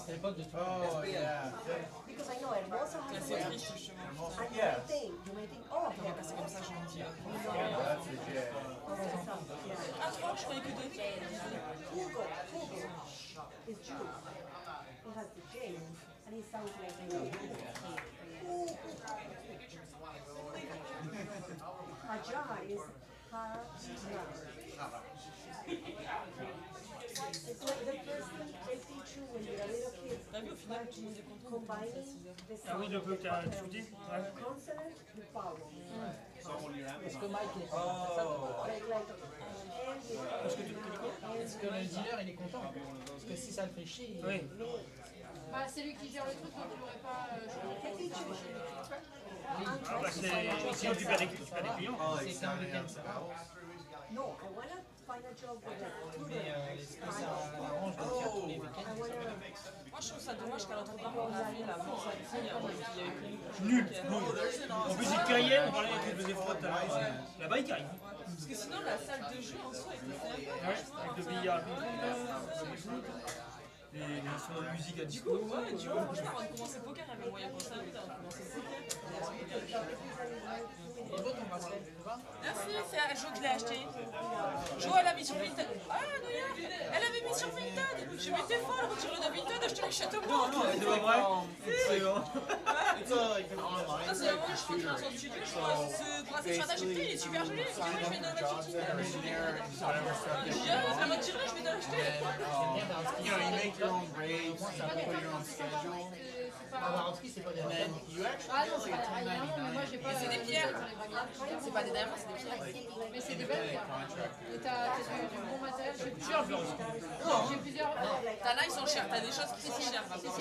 C'est l'époque de Oh, yeah. Because I know Hermosa has C'est one. triste justement. And Yeah. you may think, oh, C'est comme ça, je me dis. That's a J. yeah. Ah, 3, je croyais que 2. Hugo is Jewish. He has the J, and he sounds like a Hajar is Hava. It's like the first thing they teach you when you're a little kid. T'as vu, au final, tout le monde est content. Combining the Ah oui, le peu que tu as discuté. consonant with vowel. Est-ce que Mike est content? Est-ce que le dealer il est content? Parce que si ça le fait chier, Oui. Bah, c'est lui qui gère le truc, donc il n'aurait pas joué. Ah bah c'est si on récupère des clients. c'est qu'un week-end ça. No, I want to find a job with a Mais est-ce que ça l'arrange de faire tous les week-ends? Moi, je trouve ça dommage qu'à l'autre part, on a vu la France, il y avait Nul. En musique carrière, on parlait avec les deux frottes là-bas, il carrière. Parce que sinon, la salle de jeu en soi était sympa. Ouais, avec le billard. Les instruments de musique à disco. Ouais, du coup, franchement, avant de commencer poker, il y avait moyen qu'on s'invite avant de commencer poker. Et toi ton bracelet, tu vois? Merci, c'est à Jo que je l'ai acheté. Jo, elle a mis sur Vinted. Ah, Noya, elle avait mis sur Vinted. Je m'étais folle, retirer de Vinted, acheter les châteaux Non, non, c'est pas vrai. C'est bon. It's like an online. Ah, c'est vraiment, je crois qu'il est en train de studio, je crois. Ce bracelet sur Internet, il est super joli. Je vais dans la petite. Je vais retirer, je vais te l'acheter. You know, you make your own grades, you put your own schedule, Swarovski c'est pas des and then you actually Ah get non, like c'est a pas des diamants, mais moi j'ai pas. C'est des pierres. sur les bagages. C'est pas des diamants, c'est des pierres. Mais c'est des belles pierres. Et t'as du bon matériel, j'ai plusieurs billes. J'ai plusieurs. T'as là, ils sont chers, t'as des choses qui sont chères. C'est T'as que-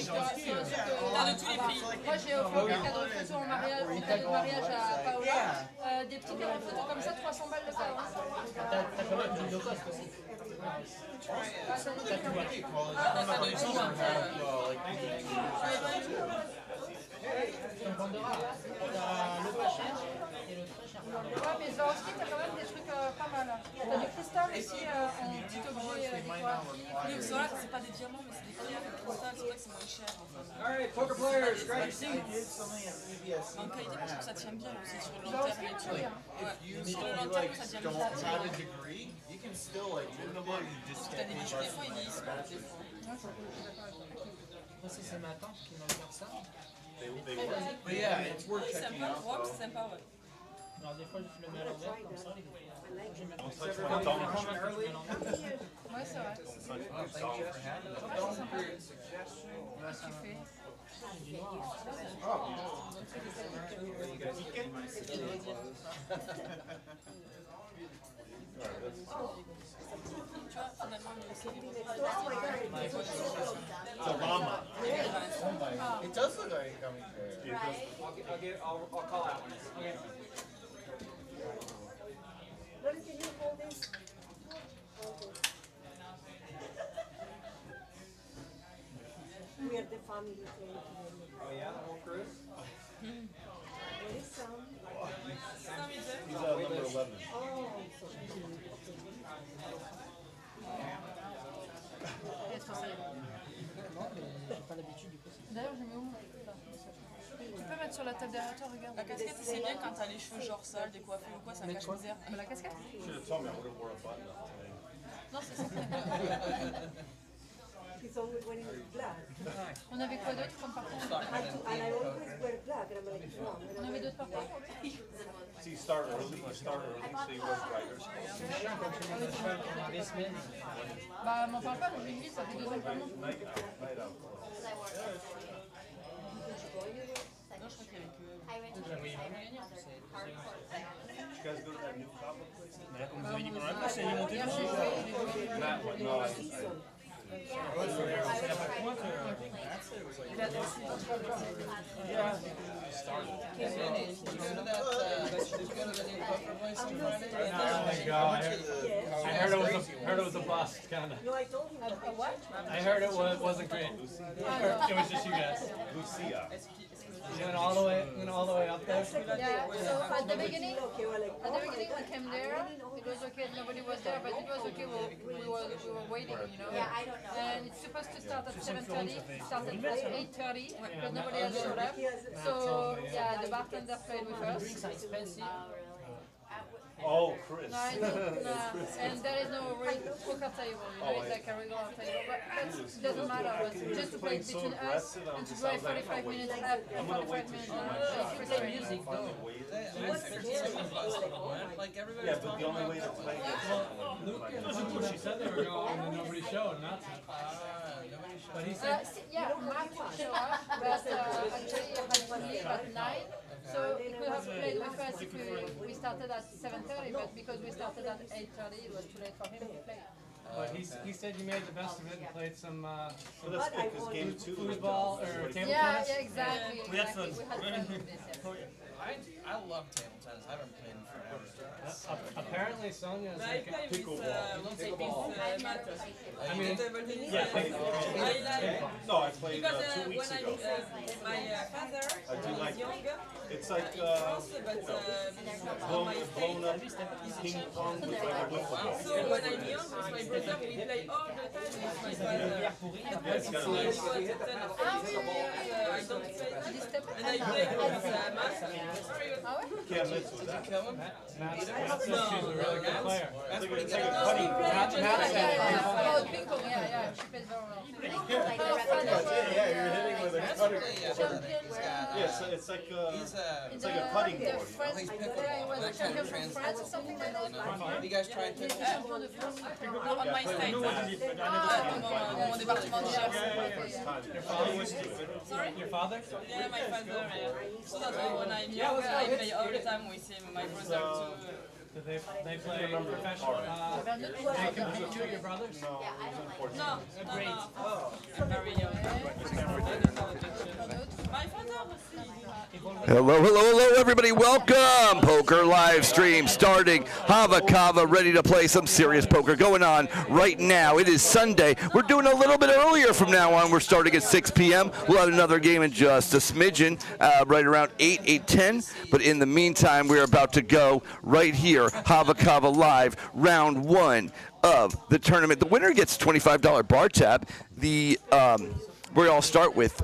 de tous les prix. Moi j'ai offert des cadeaux de photo en mariage, en cadeau de mariage à Paola. Des petits carrés photo comme ça, 300 balles le cadeau. T'as quand même du low cost aussi. Ah, ça dépend. Ça doit être tout, hein. Tu en venderas. T'as le pas cher et le très cher. Ouais, mais Swarovski, t'as quand même des trucs pas mal. T'as du cristal aussi en petit objet décoratif. Oui, parce que là, c'est pas des diamants, mais c'est des pierres de cristal, c'est vrai que c'est moins cher. Enfin. Alright, poker players, grab your seats. En qualité, moi, je trouve que ça tient bien aussi sur le long Swarovski, terme et très tout. bien. Ouais. Sur le long like terme, ça tient don't bien. have a degree, you can still like move it. You just T'as des bijoux, des fois, ils vieillissent pas. Des fois. Moi c'est ma tante qui m'a offert ça. But yeah, it's worth Oui, c'est checking sympa, out. propre, c'est sympa, ouais. Alors des fois je le mets à l'envers comme ça. Je vais mettre Ouais, c'est vrai. Tu fais. Tu vois, finalement, c'est It's a llama. It does look like a gummy bear. I'll call out one. Look, can you hold this? We are the family playing together. Oh yeah, the whole crew? Where is Sam? He's number 11. Oh, so J'ai pas l'habitude du coup. D'ailleurs, je mets où là. Tu peux mettre sur la table derrière toi, regarde. La casquette, c'est bien quand t'as les cheveux genre sales, décoiffés ou quoi, ça cache misère. La casquette Should have told me I would have wore a button up today. Non, c'est ça. he's always wearing black. On avait quoi d'autre comme parfum? And I always wear black, and I'm like, no. On avait d'autres parfums? So you start early, so you wear brighter. C'est chiant quand tu mets le cheval pendant des semaines. Bah, m'en parle pas, mais je l'ai dit, ça fait 2 ans que je le monte. Non, je crois qu'il y avait que. J'avais gagné. You guys go to that new comic place? Mais là, comme vous avez dit qu'on en a pas, c'est alimenté. That one, no, I Heard it was a bust, kind of. No, I told him. What? I heard it wasn't great. It was just you guys. Lucia. You went all the way up there. Yeah, so at the beginning we came there, it was okay, nobody was there, but it was okay, we were waiting, you know. Yeah, I don't know. And it's supposed to start at 7:30, it started at 8:30, because nobody has showed up. So, yeah, the bartender played with us. Drinks are expensive. Oh, Chris. No, and there is no real poker table, you know, it's like a regular table, but it doesn't matter, it's just to play between us and to drive 45 minutes up and 45 minutes down. It's Play music though. Like everybody. Yeah, but the only way to play is She said they were going and nobody showed, not But he said, Yeah, Mark showed up, but actually he had to leave at 9. So he could have played with us if we started at 7:30, but because we started at 8:30, it was too late for him to play. But he said you made the best of it and played some Well, that's good, because game 2 foosball or table Yeah, tennis. yeah, exactly. We had exactly. fun. We had fun with this, yes. I love table tennis. I haven't played in forever. Apparently Sonia is I like play with Matt. I mean, Table tennis. yeah, I like No, I played because 2 weeks when ago. my father I do was like young It's like in France, but on my blown up state, ping pong with like a wiffle ball. so when I'm young with my brother, we play all the time with my father. It's kind of So nice. he got a ton of I don't play, and I play with Matt. Ah ouais? Can't miss with that. Matt said she's a really good player. It's like a cutting. Oh, ping pong, yeah, she plays very well. Yeah, you're hitting with a cutting. Champion, Yeah, it's like a cutting the board. French, he was a champion from France or something like that. You guys try and take Champion de France. Not on my state. Dans mon département de Sorry? Your father? Yeah, my father. So that's why when I'm young, I play all the time with him. My brother too. Do they play professional? They compete too, your brothers? No. I'm very young. My father was Hello, everybody. Welcome. Poker live stream starting. Hava Kava ready to play some serious poker going on right now. It is Sunday. We're doing a little bit earlier from now on. We're starting at 6 p.m. We'll have another game in just a smidgen, right around 8:10. But in the meantime, we're about to go right here. Hava Kava live, round 1 of the tournament. The winner gets $25 bar tab. We all start with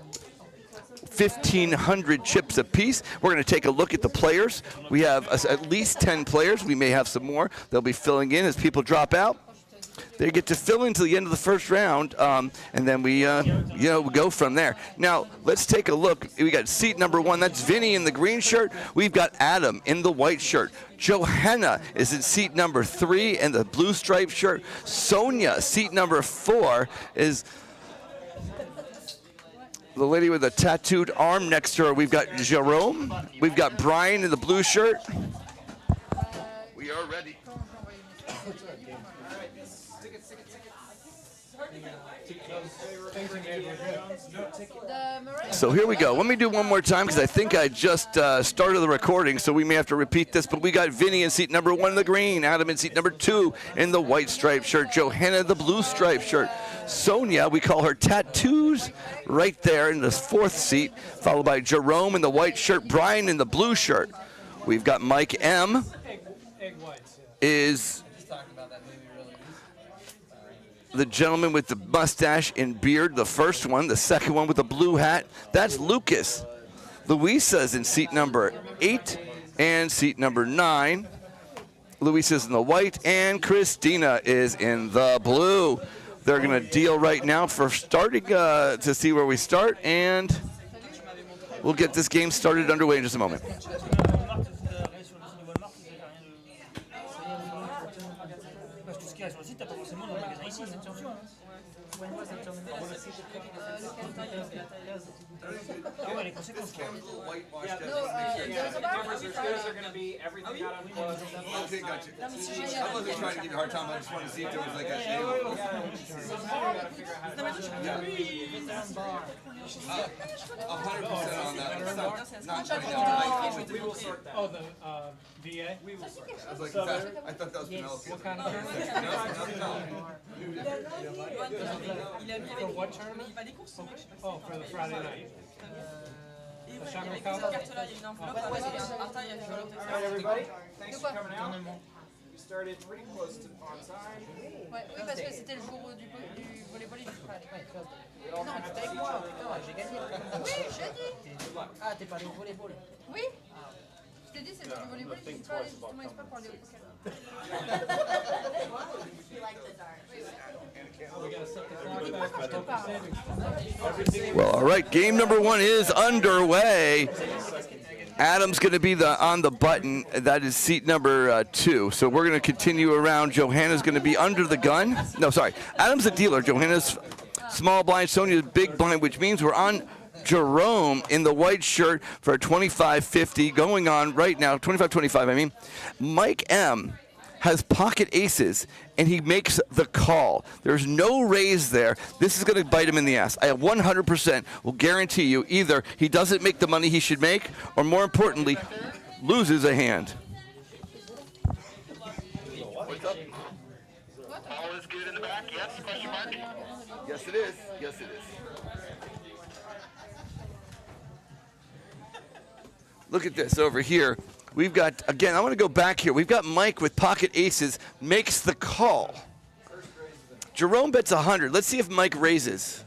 1,500 chips apiece. We're going to take a look at the players. We have at least 10 players. We may have some more. They'll be filling in as people drop out. They get to fill until the end of the first round, and then we go from there. Now, let's take a look. We got seat number 1. That's Vinny in the green shirt. We've got Adam in the white shirt. Johanna is in seat number 3 in the blue striped shirt. Sonia, seat number 4, is the lady with a tattooed arm next to her. We've got Jerome. We've got Brian in the blue shirt. We are ready. So here we go. Let me do one more time because I think I just started the recording, so we may have to repeat this. But we got Vinny in seat number 1 in the green, Adam in seat number 2 in the white striped shirt, Johanna in the blue striped shirt, Sonia, we call her Tattoos, right there in the 4th seat, followed by Jerome in the white shirt, Brian in the blue shirt. We've got Mike M. is the gentleman with the mustache and beard, the first one. The second one with the blue hat, that's Lucas. Luisa's in seat number 8 and seat number 9. Luisa's in the white, and Christina is in the blue. They're going to deal right now for starting to see where we start, and we'll get this game started underway in just a moment. Okay, gotcha. I wasn't trying to give you a hard time. I just wanted to see if there was like a 100% on that. Not right now. We will sort that. Oh, the VA? We will sort that. I was like, I thought that was Penelope. What kind of Il a mis For what tournament? Oh, for the Friday night. Avec cette carte-là, il y a une enveloppe avec un taille avec All right, everybody. Thanks for coming out. Tournement. We started pretty close to on time. Ouais, oui, parce que c'était le jour du volleyball et du football. Ouais, tu vois. Non, tu t'es avec moi. Putain, j'ai gagné. Oui, j'ai dit. Ah, t'es pas allé au volleyball. Oui. Je t'ai dit, c'était du volleyball et du football, justement exprès pour aller au poker. Well, all right, game number 1 is underway. Adam's going to be on the button. That is seat number 2. So we're going to continue around. Johanna's going to be under the gun. No, sorry. Adam's the dealer. Johanna's small blind. Sonia's big blind, which means we're on Jerome in the white shirt for a 25-50 going on right now. 25-25, I mean. Mike M. has pocket aces, and he makes the call. There's no raise there. This is going to bite him in the ass. I 100% will guarantee you either he doesn't make the money he should make, or more importantly, loses a hand. What's up? All is good in the back? Yes? Question mark? Yes, it is. Yes, it is. Look at this over here. We've got, again, I want to go back here. We've got Mike with pocket aces, makes the call. Jerome bets 100. Let's see if Mike raises.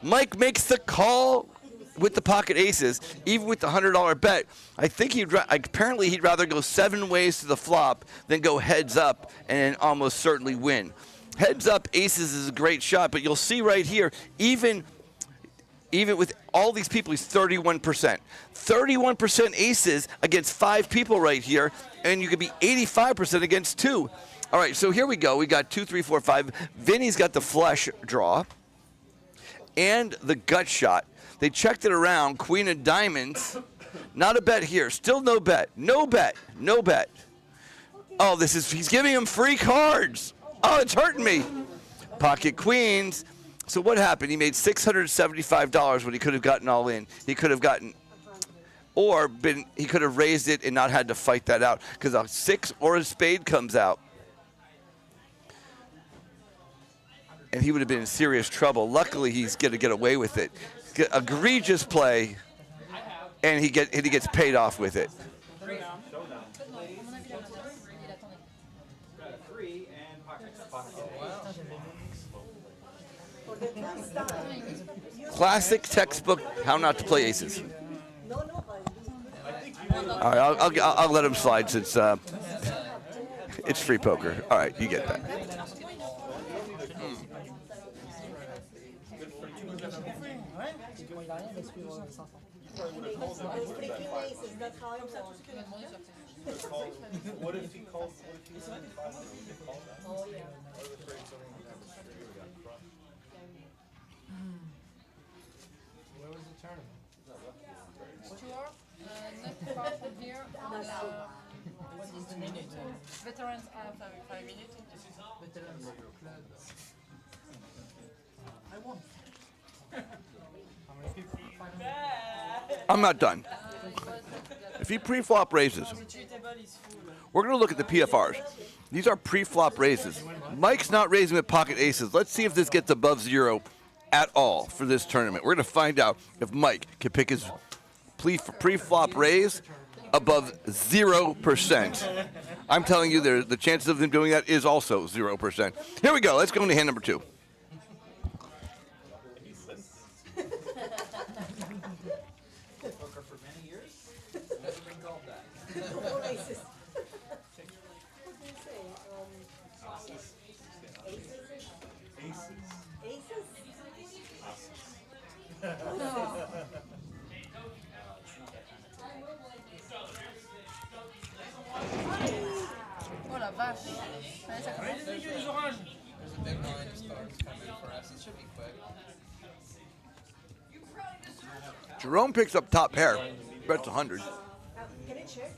Mike makes the call with the pocket aces, even with the $100 bet. I think apparently he'd rather go 7 ways to the flop than go heads up and almost certainly win. Heads up aces is a great shot, but you'll see right here, even with all these people, he's 31%. 31% aces against 5 people right here, and you could be 85% against 2. All right, so here we go. We got 2, 3, 4, 5. Vinny's got the flush draw and the gut shot. They checked it around. Queen of diamonds. Not a bet here. Still no bet. No bet. No bet. Oh, he's giving him free cards. Oh, it's hurting me. Pocket queens. So what happened? He made $675 when he could have gotten all in. He could have gotten, he could have raised it and not had to fight that out because a 6 or a spade comes out. And he would have been in serious trouble. Luckily, he's going to get away with it. Egregious play, and he gets paid off with it. Classic textbook how not to play aces. All right, I'll let him slide since it's free poker. All right, you get that. What if he calls? What if he's 75? Would he get called out? Oh, yeah. I was afraid someone would have to screw it up front. Where was the tournament? 2 hours, not far from here. What is the minute? Veterans have 5 minutes. Veterans Club. I won. How many people? I'm not done. If he pre-flop raises, we're going to look at the PFRs. These are pre-flop raises. Mike's not raising with pocket aces. Let's see if this gets above 0 at all for this tournament. We're going to find out if Mike can pick his pre-flop raise above 0%. I'm telling you, the chances of him doing that is also 0%. Here we go. Let's go into hand number 2. Poker for many years. Never been called that. No races. What do you say? Oh la vache. Ouais, ça commence. Les aiguilles, les oranges. There's a big line of stars coming for us. It should be quick. Jerome picks up top pair. Bets 100. Can it check?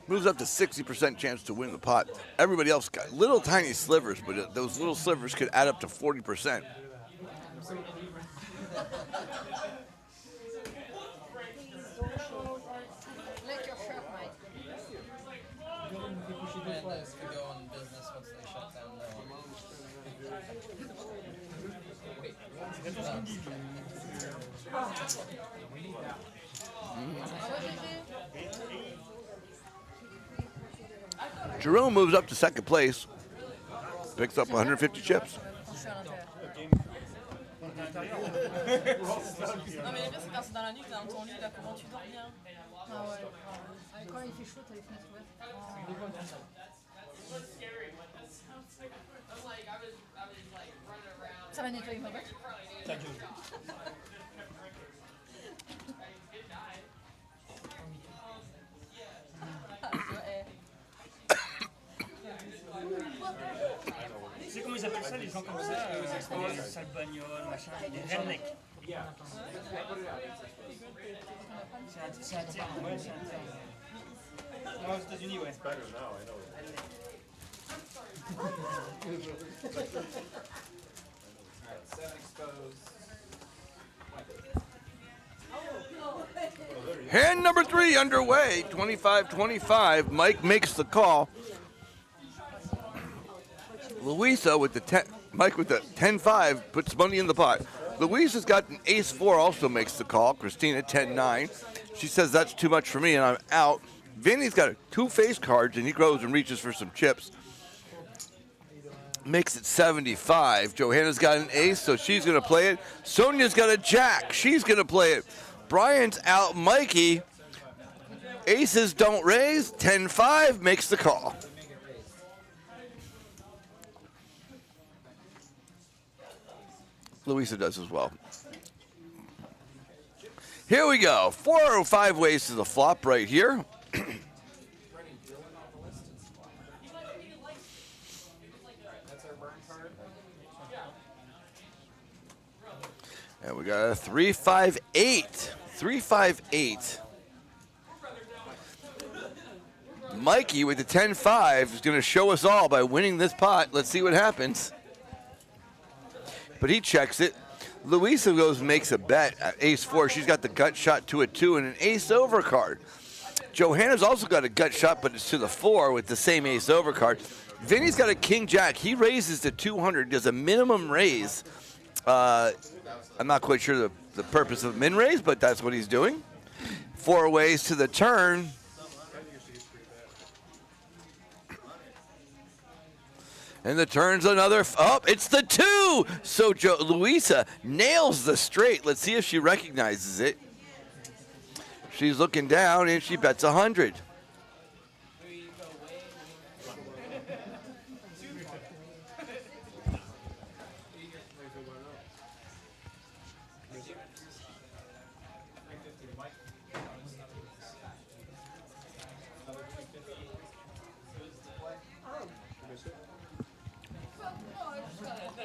Moves up to 60% chance to win the pot. Everybody else got little tiny slivers, but those little slivers could add up to 40%. Like your shirt, Mike. And if we go on business once they shut down, no. Wait. Jerome moves up to second place. Picks up 150 chips. Non mais le pire c'est quand c'est dans la nuit, t'es dans ton lit, là, comment tu dors bien? Ah ouais. Quand il fait chaud, t'as les fenêtres ouvertes. Ça va nettoyer ma boîte. Ta gueule. Tu sais comment ils appellent ça, les gens comme ça, sale bagnole, machin, des rednecks. C'est un terme, ouais, c'est un terme. Ouais, aux États-Unis, ouais. Hand number 3 underway, 25-25. Mike makes the call. Louisa with the 10, Mike with the 10-5 puts money in the pot. Louisa's got an ace-4, also makes the call. Christina 10-9. She says that's too much for me and I'm out. Vinny's got 2 face cards and he goes and reaches for some chips. Makes it 75. Johanna's got an ace, so she's going to play it. Sonia's got a jack. She's going to play it. Brian's out. Mikey, aces don't raise. 10-5 makes the call. Louisa does as well. Here we go. 4 or 5 ways to the flop right here. And we got a 3-5-8. 3-5-8. Mikey with the 10-5 is going to show us all by winning this pot. Let's see what happens. But he checks it. Louisa goes and makes a bet at ace-4. She's got the gut shot to a 2 and an ace-over card. Johanna's also got a gut shot, but it's to the 4 with the same ace-over card. Vinny's got a king-jack. He raises to 200, does a minimum raise. I'm not quite sure the purpose of min raise, but that's what he's doing. 4 ways to the turn. And the turn's another, it's the 2! So Louisa nails the straight. Let's see if she recognizes it. She's looking down and she bets 100.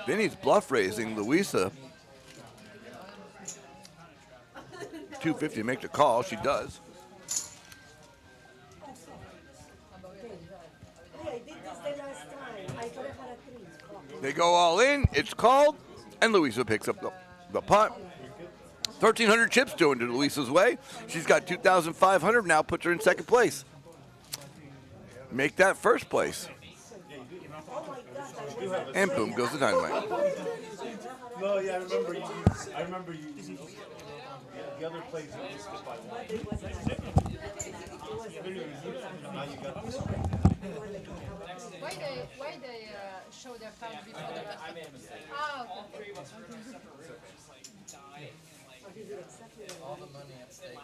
Vinny's bluff raising. Louisa, 250 to make the call. She does. They go all in. It's called, and Louisa picks up the pot. 1,300 chips going to Louisa's way. She's got 2,500 now. Puts her in second place. Make that first place. And boom goes the dynamite. No, yeah, I remember you. The other plays you skipped by 1. Now you got this one. Why they show their card before the person? Ah, okay. All the money at stake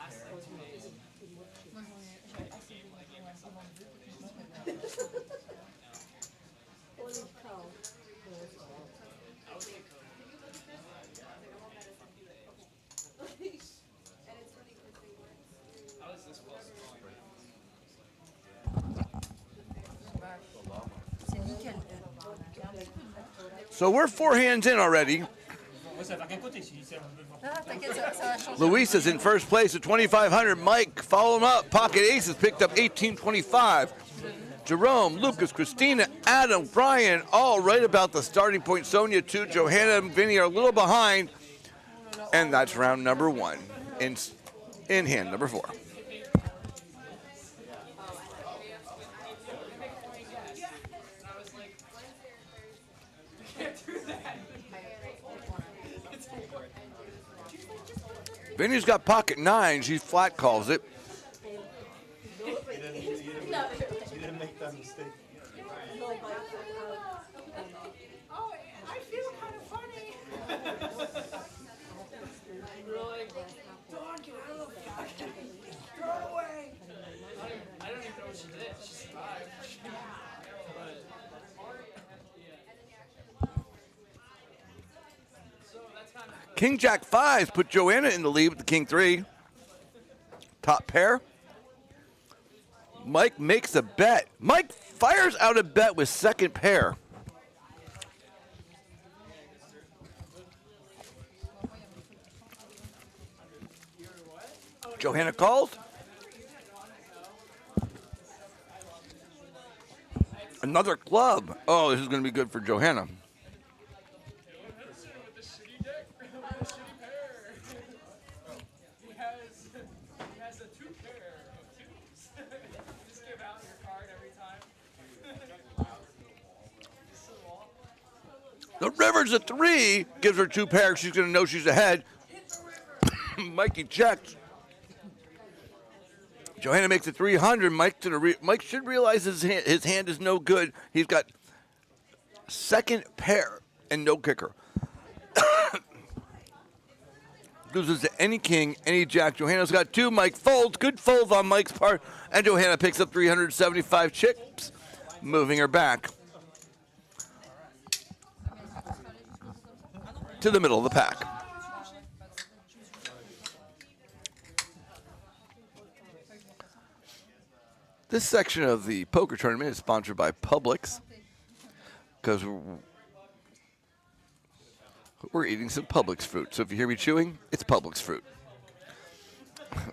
So we're 4 hands in already. Louisa's in first place at 2,500. Mike, follow him up. Pocket Aces picked up 1,825. Jerome, Lucas, Christina, Adam, Brian, all right about the starting point. Sonia, 2. Johanna and Vinny are a little behind. And that's round number 1 in hand number 4. Vinny's got pocket nines. He flat calls it. You didn't make that mistake. Oh, I feel kind of funny. Really? Dawn, get out of the fucking throw away. I don't even know what she did. She survived. King Jack 5s put Joanna in the lead with the King 3. Top pair. Mike makes a bet. Mike fires out a bet with second pair. Johanna calls. Another club. Oh, this is going to be good for Johanna. The river's a 3, gives her 2 pairs. She's going to know she's ahead. Mikey checks. Johanna makes it 300. Mike should realize his hand is no good. He's got second pair and no kicker. Loses to any king, any jack. Johanna's got 2. Mike folds. Good fold on Mike's part. And Johanna picks up 375 chips, moving her back to the middle of the pack. This section of the poker tournament is sponsored by Publix because we're eating some Publix fruit. So if you hear me chewing, it's Publix fruit.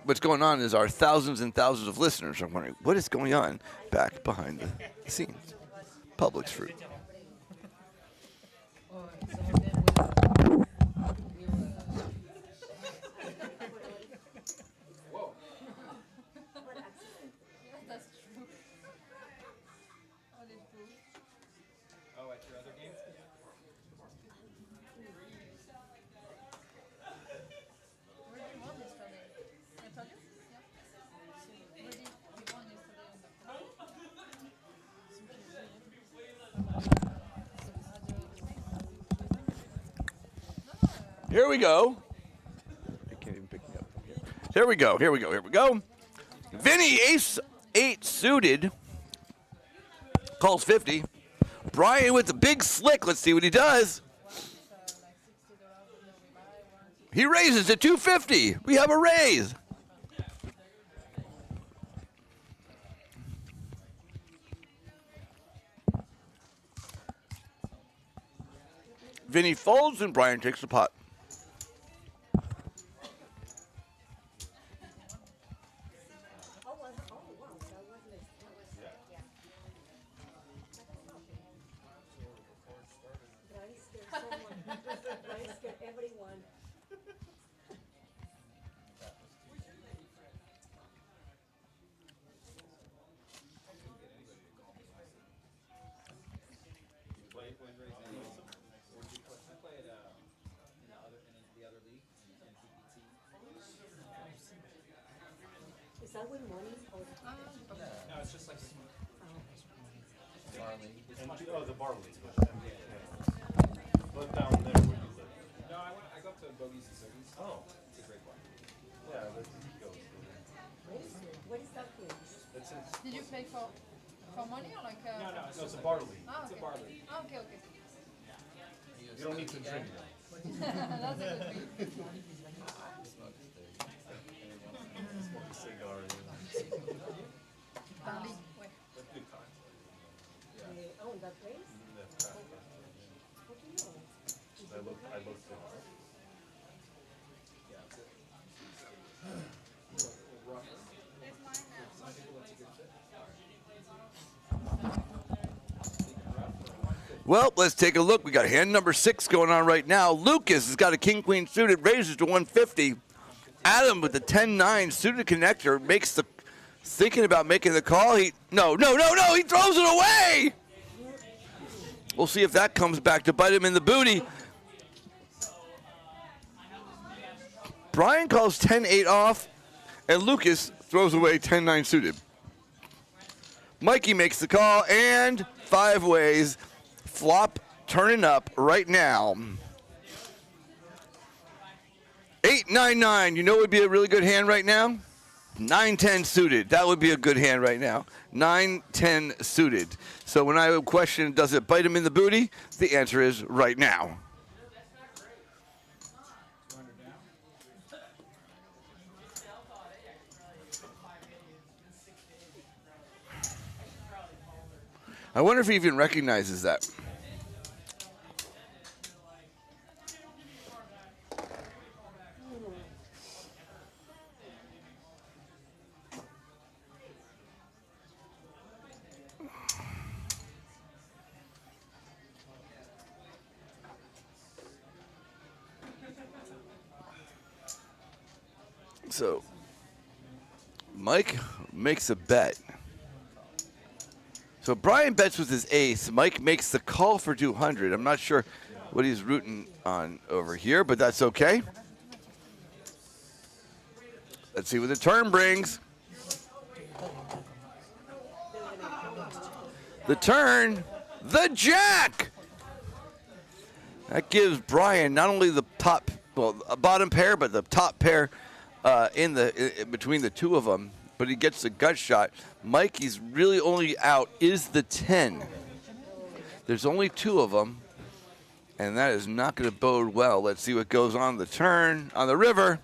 What's going on is our thousands and thousands of listeners are wondering, what is going on back behind the scenes? Publix fruit. Here we go. I can't even pick me up from here. Here we go. Here we go. Here we go. Vinny, ace 8 suited. Calls 50. Brian with the big slick. Let's see what he does. He raises to 250. We have a raise. Vinny folds and Brian takes the pot. Everyone. Is that with money or? No, it's just like The barley. But down there where you live. No, I go up to Bogies and Sogies. Oh. It's a great bar. Yeah, that's goes. What is that thing? Did you pay for money or like? No, No, it's a barley. Ah, It's a okay. barley. Ah, okay, okay. You don't need to drink it. That's a good thing. Smoke a cigar. Barley, ouais. That's good time. Oh, that place? That's fast. What do you know? I looked at it. Well, let's take a look. We got hand number 6 going on right now. Lucas has got a king-queen suited, raises to 150. Adam with the 10-9 suited connector makes the, thinking about making the call. He throws it away. We'll see if that comes back to bite him in the booty. Brian calls 10-8 off, and Lucas throws away 10-9 suited. Mikey makes the call, and 5 ways. Flop turning up right now. 8-9-9. You know what would be a really good hand right now? 9-10 suited. That would be a good hand right now. 9-10 suited. So when I question, does it bite him in the booty? The answer is right now. I wonder if he even recognizes that. So, Mike makes a bet. So Brian bets with his ace. Mike makes the call for 200. I'm not sure what he's rooting on over here, but that's okay. Let's see what the turn brings. The turn, the jack. That gives Brian not only the top, well, a bottom pair, but the top pair in between the two of them. But he gets the gut shot. Mikey's really only out is the 10. There's only 2 of them, and that is not going to bode well. Let's see what goes on the turn on the river.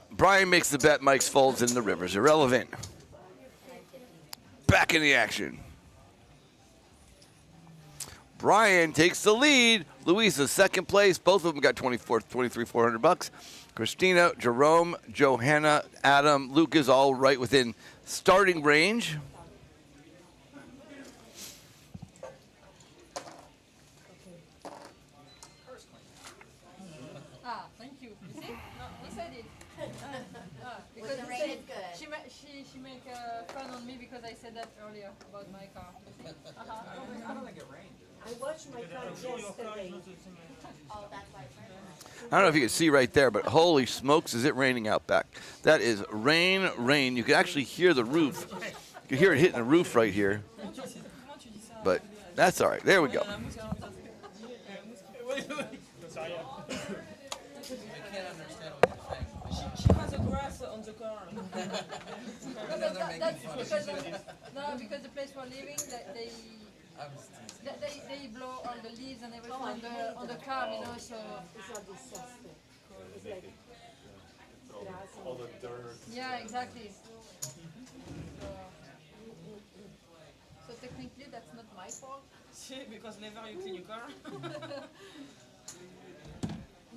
Brian makes the bet. Mike's folds in the river's irrelevant. Back in the action. Brian takes the lead. Louisa second place. Both of them got $400. Christina, Jerome, Johanna, Adam, Lucas all right within starting range. Thank you. You see? No, he said it. Because the rain is good. She make fun on me because I said that earlier about my car. I don't think it rained. I watched my car yesterday. Oh, that's why. I don't know if you can see right there, but holy smokes, is it raining out back. That is rain, rain. You can actually hear the roof. You can hear it hitting the roof right here. But that's all right. There we go. I can't understand what you're saying. She has a grass on the car. That's because the place we're living, they blow all the leaves and everything on the car, you know, so. It's not disgusting. It's like grass and All the dirt. Yeah, exactly. So technically, that's not my fault. Because never you clean your car.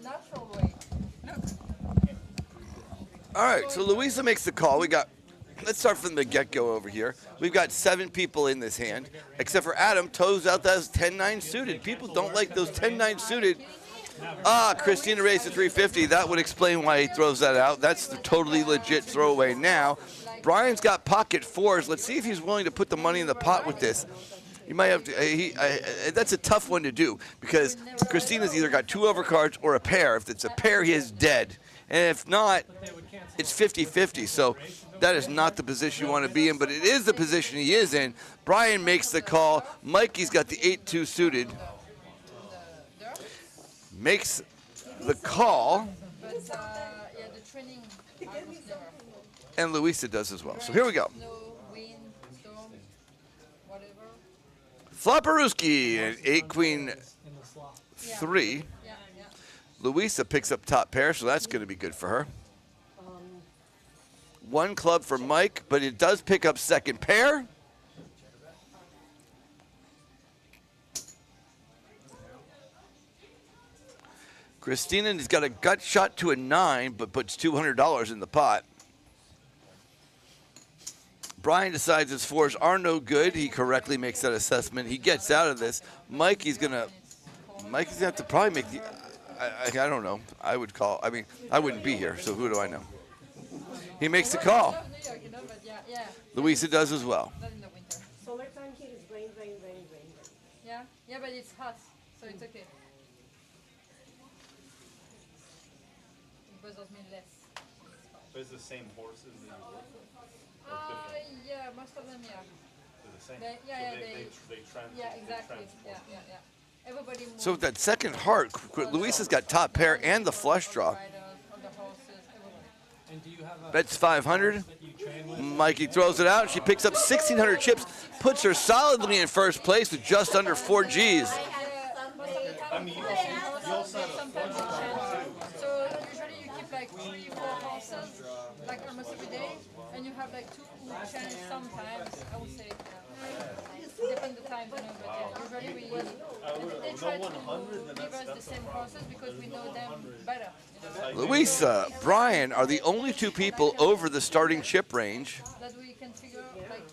Natural way. All right, so Louisa makes the call. Let's start from the get-go over here. We've got 7 people in this hand, except for Adam, toes out those 10-9 suited. People don't like those 10-9 suited. Christina raised to 350. That would explain why he throws that out. That's the totally legit throwaway now. Brian's got pocket 4s. Let's see if he's willing to put the money in the pot with this. You might have to. That's a tough one to do because Christina's either got 2 overcards or a pair. If it's a pair, he is dead. And if not, it's 50-50. So that is not the position you want to be in, but it is the position he is in. Brian makes the call. Mikey's got the 8-2 suited. Makes the call. But yeah, the training almost never. And Louisa does as well. So here we go. Snow, wind, storm, whatever. Flopperooski, an 8-queen 3. Yeah, yeah. Louisa picks up top pair, so that's going to be good for her. 1 club for Mike, but it does pick up second pair. Christina has got a gut shot to a 9, but puts $200 in the pot. Brian decides his 4s are no good. He correctly makes that assessment. He gets out of this. Mikey's gonna have to probably make the. I don't know. I would call. I mean, I wouldn't be here, so who do I know? He makes the call. Louisa does as well. Not in the winter. summertime here is rain. Yeah, but it's hot, so it's okay. because there's been less. But it's the same horses that you work with? Or Uh, different? yeah, most of them, yeah. They're the same? They- yeah, So yeah, they Yeah, exactly. Yeah, yeah, yeah. Everybody moves. So with that second heart, Luisa's got top pair and the flush draw. Riders, on the horses, everybody. And do you have a Bets 500. Mikey throws it out. She picks up 1,600 chips, puts her solidly in first place with just under 4 Gs. Yeah, most of the time, you also sometimes you change. So usually you keep like 3, 4 horses, like almost every day, and you have like 2 who change sometimes. I would say. Depend the times, you know, but yeah, usually they try to give us the same horses because we know them better. You know? Luisa, Brian are the only 2 people over the starting chip range. That we can figure like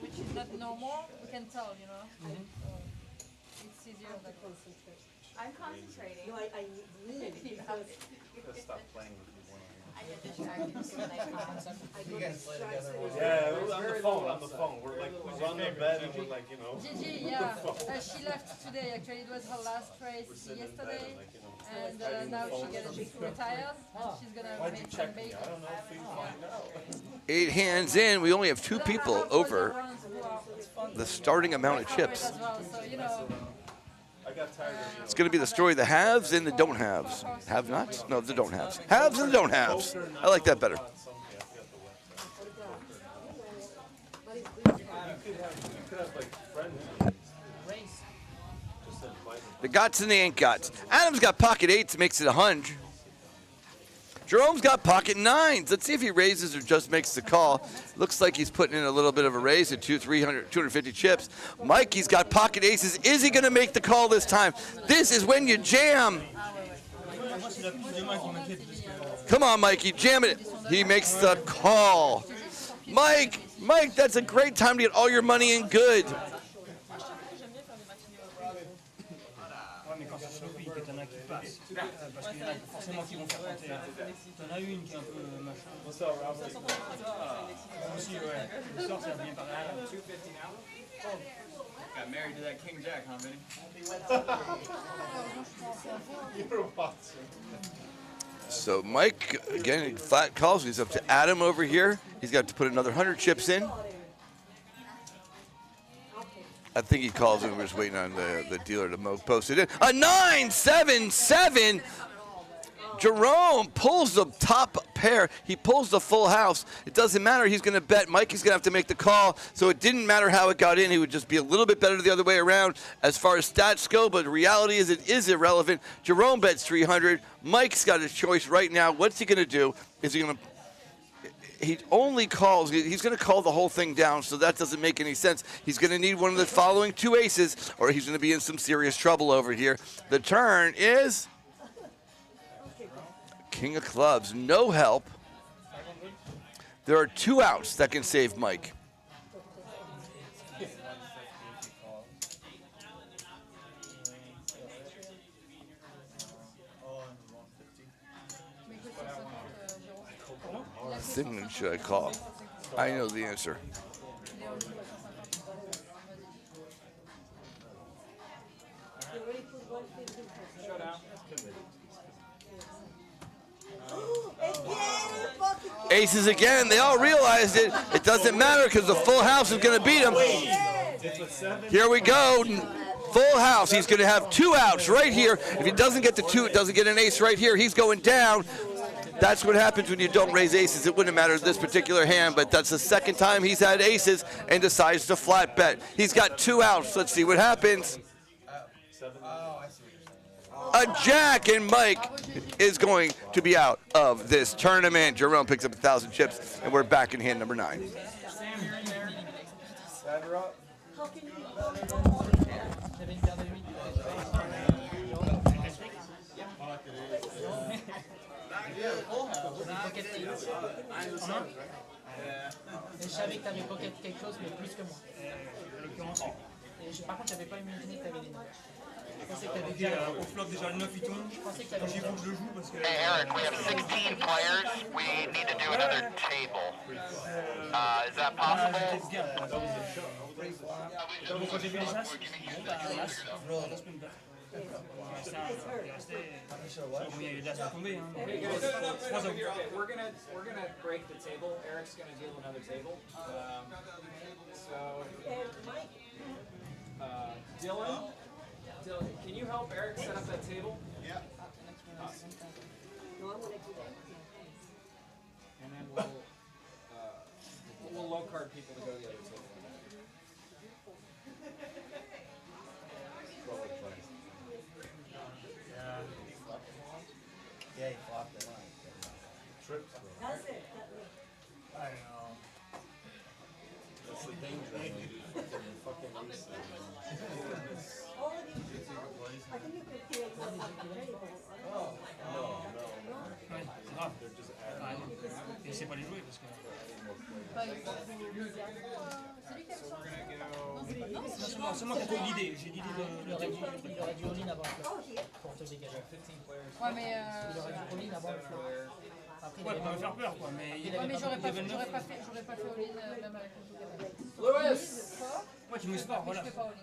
which is not normal, we can tell, you know. It's easier like I'm concentrating. No, I need because Let's stop playing with you one-on-one. I get distracted too many times. I go distracted. Yeah, on the phone. We're on the bed and we're like, you know. Gigi, yeah, she left today actually. It was her last race yesterday, and now she's retired. And she's gonna make some bacon. I don't know if we find out. 8 hands in. We only have 2 people over the starting amount of chips. As well, so you know. I got tired of It's going to be the story of the haves and the don't haves. Have nots? No, the don't haves. Haves and the don't haves. I like that better. The gots and the ain't gots. Adam's got pocket 8s, makes it a hunch. Jerome's got pocket 9s. Let's see if he raises or just makes the call. Looks like he's putting in a little bit of a raise at 250 chips. Mikey's got pocket aces. Is he going to make the call this time? This is when you jam. Come on, Mikey, jam it. He makes the call. Mike, that's a great time to get all your money in good. Ouais, mais quand c'est sloppy, que t'en as qui passent, parce qu'il y en a forcément qui vont faire tenter. T'en as une qui est un peu machin. Aussi, ouais. Le sort, ça vient par là. Got married to that King Jack, huh, Vinny? So Mike, again, flat calls. He's up to Adam over here. He's got to put another 100 chips in. I think he calls and we're just waiting on the dealer to post it in. A 9-7-7. Jerome pulls the top pair. He pulls the full house. It doesn't matter. He's going to bet. Mikey's going to have to make the call. So it didn't matter how it got in. He would just be a little bit better the other way around as far as stats go. But the reality is it is irrelevant. Jerome bets 300. Mike's got his choice right now. What's he going to do? Is he going to... He only calls, he's going to call the whole thing down, so that doesn't make any sense. He's going to need one of the following 2 aces, or he's going to be in some serious trouble over here. The turn is King of Clubs, no help. There are 2 outs that can save Mike. Then should I call? I know the answer. Aces again. They all realized it. It doesn't matter because the full house is going to beat him. Here we go. Full house. He's going to have 2 outs right here. If he doesn't get the 2, it doesn't get an ace right here. He's going down. That's what happens when you don't raise aces. It wouldn't matter this particular hand, but that's the second time he's had aces and decides to flat bet. He's got 2 outs. Let's see what happens. A jack, and Mike is going to be out of this tournament. Jerome picks up 1,000 chips, and we're back in hand number 9. Je savais que t'avais pocket quelque chose, mais plus que moi. Par contre, j'avais pas imaginé que t'avais les 9. Je pensais que t'avais déjà... Au flop, déjà le 9 il tombe. Je pensais que t'avais J'ai faut que je le joue parce que... Hey Eric, we have 16 players. We need to do another table. Is that possible? Donc quand j'ai vu les as, bon bah as, je peux me battre. Il y a eu de la tomber. Hein. Hey guys, okay, we're gonna break the table. Eric's gonna deal another table. Dylan, can you help Eric set up that table? Yeah. And then we'll low card people to go to the other table. Yeah, he flopped it on. Trips. That's it. I know. That's the danger. Fucking ace. All of you, I think you could create one at the table. No. Ouais, c'est grave. Et c'est pas les jouer parce que. Non, c'est moi qui ai l'idée. J'ai l'idée de le Il aurait dû all-in avant le flop pour te dégager. Ouais, mais Il aurait dû all-in avant le flop. Après, Ouais, pour me faire peur quoi. Mais j'aurais pas fait all-in même avec le tout. Louis! Ouais, tu mouses fort, voilà. Je fais pas all-in.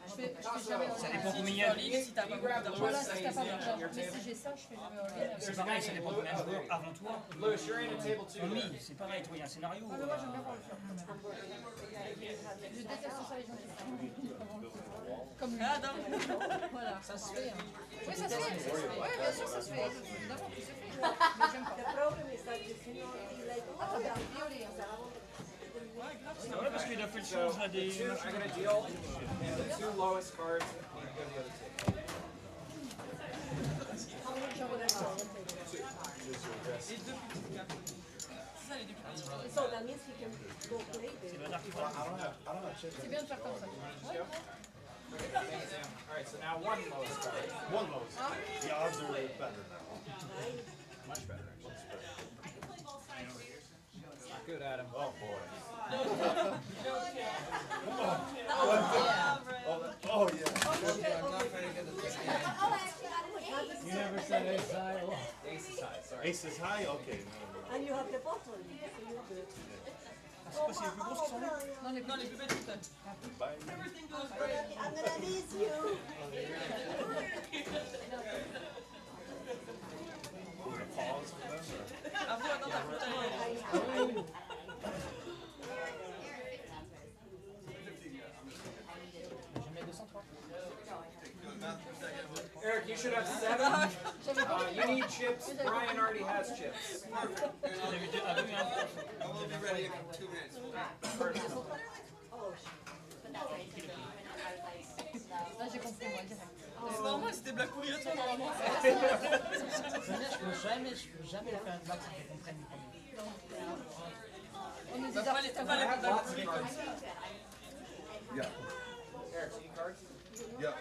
Je fais jamais all-in. Ça dépend combien il y a. Si t'as pas beaucoup d'argent. Voilà, si t'as pas beaucoup d'argent. Mais si j'ai ça, je fais jamais all-in. C'est pareil, ça dépend combien de joueurs avant toi. Louis, you're in a table too. Oui, c'est pareil, toi, il y a un scénario. Moi, j'aime bien voir le flop. Je déteste ça, les gens qui font comme lui. Voilà. Ça se fait, hein. Oui, ça se fait. Oui, bien sûr, ça se fait. Évidemment, tout se fait. Mais j'aime pas. The problem is that you cannot be like, oh, yeah, Violet. C'est vrai parce qu'il a fait le change là des. I'm gonna deal, and the two lowest cards need to go to the other table. so that means he can go play there. I don't have chips. C'est bien de faire comme ça. Alright, so now one lowest card. One lowest. The odds are better now. Much better, actually. Not good, Adam. Oh boy. Oh yeah. You never said ace high. Ace is high, sorry. Ace is high? Okay. And you have the bottle, so you're good. C'est pas si les plus grosses qui sont là. Non, les plus petites. Bye. I'm gonna miss you. Pause for them. Je mets 203. Eric, you should have 7. You need chips. Brian already has chips. I will be ready in 2 minutes. Là, j'ai compris, moi, direct. C'est normal, c'était blague pourrie à toi, normalement. Je peux jamais faire une blague sans qu'ils comprennent du premier. On est Bah, des artistes à I have lots of cards. Yeah. Eric, do you need cards? Yeah.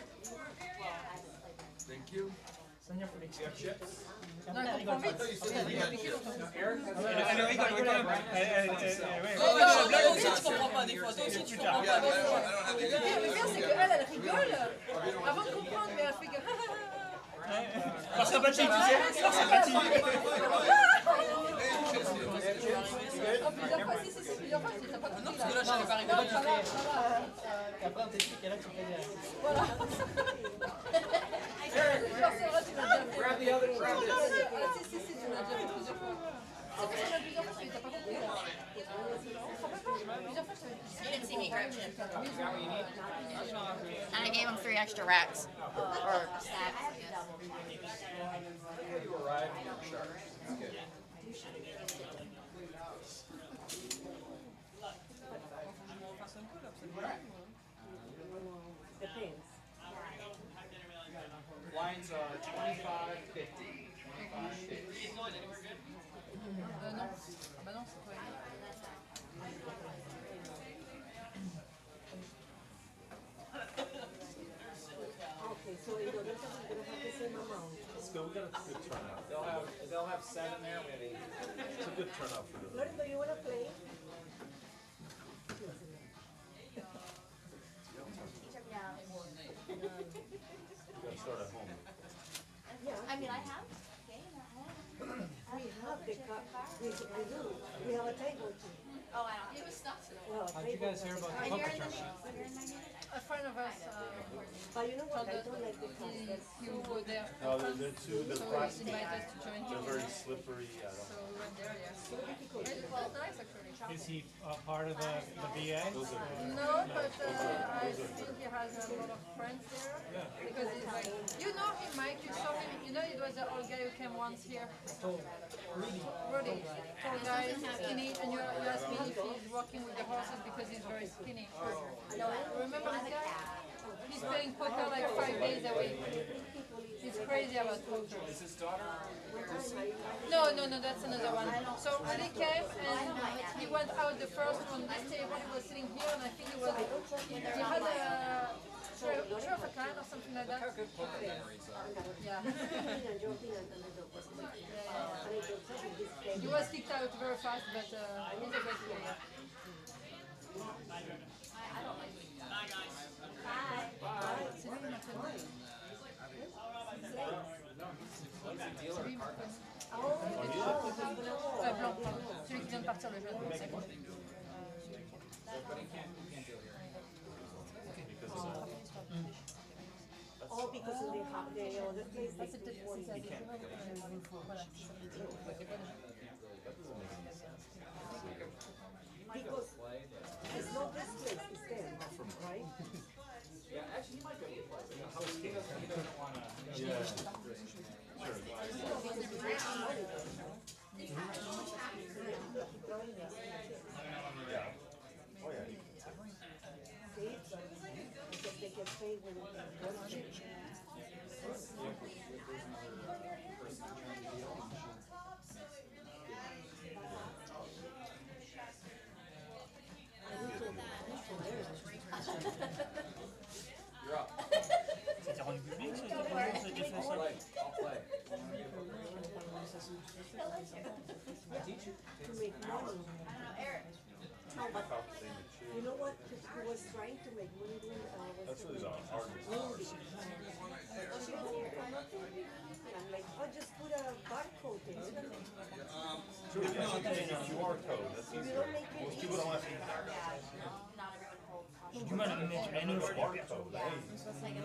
Thank you. Sonia, faut Do you have l'expliquer. chips? Après, elle rigole pas. No, Eric has Elle rigole quand même. Non, mais la blague aussi, tu comprends pas des fois. Toi aussi, tu comprends pas des fois. Le pire, c'est qu'elle, elle rigole avant de comprendre, mais elle fait que. Par sympathie, tu sais. Par sympathie. Oh, plusieurs fois, si, plusieurs fois, t'as pas compris. Non, parce que là, je savais pas Non, rigoler. ça va. Et après, on t'explique, et là, tu fais des... Voilà. Genre, c'est vrai, tu l'as déjà fait. grab the other, grab this. Ah, si, tu l'as déjà fait plusieurs fois. C'est parce que plusieurs fois, t'as pas compris. Plusieurs fois, je t'avais dit. You didn't see me grab chips. Is that what you need? And I gave him 3 extra racks. Or stacks, I guess. You arrived in your charge. That's good. Depends. Lines are 25, 50. 25, 50. Non. Ah bah non, c'est pas évident. Okay, so in order to have the same amount. Let's go. We got a good turnout. They'll have 7 there, we have 8. It's a good turnout for the. Lorenzo, you wanna play? We gotta start at home. Yeah. I mean, I have. We have the cup. We do. We have a table too. Oh, I don't. It was stuck. Well, How'd you guys hear about the And poker you're in the tournament? mix. You're in my mix. A friend of us But you know what? I don't like the castles. He will go there. No, they're too, they're So plastic. he invited us to join him. They're very slippery. I don't So we went there, yeah. So difficult. It was nice actually. Is he part of the VA? No, but I think he has a lot of friends there. Because he's like, you know him, Mike, you saw him, you know it was the old guy who came once here. Rudy, tall guy, skinny, and you asked me if he's working with the horses because he's very skinny. Remember this guy? He's playing poker like 5 days a week. He's crazy about poker. Is his daughter? No, that's another one. So Ali came and he went out the first on this table. He was sitting here, and I think he had a trophy of a kind or something like that. Yeah. He was kicked out very fast, but he's a great player. C'est lui qui m'a connu. C'est lui qui m'a connu. Ouais, blanc, pardon. Celui qui vient de partir, le jeune. C'est bon. Oh, because of the other place. Ah, c'est peut-être ça. Voilà. Because it's not this place, it's them, right? Yeah, actually, he might go to the place. He doesn't want to. Yeah. Sure. Yeah. Oh yeah. See? Because they get paid when it's You're up. C'était rendu public, ça? I'll play. I teach you. to make money. No, but you know what? He was trying to make money doing That's really the hardest part. and I'm like, oh, just put a barcode there. True, yeah, you can make a QR code. That's easier. Most people don't have to. J'ai du mal à me mettre la note sur la Barcode, hey. You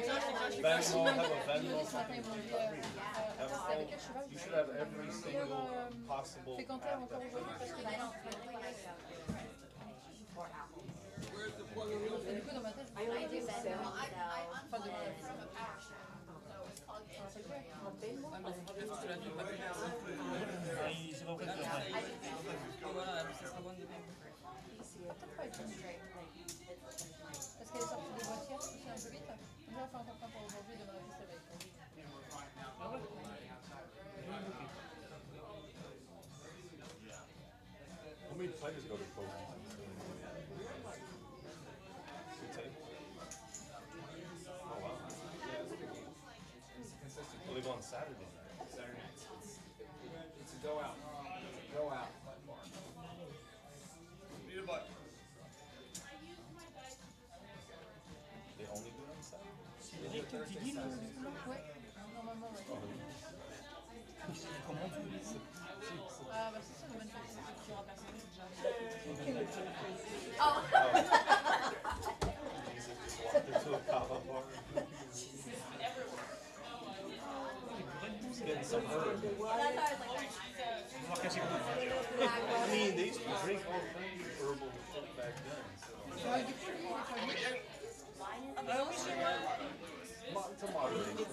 got cash. Venmo, have a Venmo. You should have every single possible Fréquentaire app encore that aujourd'hui parce que là, et du coup dans ma tête, je me dis, enfin de C'est pas vrai que Parce qu'elle est sortie des voitures, c'est un peu vite. On va faire encore plein pour aujourd'hui, demain la piste avec. Ah ouais? How many players go to poker? Good tape. Oh wow. Well, they go on Saturday night. Saturday nights. It's a go out. Go out. Need a butt. They only do it on Saturday? C'est vrai que tu dis, là? Ouais, normalement, ouais. Comment tu le dis? Ah, bah c'est ça le manifeste. Oh. Jesus just walked into a Hava bar. Getting some herb. I mean, they used to drink all kinds of herbal shit back then. So. Ah oui, c'est vrai. To moderate.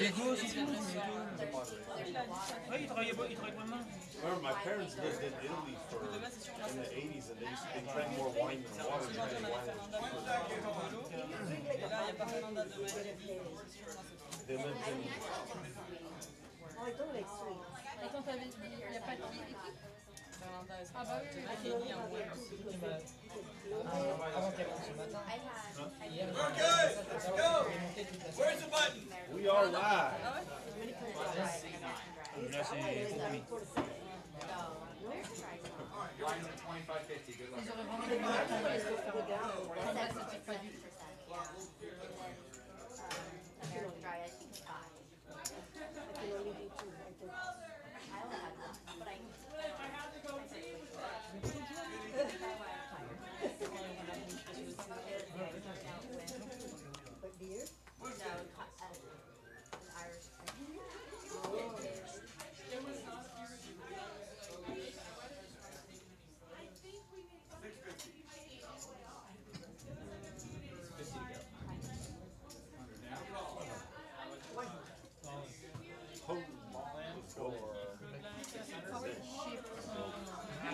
Les gosses, ils sont To moderate. ouais, ils travaillaient vraiment. Remember, my parents lived in Italy in the 80s, and they drank more wine than water because wine was cheaper. They lived in. Oh, I don't like sweet. Attends, t'avais dit, il n'y a pas de équipe? Ah bah oui, Avant qu'elle rentre ce matin. Hier, Let's go! Where's the button? We are live. Là, c'est compromis. Line's at 25.50. Good luck. ils auraient vraiment des mecs qui allaient se faire regarder. En fait, ça tire pas du tout. I can only do two. I think. But beer? No, an Irish.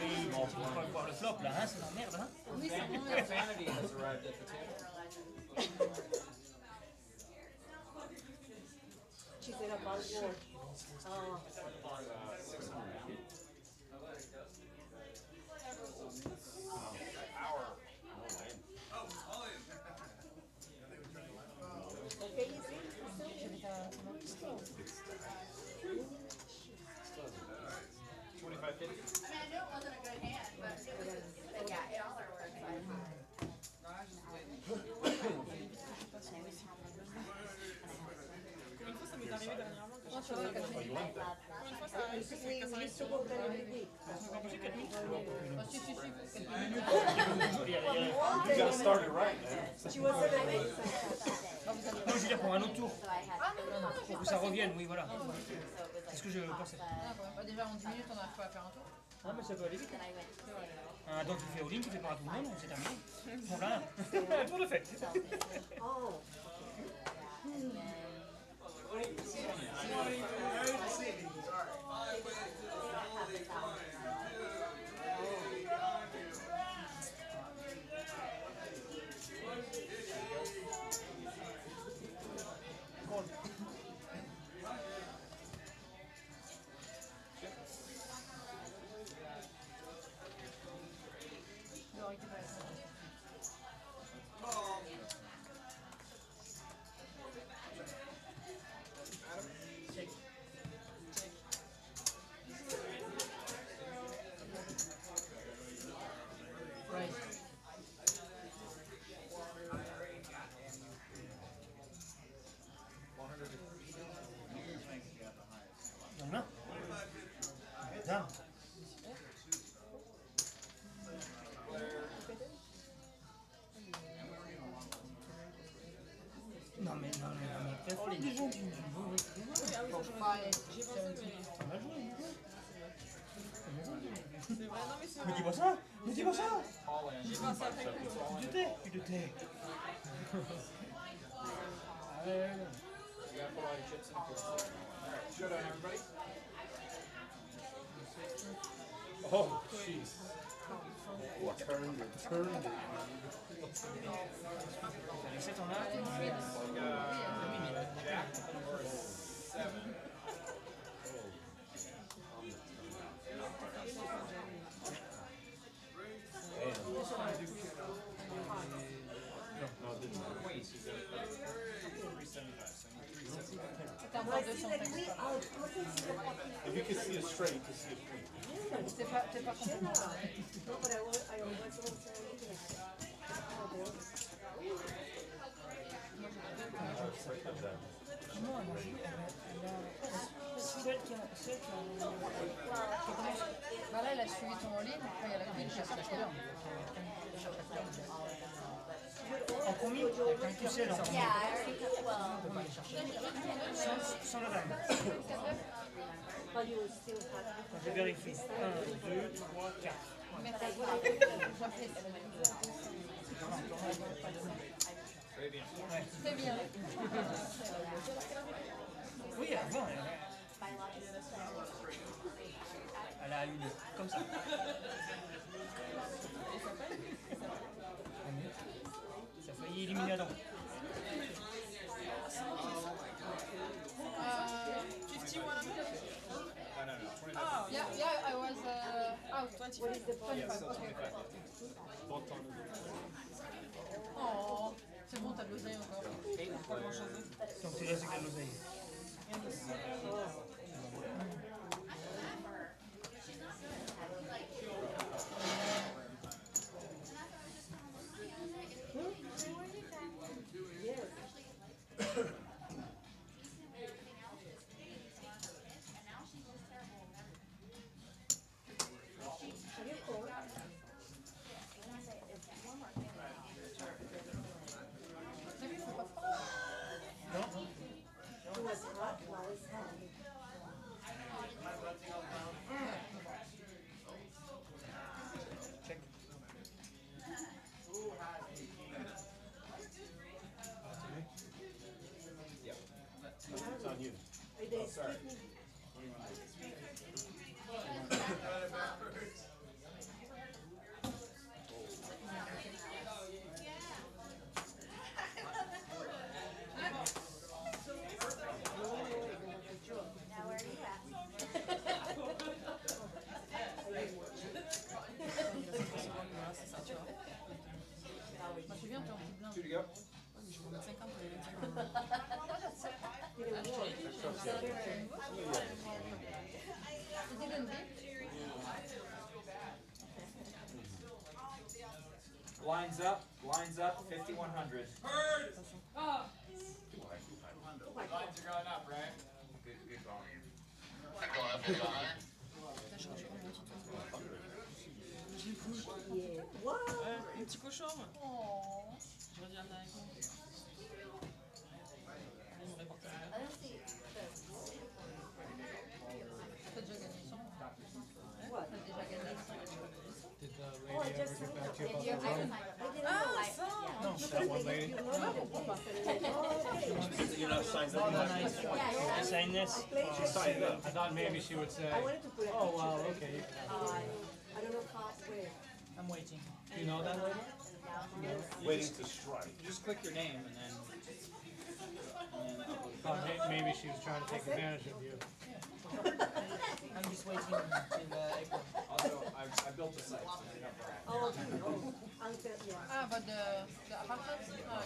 Oui, tu vas pas voir le flop là, hein, c'est la merde, hein. Oui, c'est bon. Vanity has arrived at the table. She said about war. Okay, you see? I mean, I knew it wasn't a good hand, but it was just, yeah, it all works. Une fois, ça m'est arrivé dernièrement quand Moi, tu vois, quand une fois, ça arrive, c'est We used to go there every week. Si, si, si. You gotta start it right, man. She was at the week. Non, je veux dire pour un autre tour, Ah non, non, non, pour que ça revienne, oui, voilà. C'est ce que je pensais. déjà en 10 minutes, on n'arrive pas à faire un tour. Ah, mais ça peut aller vite. Un dent qui fait all-in, qui fait pas à tout le monde, c'est terminé. Voilà, un tour de fait. Oh. Voilà. Dame. Non mais t'as fait des gens qui C'est vrai, non mais c'est me vrai. dis pas ça, me dis pas ça. J'ai pensé après coup. Tu te tais. You gotta put all your chips in first. Alright, showdown, everybody. Oh, jeez. Turned it. T'as laissé ton art. Jack or 7. Wait, so you got 375. So I need 375. C'est un I point see the 200. queen out. What is the fucking If you can see it straight, you can see it clean. T'es pas complètement. No, but I always want to Bah là, elle a suivi ton ligne, après il y a la queen qui a sorti là. En commis, avec un poussel en commis. Yeah, I already cut, well, Sans la dame. But you still have Je vérifie. 1, 2, 3, 4. Merci. C'est bien. Oui, avant, elle a une, comme ça. Ça a failli éliminer Adam. 51 on No. Oh, Yeah, I was out. 25. what is the point? Yeah, still 25. Oh, c'est bon, t'as de l'oseille encore. Pas grand chose. Donc tu laisses qu'elle l'oseille. bien, t'es en petit blanc. 2 to go. Je vais mettre 50 pour les 25. It didn't beep. Lines up, 5100. Oh. Lines are going up, right? Good volume. I'm going up 5100. Yeah. What? Un petit cochon. Je reviens avec moi. Allez, me répartir. T'as déjà gagné ça? What? T'as déjà gagné ça? Did the Oh, I lady just ever signed get back up. to you about You, the I room? can find I it. didn't know. No, that one lady. You know that. Okay. You're not signed Oh, up. the nice one. Yeah. You saying this? Played Signed up. I thought maybe she would say, I wanted to put a oh, picture. well, okay. You can have it. I don't know how, where. I'm waiting. Do you know that lady? Waiting to strike. Just click your name and then upload. Thought maybe she was trying to take advantage of you. I'm just waiting till April. Also, I built the site, so you have that. Oh, until, yeah. Ah, but the apartment? Ah,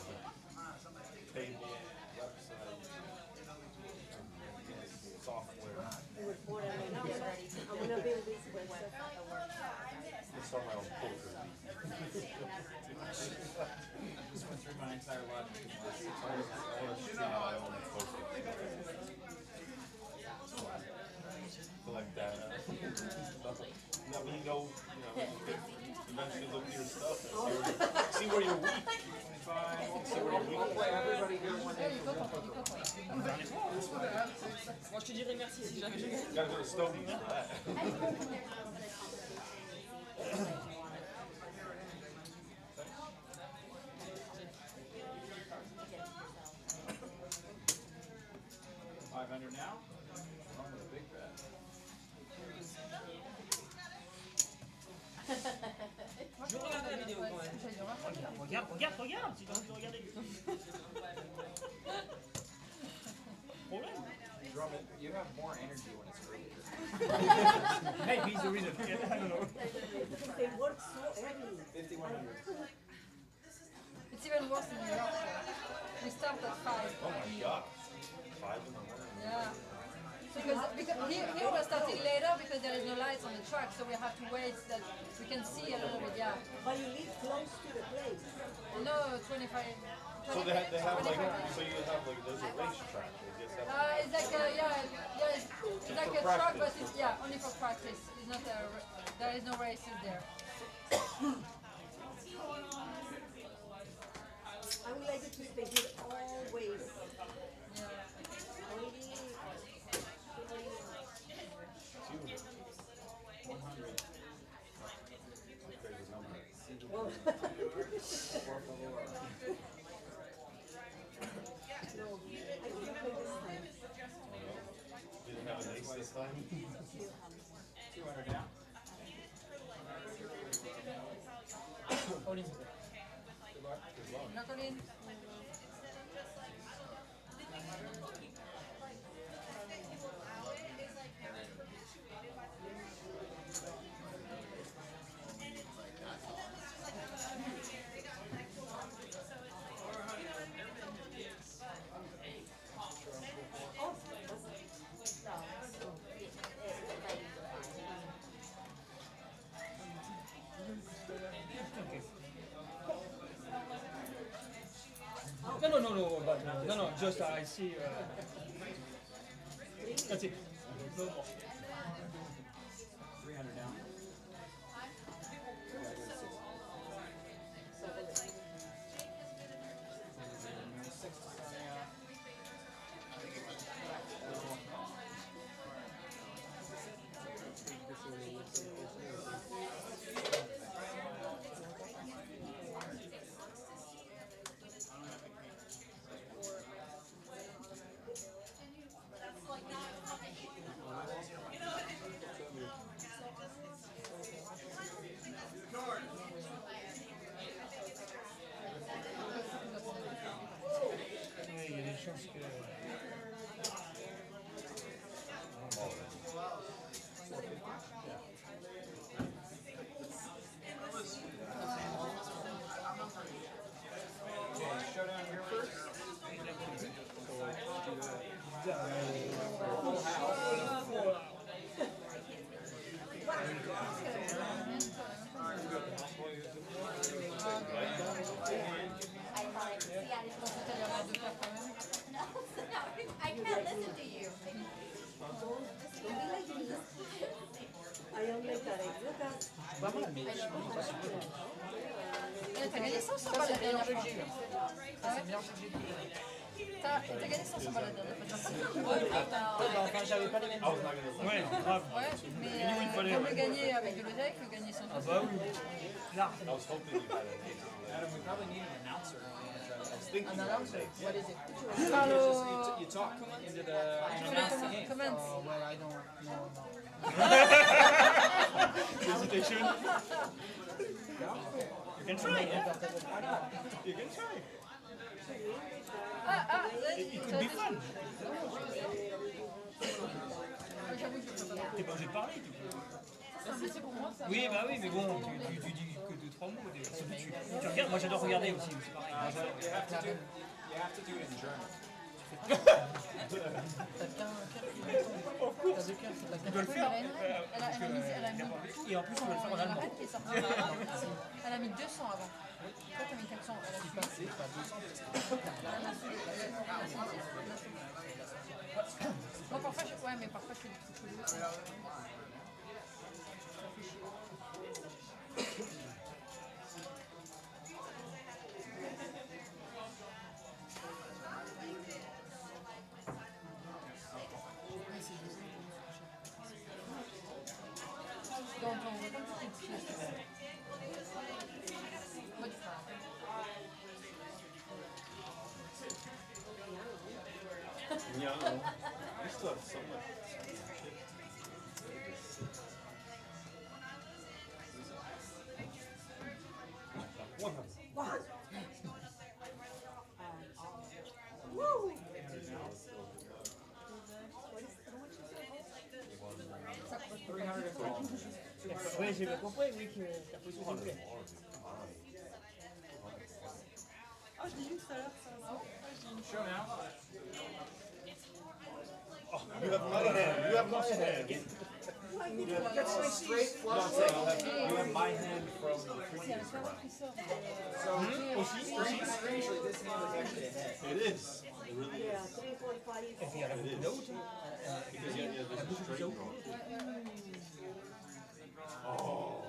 okay. Table, website, software. We were bored and I'm gonna build this website. It's on my own poker. Just went through my entire logic. I want to stream my own poker. Collect data. That way you know, eventually look at your stuff and see where you're weak. See where you're weak. Play everybody here one day. Moi, je te dirais merci si jamais je gagne. You gotta go to Stony for that. $500 now. Wrong with a big bet. Je regarde la vidéo quand même. Regarde, tu dois regarder. Problème. Drummond, you have more energy when it's earlier. Maybe he's the reason. I don't know. Because they work so early. 5100. It's even worse in New York. We start at 5. Oh my gosh. 5 in the morning. Yeah. Because here we're starting later because there is no lights on the track, so we have to wait that we can see a little bit, yeah. But you live close to the place. No, 25. So they have like, so you have like, there's a racetrack. They just have. It's like it's like a track, but it's only for practice. It's not there is no races there. I would like you to stay here always. Yeah. Only 100. Crazy number. well, Por favor. no, I can't play this time. Didn't have an ace this time. 200 down. All in. Good luck. Jacqueline. No, just I see. That's it. No more. 300 down. pas mal, mais je suis pas super. T'as gagné 100 balles la dernière fois. C'est bien ce que j'ai dit. T'as gagné 100 balles la dernière fois. Enfin, j'avais pas les mêmes jeux. Ouais, grave. Ouais, mais comme le gagner avec de l'oseille que gagner sans Ah bah oui. Là. I was hoping you had it. Adam, we probably need an announcer. I was thinking An about announcer? it. What is it? Parle You talk into the comments. Oh, well, I don't know. Hesitation. You can try, yeah. You can try. It could be fun. T'es pas obligé de parler, tu peux. Oui, bah oui, mais bon, tu dis que 2-3 mots. Surtout tu regardes, moi j'adore regarder aussi, c'est pareil. You have to do it in German. T'as qu'un Tu dois le faire. Elle a mis Et en plus, tu dois le faire en allemand. qui est sorti. Elle a mis 200 avant. Toi, t'as mis 400. Elle a mis pas 200. Moi, parfois, ouais, mais parfois, je fais des trucs chelous. Yeah, we still have so much. Oui, j'ai bien compris, oui, que t'as pris sur le volet. Ah, je l'ai vu tout à l'heure, ça. Show now. Oh, you have my hand. You have my hand. That's a straight flush. You have my hand from the previous round. So, strangely, this hand is actually a head. It is. It really is. Yeah, 345. It is. Because you have this straight draw. Oh.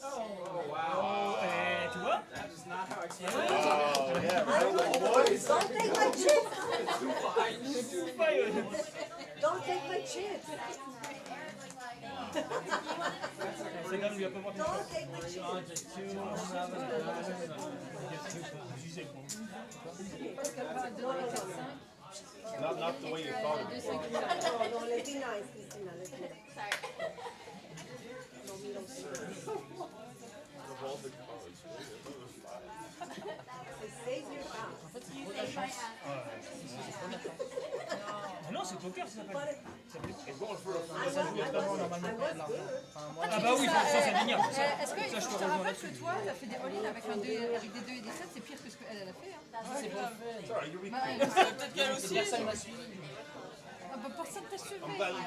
Oh, wow. Tu vois? That is not how I expected it. Oh, yeah, right, boys. Don't take my chips! Fire. Don't take my chips! C'est quand même lui a pas porté de Don't chance. take my chips! Not the way you thought it was. No, let's be nice, Christina, let's be nice. Sorry. No, we don't see it. Of all the cards, Save your ass. Ah non, c'est poker, ça s'appelle. I'm going for a I was good. Ah bah oui, ça c'est indéniable. Est-ce que je te rappelle que toi, t'as fait des all-in avec des 2 et des 7, c'est pire que ce qu'elle a fait. Hein. C'est pas fait. Sorry, you read. Peut-être qu'elle aussi. Personne m'a suivi. Ah bah personne t'a suivi,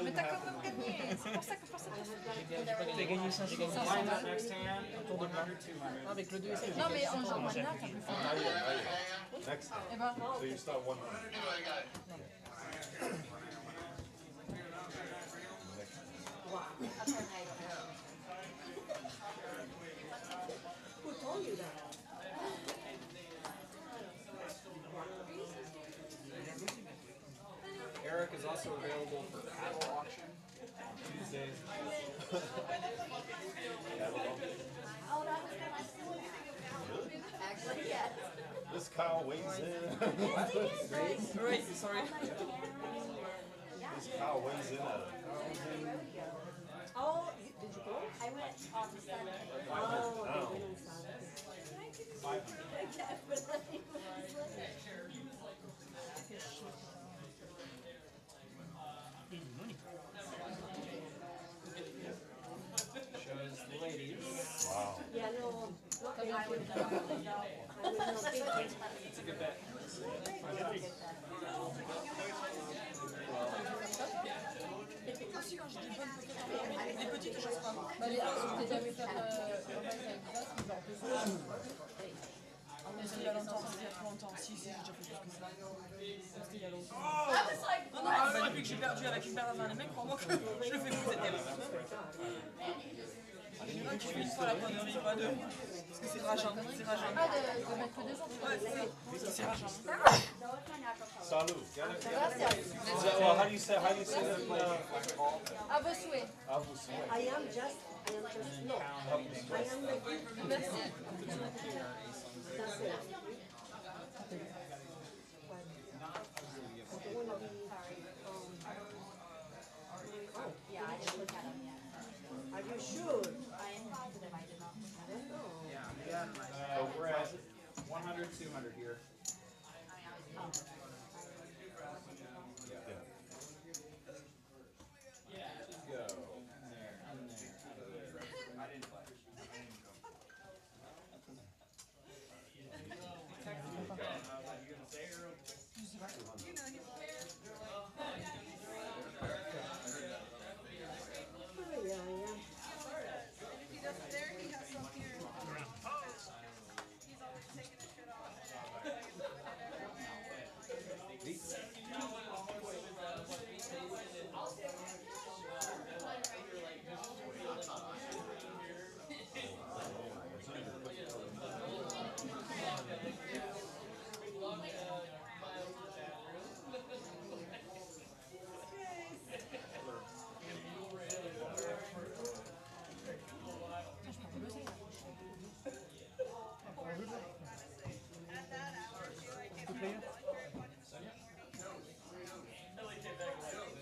mais t'as quand même gagné. C'est pour ça que personne t'a suivi. T'as gagné 500. Line up next hand. Tour de blanc. 200. Avec le 2 et 7. Non mais en genre maintenant, t'as plus fort. Next time. Eh ben, So you start one. Who told you that? Eric is also available for paddle auction on Tuesdays. Actually, yes. This cow weighs in. Right, sorry. This cow weighs in at Oh, did you go? I went on Sunday. Oh, okay, then I saw it. I can't believe it. Shows the ladies. wow. Yeah, no, not I would really. never know. I will not take it. It's a good bet. Les petites, je sais pas. bah les t'as déjà vu faire avec Bas, mais genre 2 fois. Mais c'était il y a longtemps, c'était il y a trop longtemps. Si, j'ai déjà fait plus que ça. C'était il y a longtemps. I was like, Non, non, depuis que j'ai perdu avec une paire dans les mecs, crois-moi que je le fais plus cette terre. Il y en a qui fait une fois la connerie, pas deux. Parce que c'est rageant, c'est rageant. Ah, de mettre que deux autres. Ouais, c'est rageant. Salut. Gracias. Well, how do you say that? À vos souhaits. À vous souhaiter. I am just, no. I am like, Merci. that's it. I don't wanna be, Yeah, I didn't look at them yet. are you sure? I am positive I did not. I don't know. We're at 100, 200 here. Yeah, He doesn't there, he has some here. He's always taking his shit off.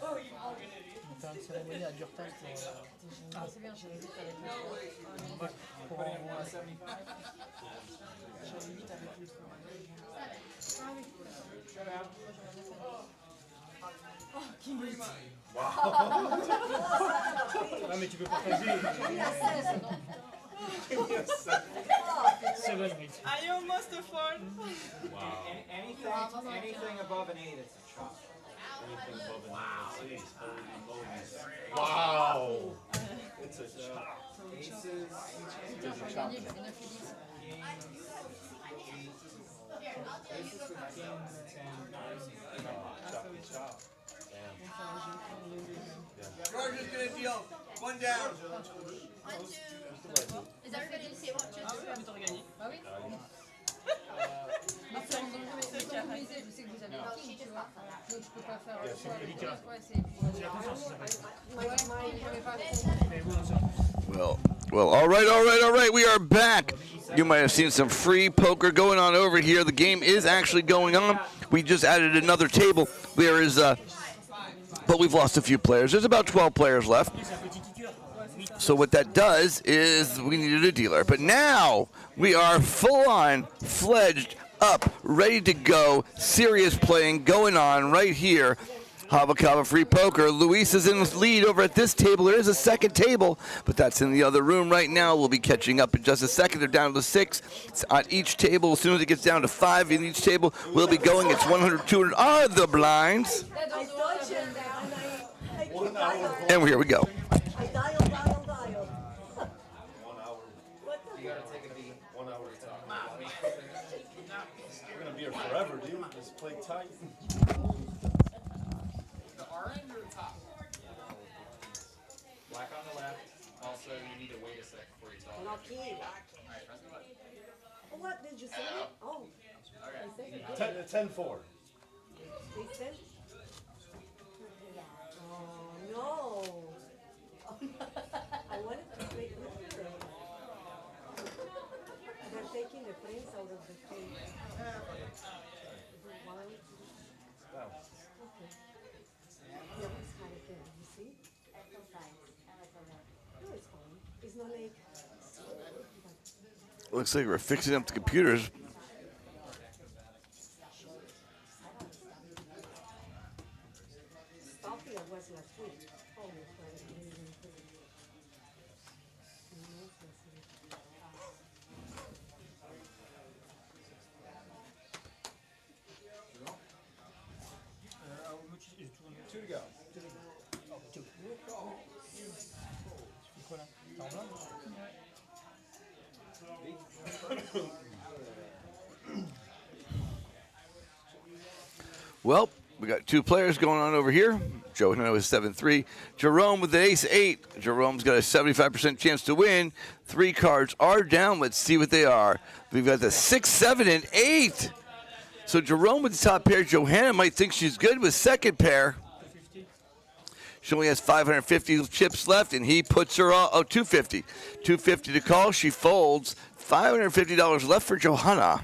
On fait une cérémonie à Durtal pour. Ah, c'est bien, j'avais 8 avec le Pour Putting him 175. J'avais 8 avec lui. Shut out. Ah, mais tu peux partager. Seven, eight. I almost a fall. Anything above an 8, it's a chop. Wow. It's a chop. Aces, J'ai gagné, j'ai 9 et 10. aces with kings, 10, Chop. George is gonna deal one down. Is everybody in the table? Ah oui, mais t'aurais gagné. Ah oui. Mais c'est en danger, mais c'est comme je sais que vous avez un king, tu vois. Donc je peux pas faire. Ouais, c'est. Ouais, je vais pas. Well, all right. We are back. You might have seen some free poker going on over here. The game is actually going on. We just added another table. There is, but we've lost a few players. There's about 12 players left. So what that does is we needed a dealer. But now we are full on, fledged up, ready to go. Serious playing going on right here. Hava Free Poker. Luis is in the lead over at this table. There is a second table, but that's in the other room right now. We'll be catching up in just a second. They're down to 6. It's on each table. As soon as it gets down to 5 in each table, we'll be going. It's 100, 200 are the blinds. I touch it and I keep dial. And here we go. I dial. 1 hour. What the? you gotta take a beat. 1 hour time. We're gonna be here forever, dude. Just play tight. The R end or the top? Black on the left. Also, you need to wait a sec before you talk. Lucky. Alright, press the button. Oh, what did you say? Oh, I said 10-4. they said. Oh no. I wanted to play with them. They're taking the prince out of the cage. One. Okay. Yeah, it's kind of good. You see? It feels nice. I like the look. No, it's fine. It's not like. Looks like we're fixing up the computers. Stuffy it was last week. Oh, it's fine. It didn't even put it. No, it's not. Two to go. Well, we got 2 players going on over here. Johanna with 7-3. Jerome with the ace-8. Jerome's got a 75% chance to win. 3 cards are down. Let's see what they are. We've got the 6, 7, and 8. So Jerome with the top pair. Johanna might think she's good with second pair. She only has 550 chips left, and he puts her on. Oh, 250. 250 to call. She folds. $550 left for Johanna.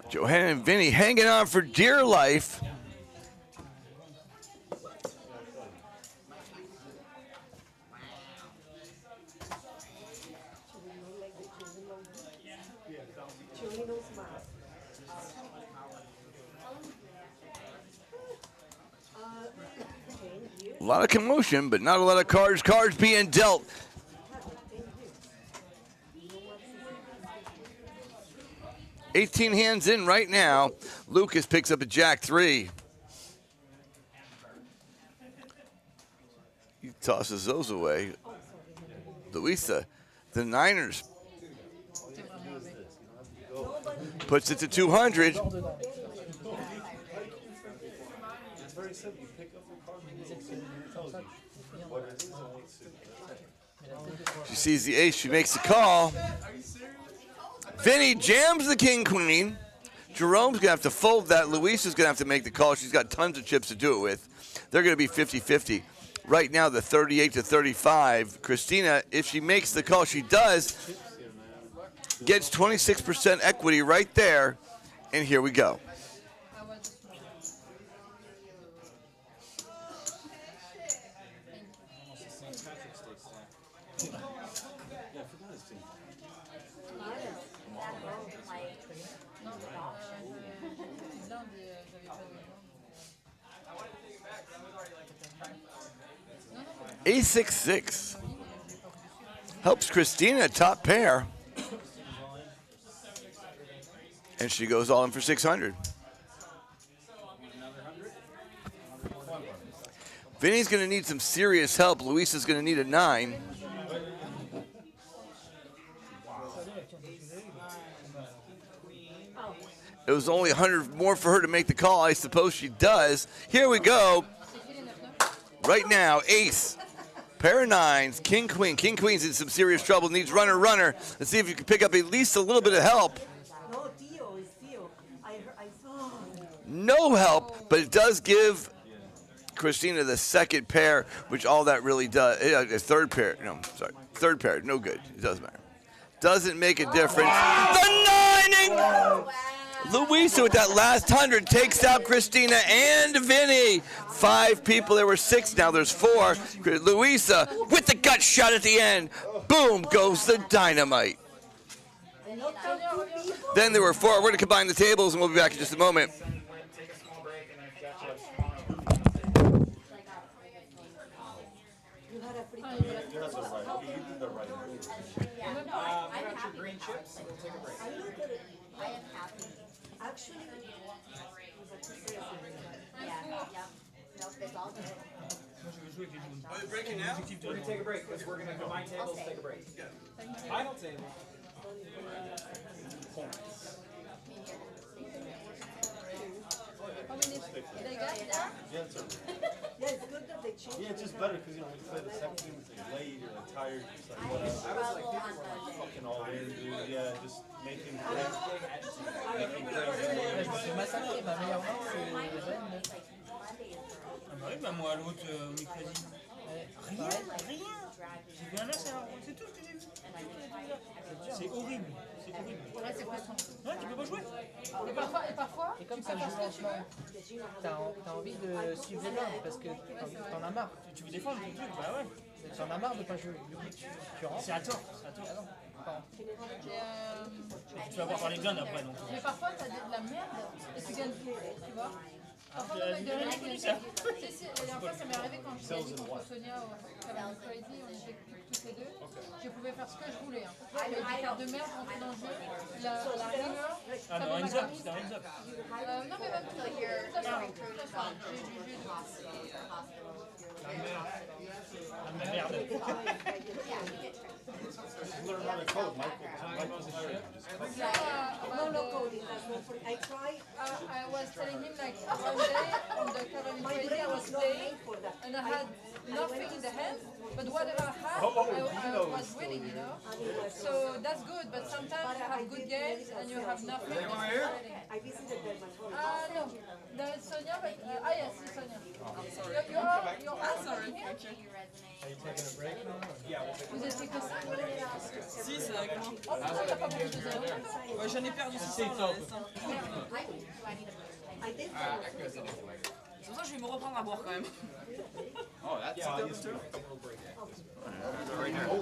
Johanna and Vinny hanging on for dear life. A lot of commotion, but not a lot of cards. Cards being dealt. $18 hands in right now. Lucas picks up a Jack-3. He tosses those away. Luisa, the Niners, puts it to 200. It's very simple. You pick up the card and it tells you what it is and what suits. She sees the ace. She makes the call. Vinny jams the king-queen. Jerome's going to have to fold that. Luisa's going to have to make the call. She's got tons of chips to do it with. They're going to be 50-50. Right now, the 38-35. Christina, if she makes the call, she does, gets 26% equity right there. And here we go. A6-6 helps Christina top pair, and she goes all in for 600. Vinny's going to need some serious help. Luisa's going to need a 9. It was only 100 more for her to make the call. I suppose she does. Here we go. Right now, ace. Pair of 9s, king, queen. King, queen's in some serious trouble. Needs runner, runner. Let's see if you can pick up at least a little bit of help. No, Tio, it's Tio. I saw. No help, but it does give Christina the second pair, which all that really does. A third pair. No, sorry. Third pair. No good. It doesn't matter. Doesn't make a difference. The 9! Luisa with that last 100 takes out Christina and Vinny. 5 people. There were 6. Now there's 4. Luisa with the gut shot at the end. Boom goes the dynamite. Then there were 4. We're going to combine the tables, and we'll be back in just a moment. Actually, Are they breaking now? We're going to take a break because we're going to combine tables, take a break. Final table. Yeah, it's okay. yeah, it's good that they changed. Yeah, it's just better because, you know, when you play the second game, it's like late, you're like tired, it's like whatever. I was like, people were Fucking all in, dude. Yeah, just making crazy. Je me suis massacré, ma meilleure main c'est Jeanne. Ah bah oui, bah moi l'autre au mercredi. Rien. J'ai vu un as, c'est tout ce que j'ai vu. C'est horrible. C'est horrible. Ouais, c'est frustrant. Ouais, tu peux pas jouer. Et parfois, Et comme ça joue lentement, t'as envie de suivre les mains parce que t'en as marre. Tu veux défendre ton truc, bah ouais. T'en as marre de pas jouer. Du coup, tu rentres. C'est à tort, c'est à tort. Pardon. Tu vas voir par les guns après donc. mais parfois, t'as de la merde et tu gagnes tout, tu vois. Parfois, tu as avec de la connu merde, ça. si, la dernière fois, ça m'est arrivé quand je gagnais contre Sonia au Calamity, on était toutes les deux. Je pouvais faire ce que je voulais. Hein. Les cartes de merde rentraient dans le jeu. La rumeur, Ah, dans Hands Up, c'était Hands Up. Non, mais même tout So you're ça, going through tout the ça. hospitals, La merde. Yeah, you get trained. Learn how to code, Michael Myers just code. No, no coding, that's not for, I tried, I was telling him like one day on the Caroline my Crazy, brain I was was not playing made for that. and I had nothing in the hand, but whatever I had, I was winning, you know. So that's good, but sometimes you have good games and you have nothing. That's frustrating. I visited dermatologist. No, there is Sonia, but yes, it's Sonia. You're sorry. Are you taking a break now? Vous êtes fait que ça? Si, c'est avec moi. Oh, pourquoi t'as pas beaucoup de zéro? Ouais, j'en ai perdu 600 là. I did. C'est pour ça que je vais me reprendre à boire quand même. Oh, that's those too.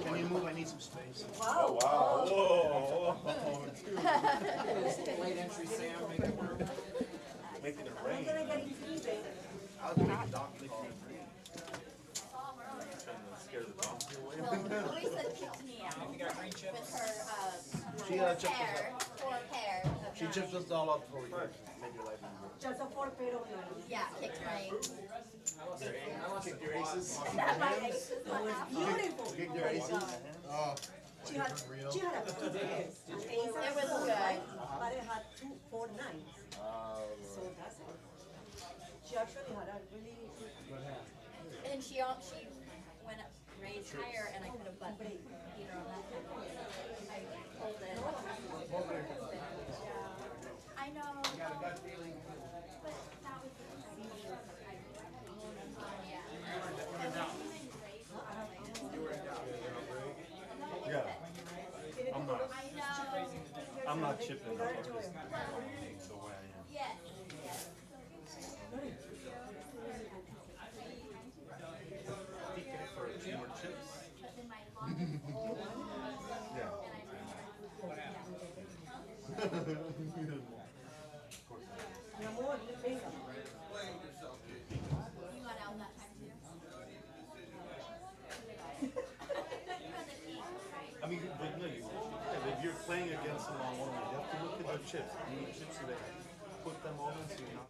Can you move? I need some space. Wow. Whoa. Late entry Sam, make it work. Making it I'm rain. gonna get infected. I was making Donkey Kong. Scare the donkey away. Well, Lisa kicked me out You got green chips? with her, She chipped four pair of She chipped us all up for you. Made your life easier. Just a 4 pair of knives. yeah, kicked my, Kicked your aces. my aces. Beautiful. Kicked your aces. Oh. She had a 2 pairs. An ace and It was four, good. right? But it had 4 knives. So that's it. She actually had a really good And she went up, raised higher, and I could have buttoned either on that. I pulled it. I know. But that was the thing. Yeah. I know. I'm not chipping. I'm just the way I am. Yes, yes. For 2 more chips. But then my longest pull, Yeah. Mi amor, venga. you got out that time too. I mean, but no, if you're playing against them on one, you have to look at the chips. You need chips so they put them on so you're not.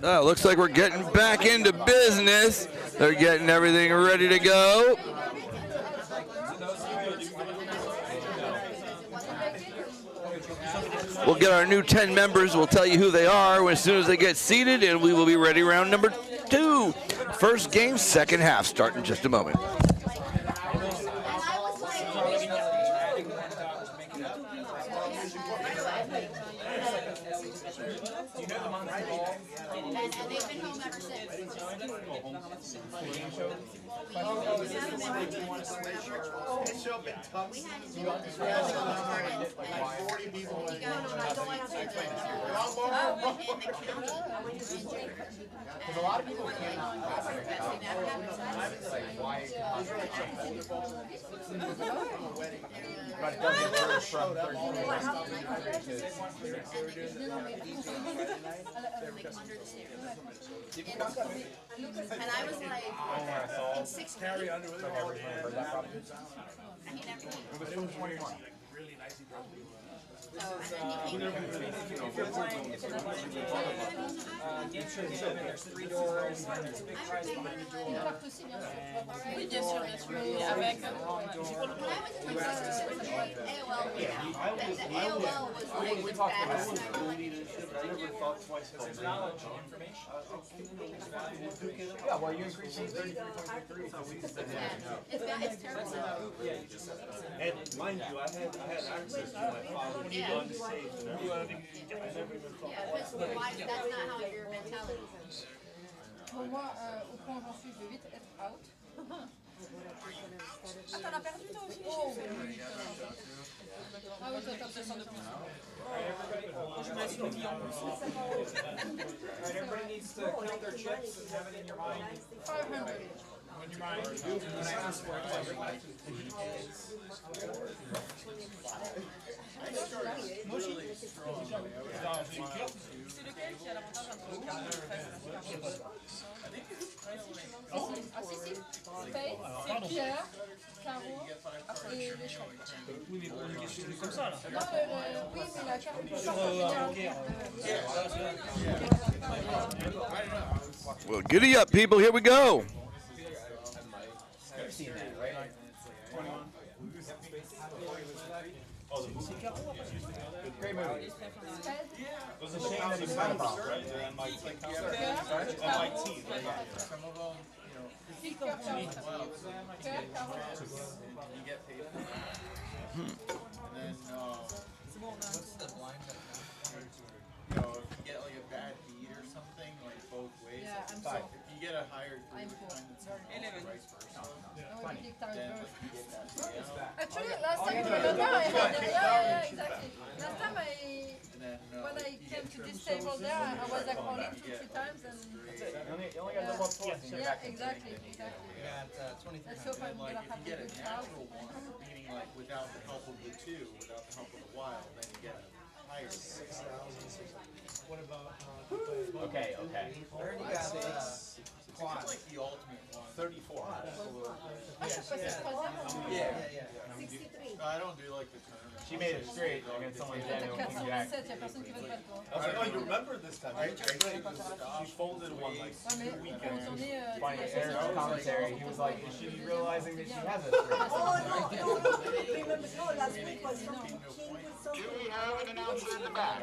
Looks like we're getting back into business. They're getting everything ready to go. We'll get our new 10 members. We'll tell you who they are as soon as they get seated, and we will be ready round number 2. First game, second half, start in just a moment. And they've been home ever since. We had to do it this way. Like 40 people. You got in the county. Because a lot of people can't. But it doesn't hurt from 13. And I was like, in 6 carry under with It was from 21. Oui, bien sûr, bien sûr. Et avec. Yeah, well, you increased from 33.3. It's terrible. And mind you, I had access to my father unsaved and everything. I never even thought. Yeah, why, that's not how your mentality is. Pour moi, au point où j'en suis, je vais vite être out. Ah, t'en as perdu toi aussi? Ah oui, toi, t'as fait 100 de plus. Je me laisse une vie en plus. Alright, everybody needs to count their chips and have it in your mind. 500. In your mind. When I ask for it, C'est lequel qui a l'avantage entre le carreau et le 13? Ah si, si. Spade, c'est Pierre, carreau et l'échec. Oui, mais on est questionné comme ça, là. Non, oui, mais la carte. Well, giddy up, people. Here we go. You've seen that, right? 21. Oh, the movie? Great movie. It was a shame that he's not about. Right? They're MIT. MIT. Some of them, you Pierre, carreau. get paid for that. And then, what's the blind that if you get like a bad beat or something, like both ways. Yeah, I'm But so- if you get a higher I'm three, poor. then it's vice versa. No, we kicked out Then both. you get that payout. Actually, last time you remember, I had yeah, exactly. Last time And then, when I came to this table there, I was like only 2-3 times and You only got double up twice. yeah, exactly, exactly. You got 23. Let's hope I'm Like, gonna if have you a get a good crowd. natural one, meaning like without the help of the 2, without the help of the wild, then you get a higher 6,000. What about okay. Then you got it's like the ultimate one. 34. Yeah. I don't do like the tournament. She made it straight against someone dead and King Jack. 407, y'a personne qui veut te battre toi. I was like, oh, you remember this time, right? She folded one like Ouais, mais 2 quand weekends. on est Funny, Eric's commentary, he was like, is she realizing that she has a straight? Do we have an announcer in the back?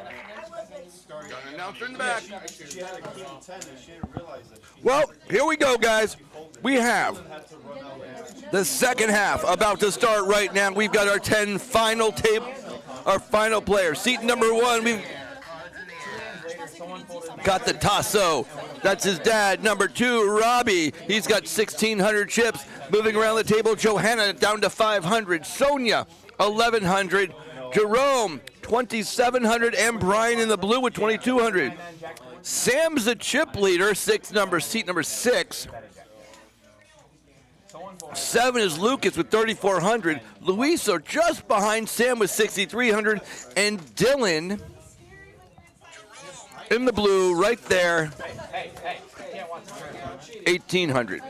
Got an announcer in the back. She had a king 10 and she didn't realize that she Well, here we go, guys. We have had to run out. the second half about to start right now. We've got our 10 final table, our final player. Seat number 1, we've got the Tasso. That's his dad. Number 2, Robbie. He's got 1,600 chips. Moving around the table, Johanna down to 500. Sonia, 1,100. Jerome, 2,700. And Brian in the blue with 2,200. Sam's the chip leader, seat number 6. 7 is Lucas with 3,400. Luis are just behind Sam with 6,300. And Dylan in the blue right there, 1,800.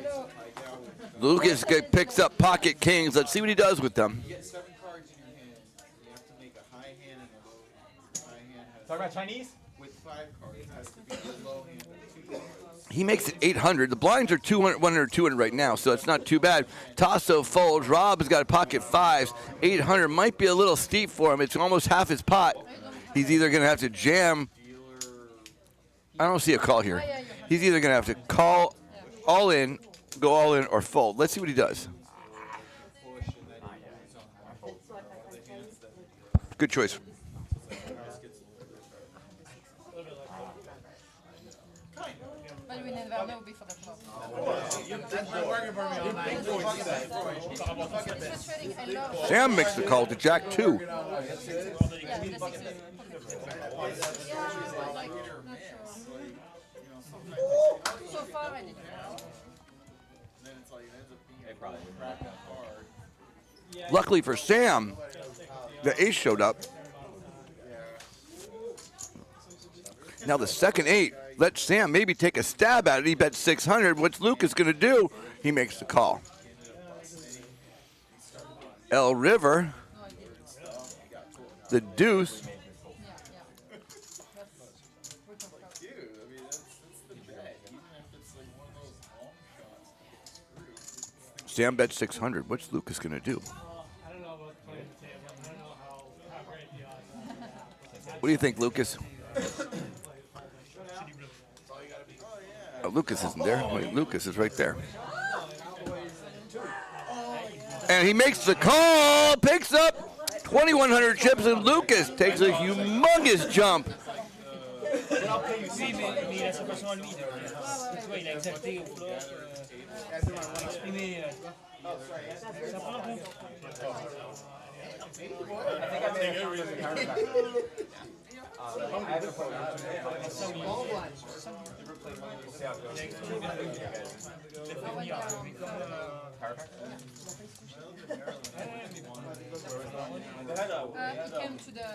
Lucas picks up pocket kings. Let's see what he does with them. You get 7 cards in your hand. You have to make a high hand and a low. High hand has Talk about Chinese? with 5 cards, it has to be a low hand with 2 cards. He makes it 800. The blinds are 200, 100, 200 right now, so it's not too bad. Tasso folds. Rob has got a pocket 5s. 800 might be a little steep for him. It's almost half his pot. He's either going to have to jam. I don't see a call here. He's either going to have to call all in, go all in, or fold. Let's see what he does. Good choice. But we need Verno before the flop. Sam makes the call to Jack 2. Yeah, the 6 is. So far, I didn't. Luckily for Sam, the ace showed up. Now the second 8 lets Sam maybe take a stab at it. He bets 600. What's Lucas going to do? He makes the call. El River, the deuce. Sam bets 600. What's Lucas going to do? I don't know about playing the table. I don't know how great the odds are. What do you think, Lucas? Oh, Lucas isn't there. Wait, Lucas is right there. And he makes the call, picks up 2,100 chips, and Lucas takes a humongous jump. Oui, mais il a sa façon à lui. Tu vois, il a exalté au flop, exprimé. Ça prend un coup. I think I made a really counterback. I have to put small blind. Never played one of these. See how He came to the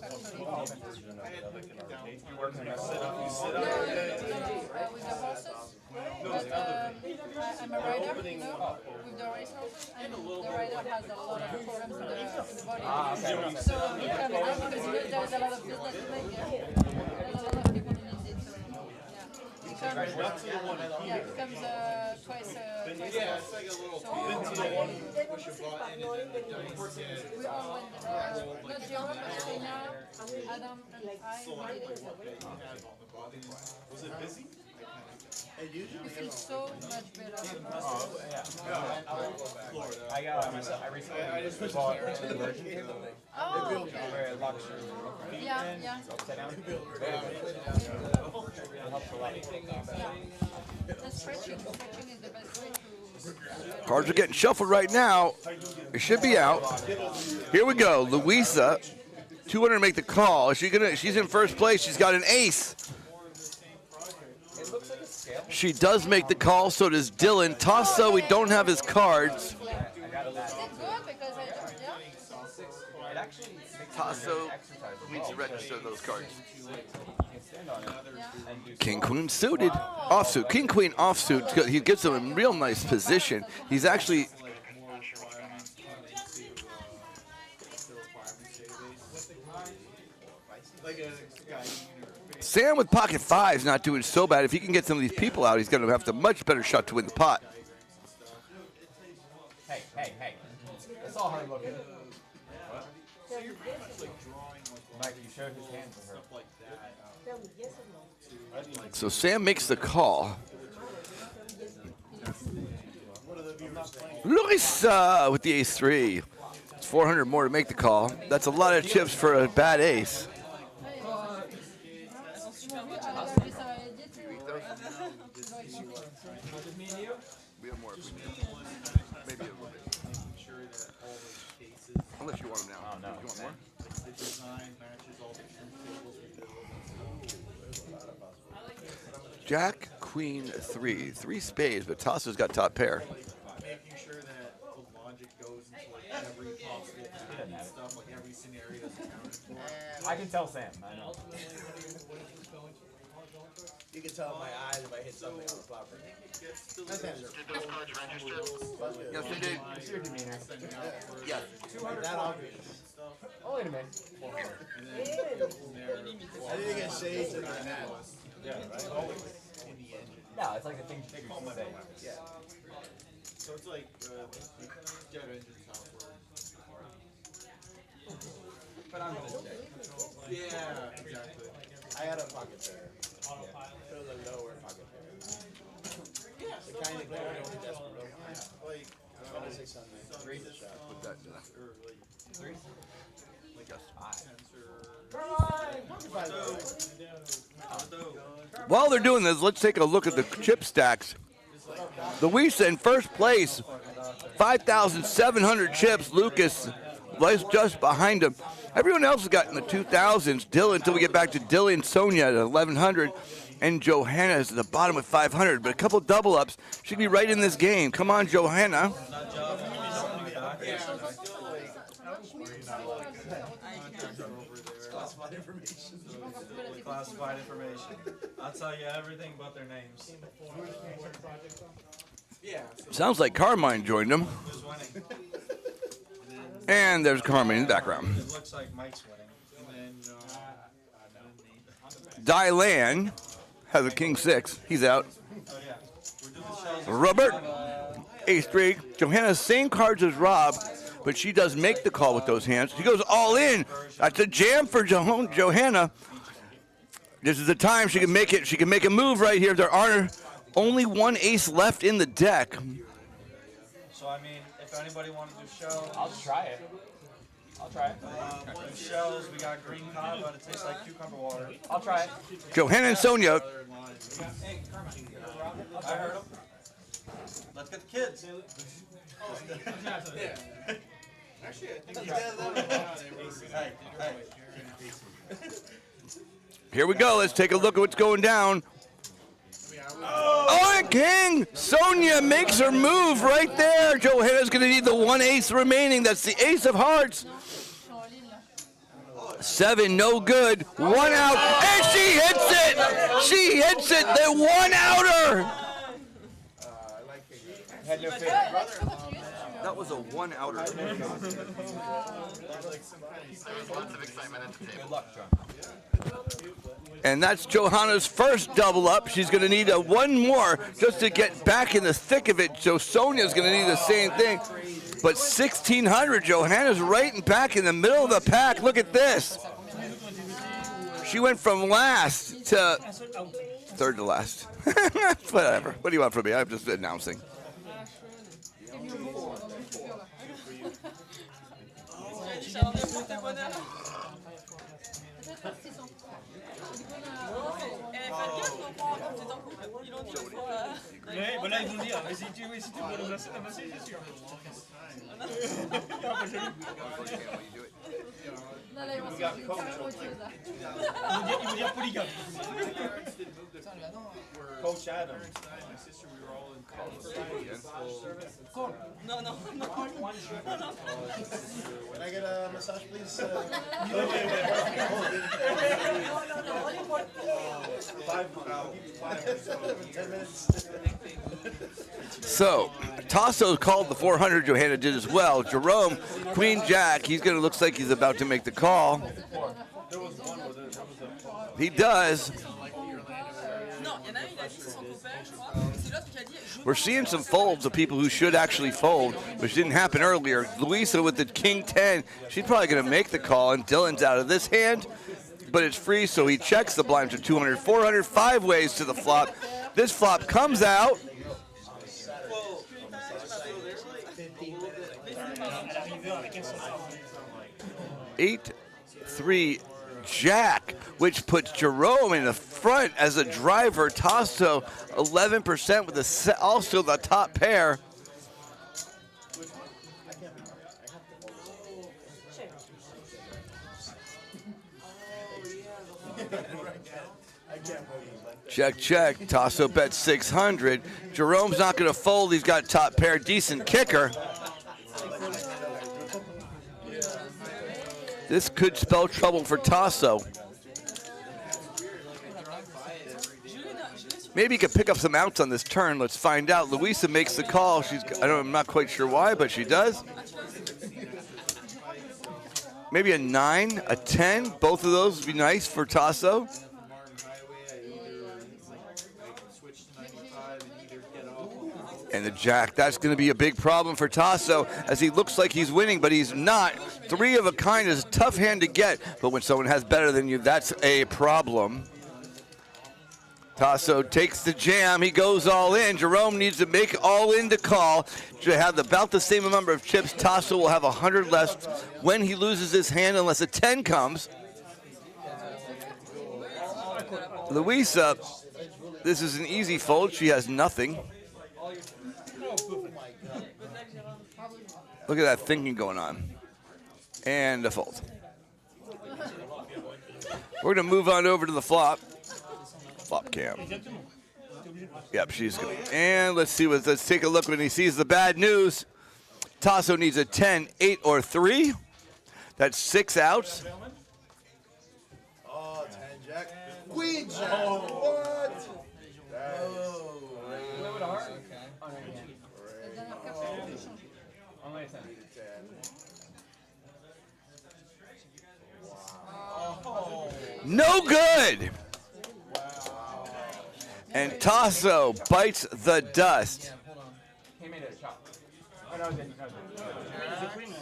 first round, actually. You work in a setup, you sit No, up. with the horses. But I'm a rider, with the race horses, and the rider has a lot of problems in the body. So he comes down because there's a lot of business to make there. There's a lot of people who need it. So, yeah. He comes twice a Yeah, it's like a little push a button and then the dice get. we all went, not Jerome, but Shayna, Adam, and I, we did it. Was it busy? You feel so much better. I got myself. I recently bought the version table thing. Oh, Where it locks your feet in, yeah. upside down. It helps a lot. The stretching is the best way to. Cards are getting shuffled right now. It should be out. Here we go. Louisa, 200 to make the call. She's in first place. She's got an ace. She does make the call, so does Dylan. Tasso, we don't have his cards. Tasso needs to register those cards. King, Queen suited. Offsuit. King, Queen offsuit. He gets him in real nice position. He's actually... Sam with pocket 5's not doing so bad. If he can get some of these people out, he's going to have a much better shot to win the pot. Hey. It's all hard looking. Mike, you showed his hands to her. So Sam makes the call. Larissa with the ace-3. It's 400 more to make the call. That's a lot of chips for a bad ace. We have more. Maybe a little bit. Unless you want them now. Oh, no. You want more? The design matches all the tables. Jack, Queen, 3. 3 spades, but Tasso's got top pair. Making sure that the logic goes into like every possible stuff, like every scenario is accounted for. I can tell Sam. I know. You can tell in my eyes if I hit something on the flop. Did those cards register? Yes, they did. I see your demeanor. Yes. 200 that obvious. Oh, wait a minute. And then from there, sage and then that. Yeah, right? Always. No, it's like the thing They you call my say. Yeah. So it's like jet engine software. But I'm gonna check. Yeah, exactly. I had a pocket pair. It was a lower pocket pair. The kind of pair I don't think that's like, what is it, Sunday? Three to shop. Put that down. Or like, Three? like Yes. While they're doing this, let's take a look at the chip stacks. Louisa in first place, 5,700 chips. Lucas just behind him. Everyone else has got in the 2,000s. Dylan, until we get back to Dylan, Sonia at 1,100, and Johanna is at the bottom with 500. But a couple double ups, she could be right in this game. Come on, Johanna. Classified information. Classified information. I'll tell you everything but their names. Yeah. Sounds like Carmine joined them. Who's winning? And there's Carmine in the background. It looks like Mike's winning. And then, Dylan has a king 6. He's out. oh yeah. We're doing shells. Robert, ace 3. Johanna's same cards as Rob, but she does make the call with those hands. She goes all in. That's a jam for Johanna. This is the time she can make it. She can make a move right here. There are only one ace left in the deck. So I mean, if anybody wanted to do shells, I'll try it. I'll try it. do shells. We got green Hava. It tastes like cucumber water. I'll try it. Johanna and Sonia. Hey, I heard him. Let's get the kids. Actually, I think he does that. Hey, hey. Here we go. Let's take a look at what's going down. Oh, and king! Sonia makes her move right there. Johanna's going to need the one ace remaining. That's the ace of hearts. 7, no good. 1 out, and she hits it! She hits it, the 1 outer! Had no faith. That was a 1 outer. Lots of excitement at the table. Good luck, John. And that's Johanna's first double up. She's going to need one more just to get back in the thick of it. So Sonia's going to need the same thing. But 1,600, Johanna's right and back in the middle of the pack. Look at this. She went from last to third to last. Whatever. What do you want from me? I'm just announcing. Ouais, voilà, ils vont dire, mais si tu veux le masser, c'est sûr. Non, là, ils vont se faire autre chose, là. Ils vont dire polygame. Coach Adam. Non, non, non. Can I get a massage, please? So, Tasso called the 400. Johanna did as well. Jerome, Queen Jack, he's going to looks like he's about to make the call. He does. We're seeing some folds of people who should actually fold, which didn't happen earlier. Louisa with the king 10, she's probably going to make the call, and Dylan's out of this hand, but it's free, so he checks the blinds to 200, 400, 5 ways to the flop. This flop comes out. 8-3 Jack, which puts Jerome in the front as a driver. Tasso 11% with also the top pair. Check, check. Tasso bet 600. Jerome's not going to fold. He's got top pair. Decent kicker. This could spell trouble for Tasso. Maybe he could pick up some outs on this turn. Let's find out. Louisa makes the call. I'm not quite sure why, but she does. Maybe a 9, a 10. Both of those would be nice for Tasso. And the jack, that's going to be a big problem for Tasso, as he looks like he's winning, but he's not. 3 of a kind is a tough hand to get, but when someone has better than you, that's a problem. Tasso takes the jam. He goes all in. Jerome needs to make all in to call. To have about the same number of chips, Tasso will have 100 left when he loses his hand, unless a 10 comes. Louisa, this is an easy fold. She has nothing. Look at that thinking going on. And a fold. We're going to move on over to the flop. Flop cam. Yep, she's good. And let's take a look when he sees the bad news. Tasso needs a 10, 8, or 3. That's 6 outs. Oh, 10 jack. Queen jack. What? No good. And Tasso bites the dust. He made it a chop. Oh, no, it didn't. No, it didn't.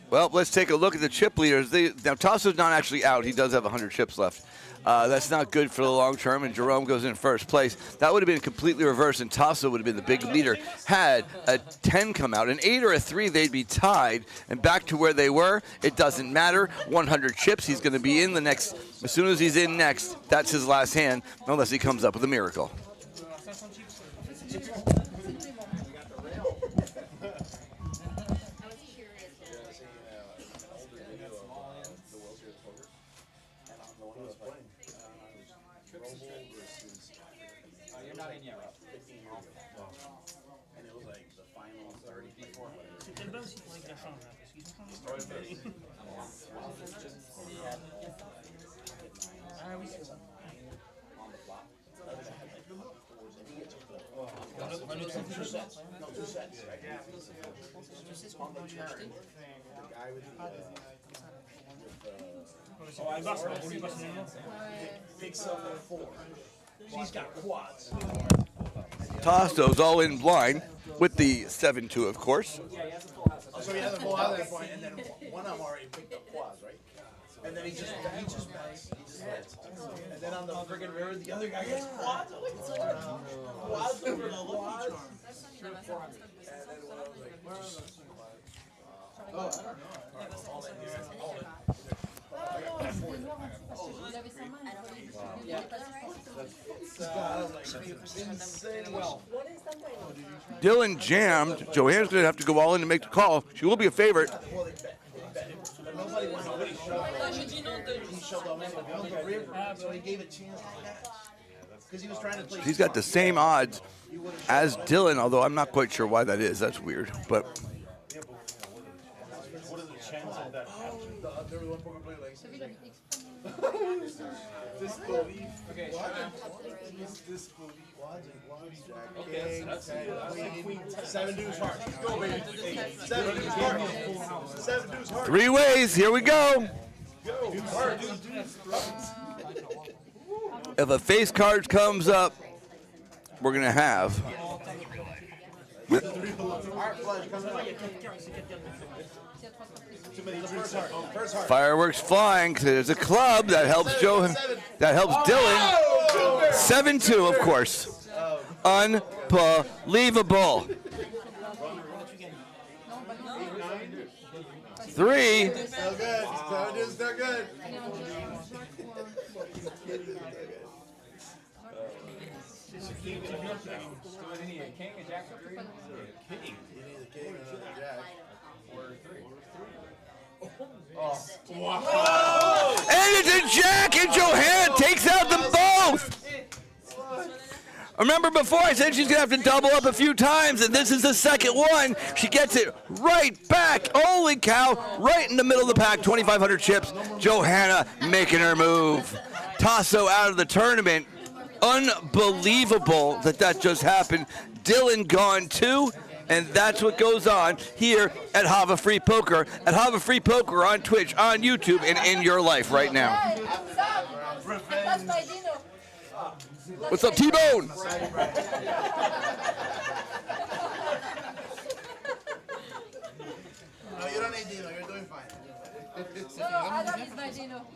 Well, let's take a look at the chip leaders. Now, Tasso's not actually out. He does have 100 chips left. That's not good for the long term, and Jerome goes in first place. That would have been completely reversed, and Tasso would have been the big leader. Had a 10 come out, an 8 or a 3, they'd be tied, and back to where they were. It doesn't matter. 100 chips, he's going to be in the next. As soon as he's in next, that's his last hand, unless he comes up with a miracle. She's got quads. Tasso's all in blind with the 7-2, of course. So he has a full out at that point, and then one of them already picked up quads, right? And then he just bets. And then on the friggin' river, the other guy gets quads. I'm like, quads over the quads. And then one was like, Dylan jammed. Joanne's going to have to go all in to make the call. She will be a favorite. She's got the same odds as Dylan, although I'm not quite sure why that is. That's weird. But What are the chances of that happening? Disbelief. Okay, Queen. 7 deuce hard. Go, baby. 7 deuce hard. 7 deuce hard. 3 ways. Here we go. Deuce hard. If a face card comes up, we're going to have. Fireworks flying. There's a club that helps that helps Dylan. 7-2, of course. Unbelievable. 3. Still good. Still good. King and jack. King. You need a king and another jack. Or 3. Wow. And it's a jack, and Johanna takes out them both. Remember before I said she's going to have to double up a few times, and this is the second one. She gets it right back. Holy cow, right in the middle of the pack, 2,500 chips. Johanna making her move. Tasso out of the tournament. Unbelievable that just happened. Dylan gone too. And that's what goes on here at Hava Free Poker, at Hava Free Poker on Twitch, on YouTube, and in your life right now. That's my Dino. What's up, T-Bone? No, you don't need Dino. You're doing fine. No, Adam is my Dino.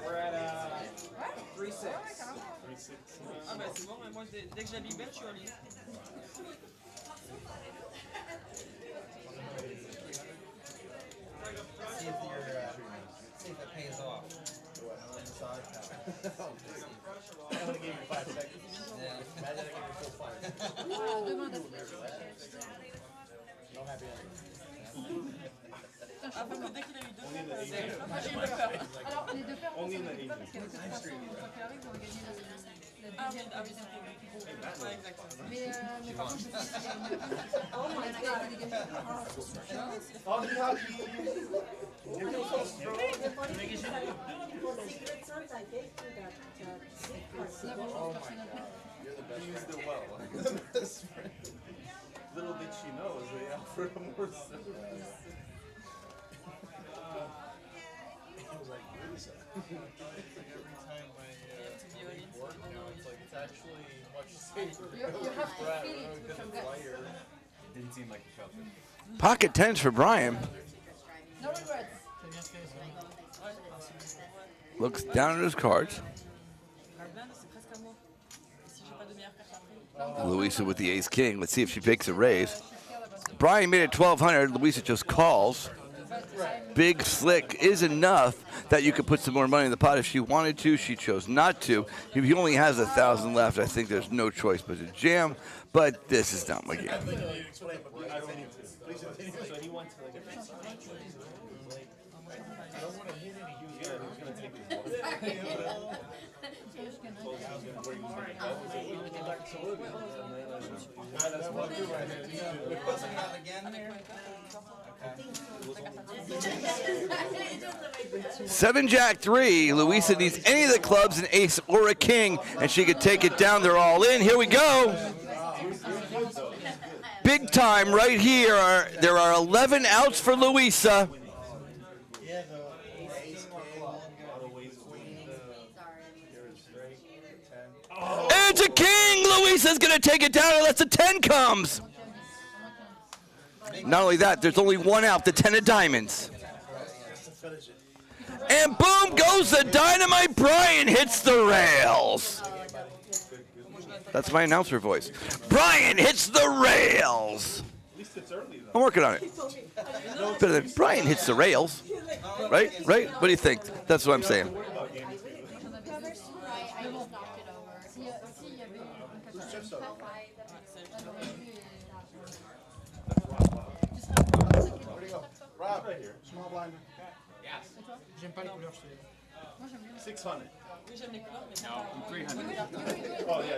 We're at 3-6. Ah bah c'est bon, mais moi dès que je la libère, je suis en ligne. See if see if it pays off. I only gave you 5 seconds. Yeah. Imagine I gave you full 5. No happy ending. Ah, par contre, dès qu'il a eu deux fois, Moi j'ai eu peur. Alors les deux paires, on s'en occupe pas parce qu'avec le poisson, quoi qu'il arrive, on va gagner la deuxième. ah oui, c'est pour lui. Ouais, exactement. Mais par contre, je pense qu'il y a une oh my god, il est gagné. Oh, you happy? You're so strong. Secret Santa, I gave you that secret. Oh my god. You're the best. Used it well. The best friend. Little did she know, they offered him more service. Every time I work now, it's like it's actually much safer. You have to feel it with some guts. Didn't seem like a shelter. Pocket tens for Brian. No regrets. Looks down at his cards. Louisa with the ace king. Let's see if she picks a raise. Brian made it 1,200. Louisa just calls. Big slick is enough that you could put some more money in the pot if she wanted to. She chose not to. If he only has 1,000 left, I think there's no choice but to jam. But this is not my game. So he went to like a big sign. I don't want to hit any. He was gonna take his water. Seven Jack 3. Louisa needs any of the clubs, an ace or a king, and she could take it down. They're all in. Here we go. Big time right here. There are 11 outs for Louisa. It's a king! Louisa's gonna take it down unless a 10 comes. Not only that, there's only one out, the 10 of diamonds. And boom goes the dynamite. Brian hits the rails. That's my announcer voice. Brian hits the rails. I'm working on it. Better than Brian hits the rails. Right? Right? What do you think? That's what I'm saying. Rob, right here. Small blind. Yes. J'aime pas les couleurs, je te dis. 600. Oui, j'aime les couleurs, mais No, 300. Oh, yeah.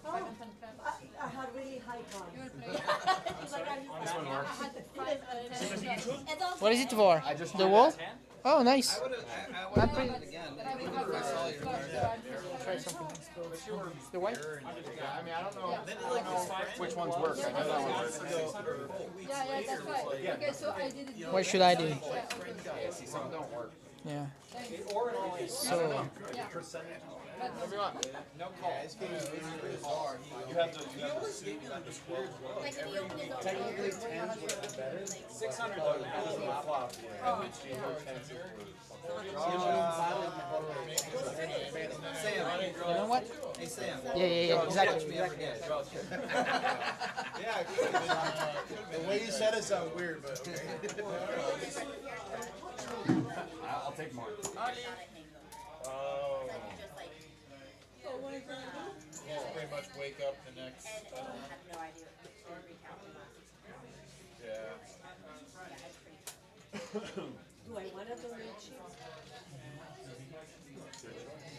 I had really high cards. What is it for? The wall? Oh, nice. I would Not have pretty. it again. I saw your Try something. The white? I mean, I don't know which ones work. I know that one works. Yeah, that's right. Okay, so I did it. What should I do? Yeah, see, some don't work. Yeah. So, Yeah. everyone, no call. You have to see the square. Like if you open his own Technically, 10s would have been better. 600 though, because of the flop. Yeah. She her chances were. Sam, You know what? hey Sam. Yeah, exactly. Yeah, the way you said it sounds weird, but okay. I'll take more. Oh. Pretty much wake up the next. Yeah. Do I want to donate sheets?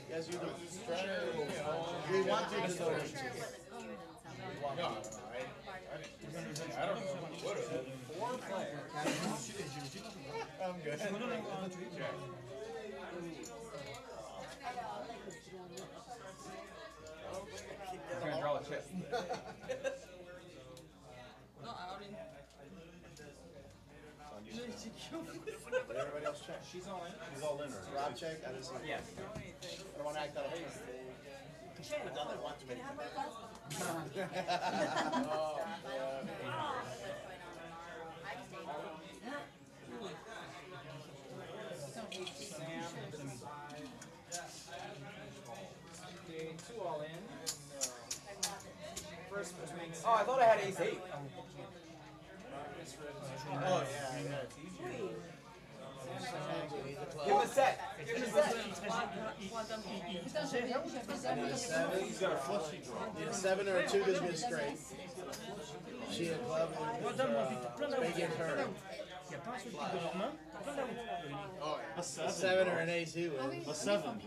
Yes, you do. We want you to donate. No, I don't know. What is it? 4 players. I'm good. Non, all in. Did everybody else check? She's all in. She's all in. Rob check? I didn't see it. Yeah. I don't want to act out of hand. I've done that one too many times. Okay, 2 all in. First between Oh, I thought I had ace-8. Oh, yeah. Give him a set. Give him a set. He's got a flushy draw. Need a 7 or a 2 gives me a straight. She a club and spade turn. Il n'y a pas un seul truc de leur main, plein d'août. A 7. 7 or an ace who wins? A 7, dude.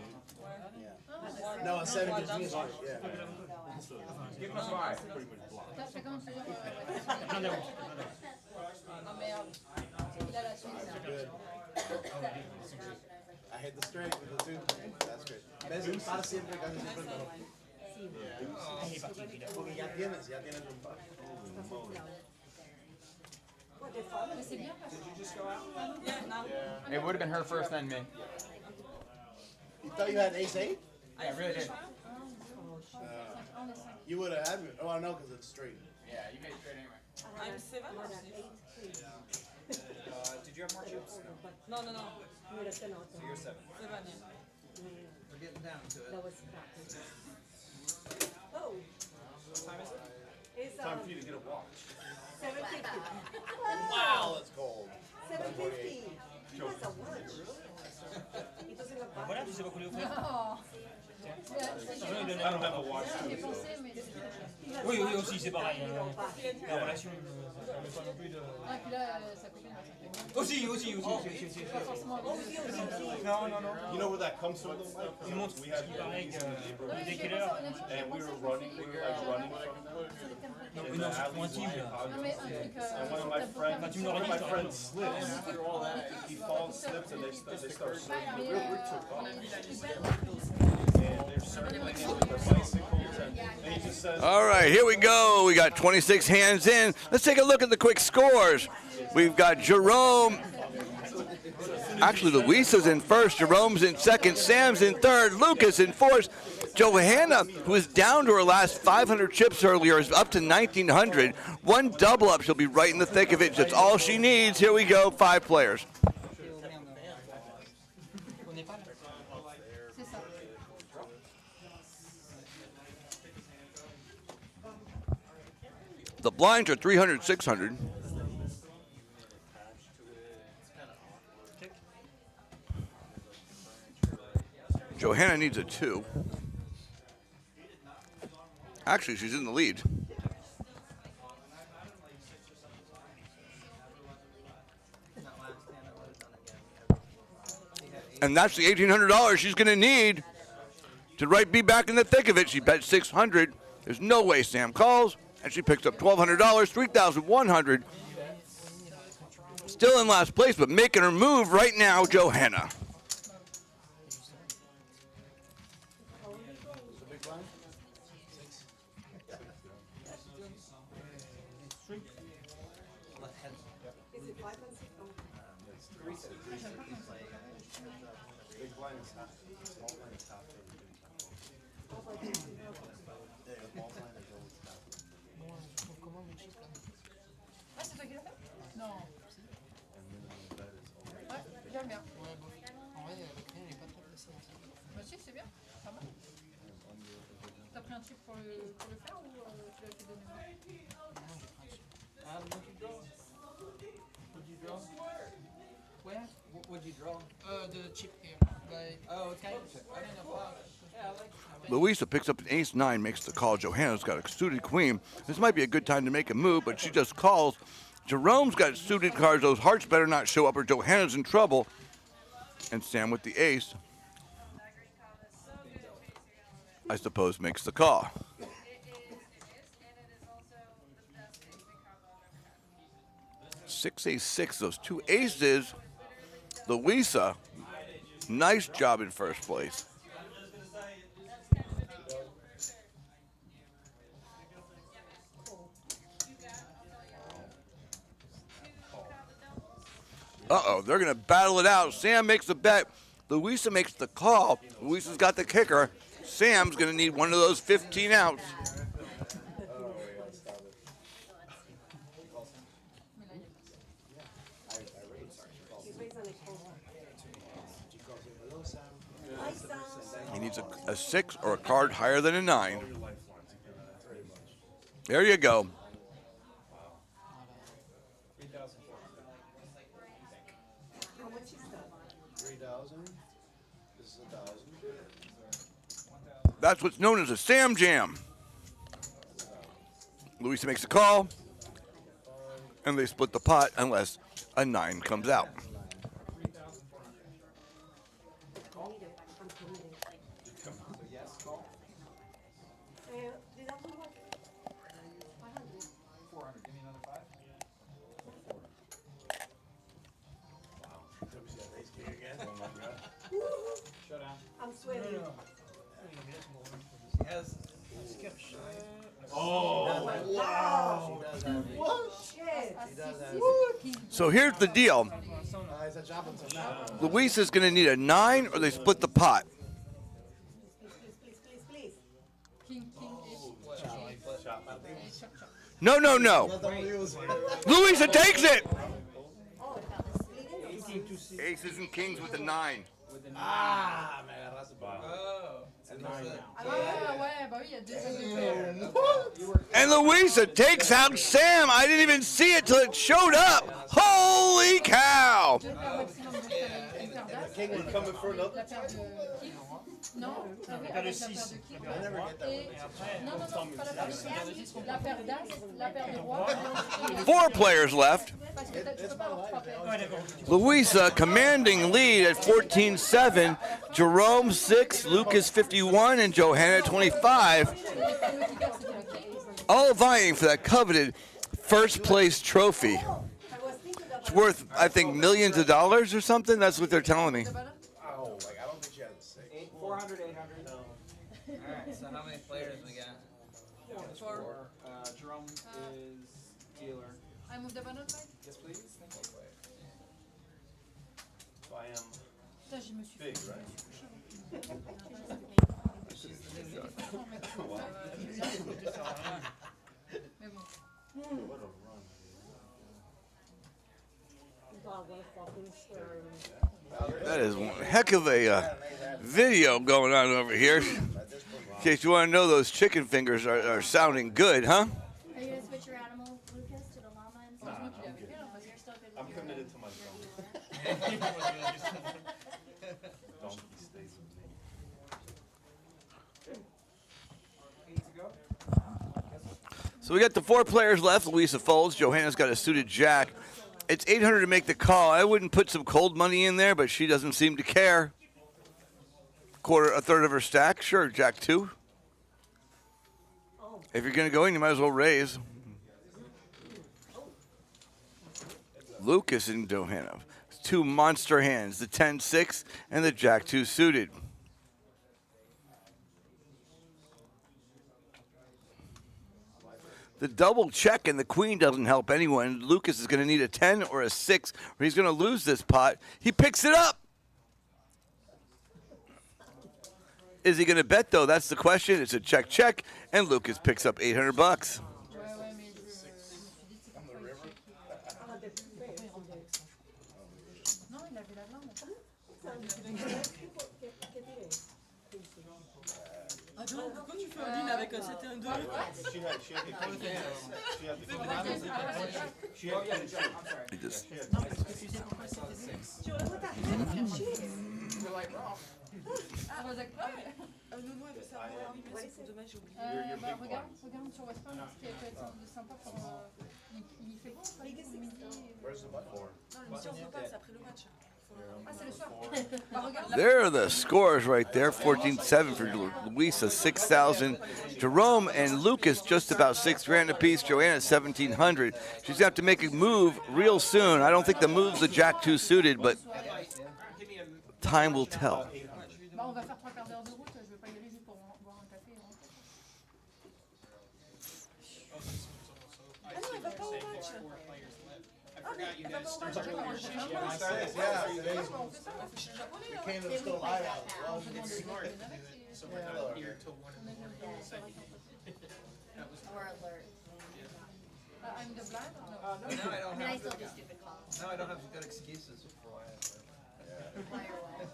Yeah. No, a 7 gives me a straight. Yeah. Give him a 5. Pretty much blocked. T'as fait comme ça. Plein d'août. Ah merde. Il a la suite. Good. I hit the straight with the 2. That's good. ¿Ves? Para siempre casi siempre no. Porque ya tienes un par. Mais c'est bien parce que. Did you just go out? It would have been her first, then me. You thought you had ace 8? I really did. You would have had me. Oh, I know because it's straight. Yeah, you made it straight anyway. I'm 7 or 6? Did you have more chips? No, no, no. So you're 7. 7, yeah. We're getting down to it. That was oh, What time is it? it's Time for you to get a watch. 7:50. Wow, that's cold. 7:50. He has a watch. He doesn't have Voilà, batteries. tu sais pas quoi lui offrir. Non. I don't have a watch. J'ai pensé, mais. Oui, oui, aussi, c'est pareil. La relation, ça ne pas non plus de... Ah, puis là, sa copine. Aussi. Pas forcément. Non, non, non. You know where that comes from though, Mike? Il montre We had ce qui paraît que Non, dès j'ai quelle pensé, heure honnêtement, and we were running from them. Non, mais non, c'est pointille là. Non, mais un truc. And one of my friends, Quand tu me l'aurais dit, my je t'aurais friends slips. After all that, he falls, slips, and they start circling. The real group took off. And they're circling with the bicycles, and he just says, All right, here we go. We got 26 hands in. Let's take a look at the quick scores. We've got Jerome. Actually, Luisa's in first. Jerome's in second. Sam's in third. Lucas in fourth. Johanna, who was down to her last 500 chips earlier, is up to 1,900. One double up. She'll be right in the thick of it. That's all she needs. Here we go. 5 players. C'est ça. The blinds are 300, 600. Johanna needs a 2. Actually, she's in the lead. And that's the $1,800 she's going to need to be back in the thick of it. She bet 600. There's no way Sam calls, and she picks up $1,200, 3,100. Still in last place, but making her move right now, Johanna. Is it 5 and 6? Oh. Big blind is half. Small blind is half. Oh, but you know. Yeah, small blind is always half. Ah, c'est toi qui l'as fait? Non. Ouais, j'aime bien. En vrai, le crayon n'est pas très précis. Bah si, c'est bien. Pas mal. T'as pris un chip pour le faire ou tu l'as fait donner moi? Would you draw? Where? What'd you draw? The chip here. Like, Oh, okay. I didn't know. Yeah, I like. Louisa picks up an ace-9, makes the call. Johanna's got a suited queen. This might be a good time to make a move, but she just calls. Jerome's got suited cards. Those hearts better not show up or Johanna's in trouble. And Sam with the ace, I suppose, makes the call. 6 ace 6, those 2 aces. Louisa, nice job in first place. Uh-oh, they're going to battle it out. Sam makes the bet. Louisa makes the call. Louisa's got the kicker. Sam's going to need one of those 15 outs. He needs a 6 or a card higher than a 9. There you go. That's what's known as a Sam Jam. Louisa makes a call, and they split the pot unless a 9 comes out. I'm sweating. Oh, wow. So here's the deal. Louisa's going to need a 9 or they split the pot. No, no, no. Louisa takes it. Aces and kings with a 9. Ah, me agarraste para. And Louisa takes out Sam. I didn't even see it till it showed up. Holy cow! Coming for another. Non, avec la paire de qui? Non, non, non, pas la paire de qui. La paire d'as, la paire de roi. 4 players left. Parce que tu peux pas avoir 3 paires. Louisa commanding lead at 14-7. Jerome 6, Lucas 51, and Johanna 25. All vying for that coveted first place trophy. It's worth, I think, millions of dollars or something. That's what they're telling me. Oh, like, I don't think she had a 6. 400, 800. No. Alright, so how many players we got? 4. Jerome is dealer. I move the bonnet side? Yes, please. Thank you. So I am Putain, je me suis big, fait. right? Mais bon. What a run. That is one heck of a video going on over here. In case you want to know, those chicken fingers are sounding good, huh? Are you going to switch your animal, Lucas, to the llama and stuff? You're still good I'm with your committed to my donkey. Donkey stays with me. 8 to go. So we got the 4 players left. Louisa folds. Johanna's got a suited jack. It's 800 to make the call. I wouldn't put some cold money in there, but she doesn't seem to care. A third of her stack. Sure, jack 2. If you're going to go in, you might as well raise. Lucas and Johanna. 2 monster hands. The 10-6 and the jack 2 suited. The double check and the queen doesn't help anyone. Lucas is going to need a 10 or a 6, or he's going to lose this pot. He picks it up. Is he going to bet, though? That's the question. It's a check, and Lucas picks up $800. Non, il avait la blinde. Attends, pourquoi tu fais un lean avec un 7 et un 2? She had He just, Regarde sur Westpoint, ce qui peut être sympa pour. Il fait bon, pas du tout, midi. Where's the button for? Non, l'émission se passe après le match. Ah, c'est le soir. Bah, regarde. there are the scores right there. 14-7 for Louisa, 6,000. Jerome and Lucas just about $6,000 apiece. Joanna 1,700. She's going to have to make a move real soon. I don't think the move's the jack 2 suited, but time will tell. Bah, on va faire 3 quarts d'heure de route. Je vais pas y aller juste pour boire un café. Ah non, il va pas au match. I forgot you Canada's still alive out. Well, It's smart to do it so we're not here till 1 in the morning. Or alert. I'm the blind or no? Now I don't I mean, I have. still do stupid calls. Now I don't have good excuses for why. Fire away.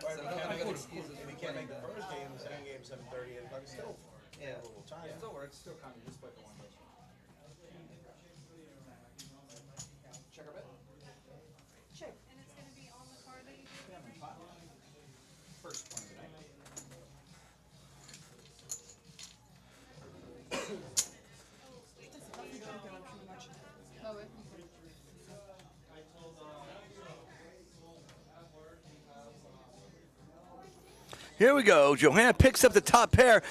So I don't have good excuses. If you can't make the first game, the second game 7:30, 8 o'clock, it's still Yeah. a little time. It still works, still kind of just put the one day. Check our bet. Check. And it's gonna be on the card that you First one of the night. Ah ouais. Here we go. Johanna picks up the top pair.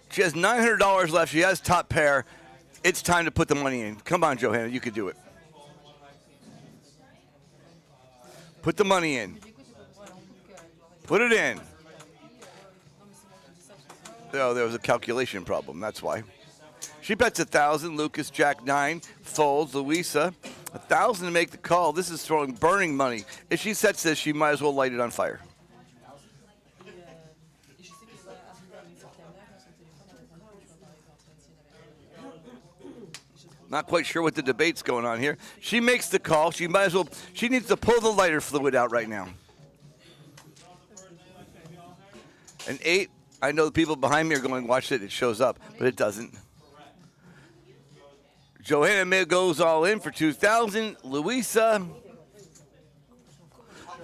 She has $900 left. She has top pair. It's time to put the money in. Come on, Johanna. You can do it. Put the money in. Put it in. Oh, there was a calculation problem. That's why. She bets 1,000. Lucas, Jack 9. Folds. Louisa, 1,000 to make the call. This is throwing burning money. If she sets this, she might as well light it on fire. Not quite sure what the debate's going on here. She makes the call. She might as well. She needs to pull the lighter fluid out right now. An 8. I know the people behind me are going, watch it. It shows up, but it doesn't. Johanna goes all in for 2,000. Louisa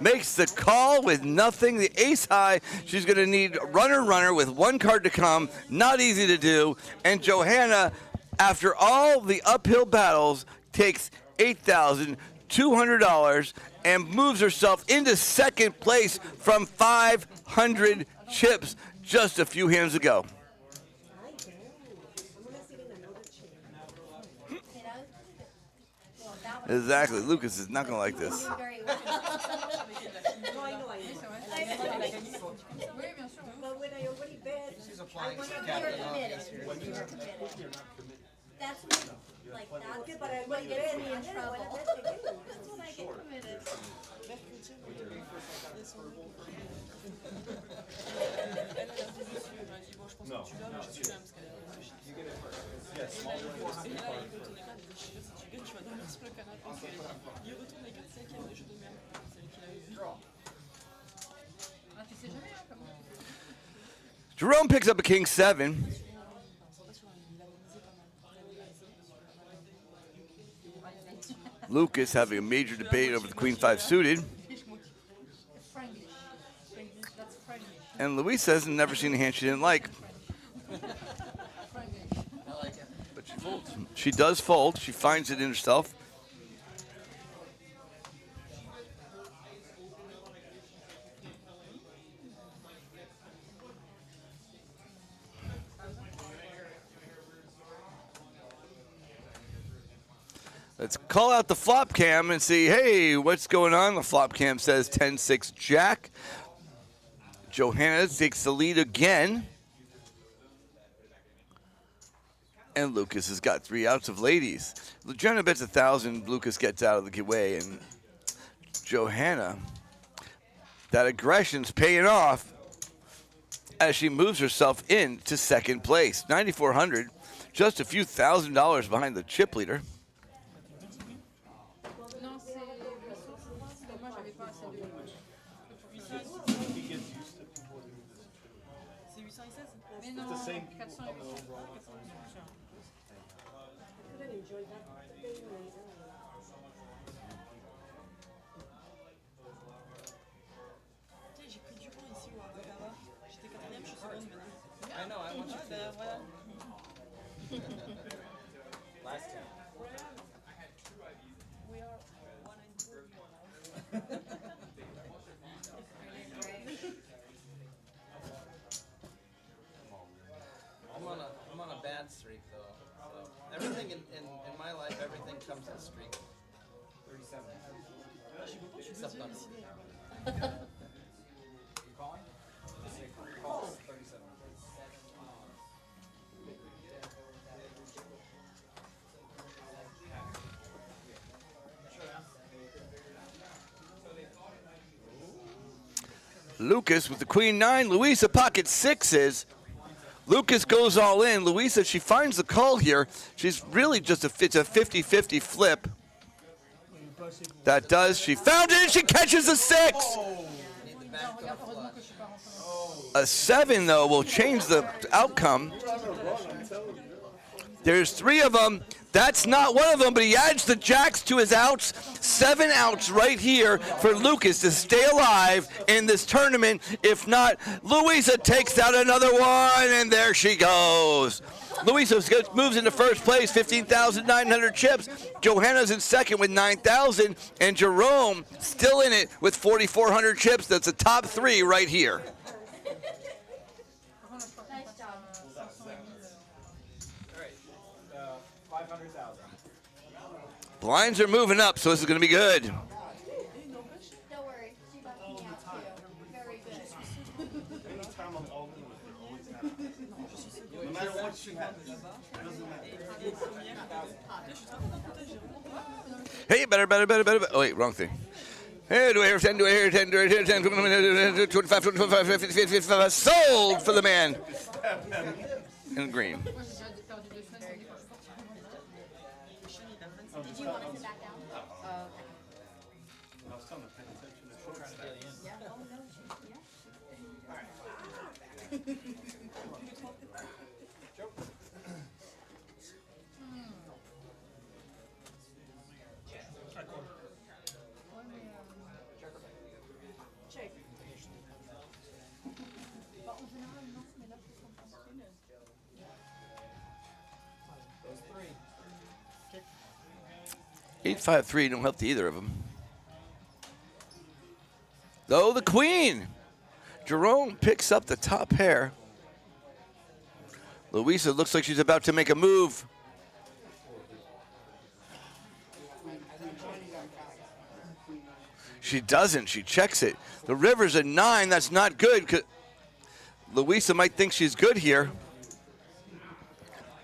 makes the call with nothing. The ace high. She's going to need runner with one card to come. Not easy to do. And Johanna, after all the uphill battles, takes $8,200 and moves herself into second place from 500 chips just a few hands ago. Exactly. Lucas is not going to like this. No, I know. But when I already bet, She's I applying want some to capital. You're committed. That's like that's Okay, but I what want gets to me bet in and trouble. then I want to bet again. That's when I get committed. No. Yeah, small one. Ah, tu sais jamais, hein, comment. Jerome picks up a king 7. Lucas having a major debate over the queen 5 suited. Franglish. That's Franglish. And Louise has never seen a hand she didn't like. But she folds. She does fold. She finds it in herself. Let's call out the flop cam and see, hey, what's going on? The flop cam says 10-6 Jack. Johanna takes the lead again. And Lucas has got 3 outs of ladies. Johanna bets 1,000. Lucas gets out of the way. And Johanna, that aggression's paying off as she moves herself into second place. 9,400, just a few $1,000s behind the chip leader. Non, c'est moi j'avais pas assez de. C'est 816. Mais non, 400 et couldn't enjoy that day later. J'ai pris du point ici au Hava. J'étais 4e, je suis seconde maintenant. I know, I want you to. Voilà. Last time. We are 1 and 2. I'm on a bad streak though. So everything in my life, everything comes in streak. 37. Except on You calling? Call. 37. Lucas with the queen 9. Louisa pocket 6s. Lucas goes all in. Louisa, she finds the call here. She's really just it's a 50-50 flip. That does. She found it and she catches a 6. A 7, though, will change the outcome. There's 3 of them. That's not one of them, but he adds the jacks to his outs. 7 outs right here for Lucas to stay alive in this tournament. If not, Louisa takes out another one, and there she goes. Louisa moves into first place, 15,900 chips. Johanna's in second with 9,000, and Jerome still in it with 4,400 chips. That's the top 3 right here. Nice job. Blinds are moving up, so this is going to be good. Don't worry, she left me out too. Very good. Anytime I'm all in with her, always happens. No matter what she has, it doesn't matter. Hey, better. Oh, wait, wrong thing. Hey, do I hear 10, 25, 50, 55. Sold for the man in green. Did you want us to back down? I was telling her, pay attention to short stack. Yeah. Oh, no. Check. 8-5-3 don't help to either of them. Though the queen. Jerome picks up the top pair. Louisa looks like she's about to make a move. She doesn't. She checks it. The river's a 9. That's not good. Louisa might think she's good here.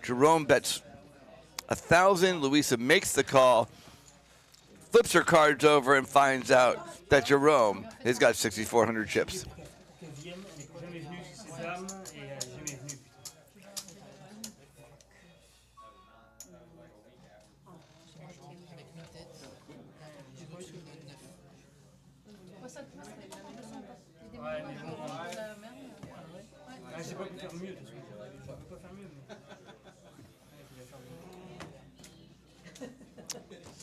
Jerome bets 1,000. Louisa makes the call, flips her cards over, and finds out that Jerome has got 6,400 chips. J'ai pas pu faire mieux, je peux pas faire mieux.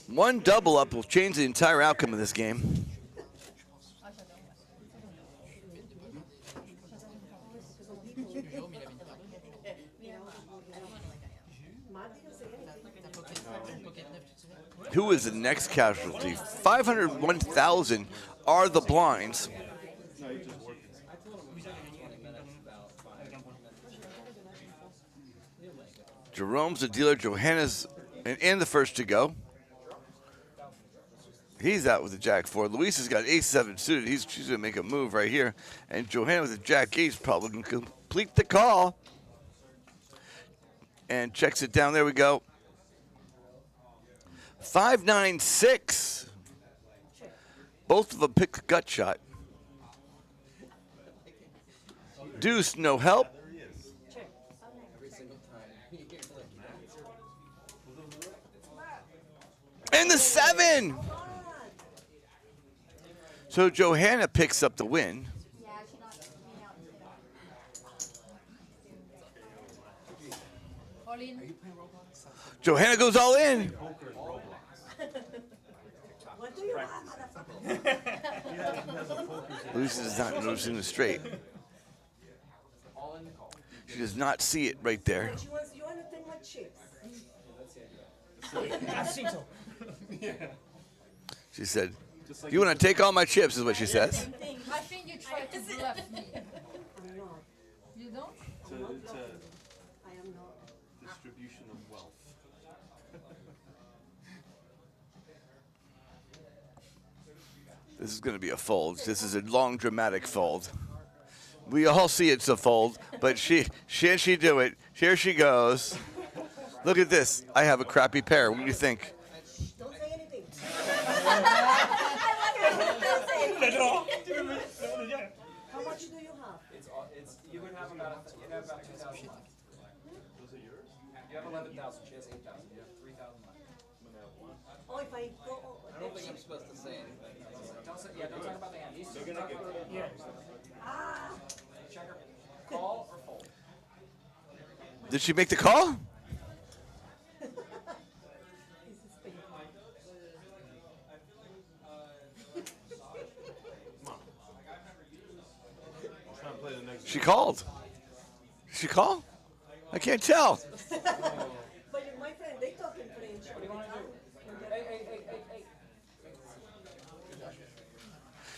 One double up will change the entire outcome of this game. Who is the next casualty? 501,000 are the blinds. Jerome's the dealer. Johanna's and the first to go. He's out with the Jack 4. Luis has got ace-7 suited. She's going to make a move right here. And Johanna with the Jack 8 probably going to complete the call. And checks it down. There we go. 5-9-6. Both of them pick the gut shot. Deuce, no help. And the 7. So Johanna picks up the win. Johanna goes all in. Lucy is not noticing the straight. She does not see it right there. You want to take my chips? I think so. She said, "You want to take all my chips," is what she says. I think you try to bluff me. I'm not. You don't? I am not. Distribution of wealth. This is going to be a fold. This is a long, dramatic fold. We all see it's a fold, but she do it. Here she goes. Look at this. I have a crappy pair. What do you think? Don't say anything. How supposed to say anything. Don't say, yeah, don't talk about the hand. These two They're gonna talk about get- the hand. Checker. Call or fold? Did she make the call? Trying to play the next She called. Did she call? I can't tell. But my friend, they talk in French. What do you want to do? Hey.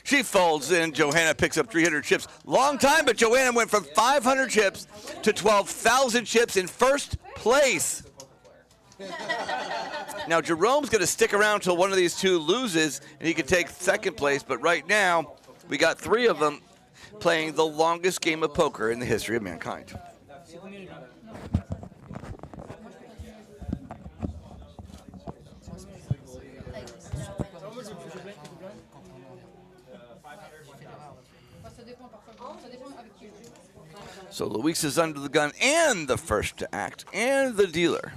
She folds in. Johanna picks up 300 chips. Long time, but Johanna went from 500 chips to 12,000 chips in first place. Now, Jerome's going to stick around until one of these two loses, and he can take second place. But right now, we got three of them playing the longest game of poker in the history of mankind. Ça dépend parfois. Ça dépend avec qui. So Luis is under the gun and the first to act and the dealer.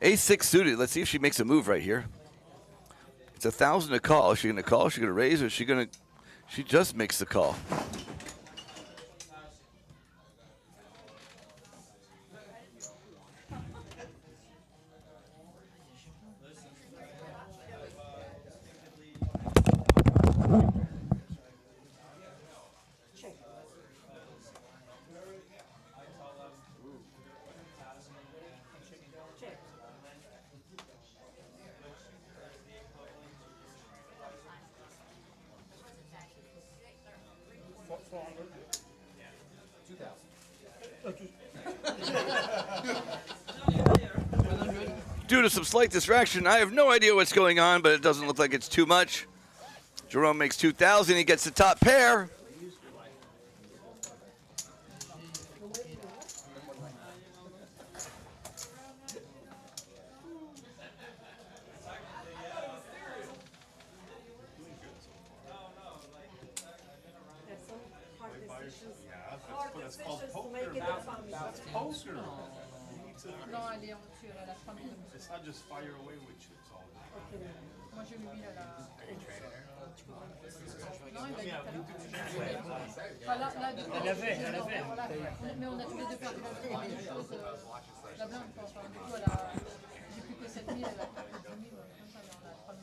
Ace-6 suited. Let's see if she makes a move right here. It's 1,000 to call. Is she going to call? Is she going to raise? Or is she going to... She just makes the call. Due to some slight distraction, I have no idea what's going on, but it doesn't look like it's too much. Jerome makes 2,000. He gets the top pair. That's called poker. That's poker. Non, elle est en dessus, elle a 3 000. It's not just fire away with chips all day. Moi j'ai mis là. Non, il a dit Yeah, tout à we l'heure. do. Enfin, là, du coup, Elle avait. voilà. Mais on a tous les deux perdu la même chose. La blinde, quoi. Enfin, du coup, elle a. J'ai plus que 7 000, elle a plus que 10 000. Comme ça, elle en a 3 000.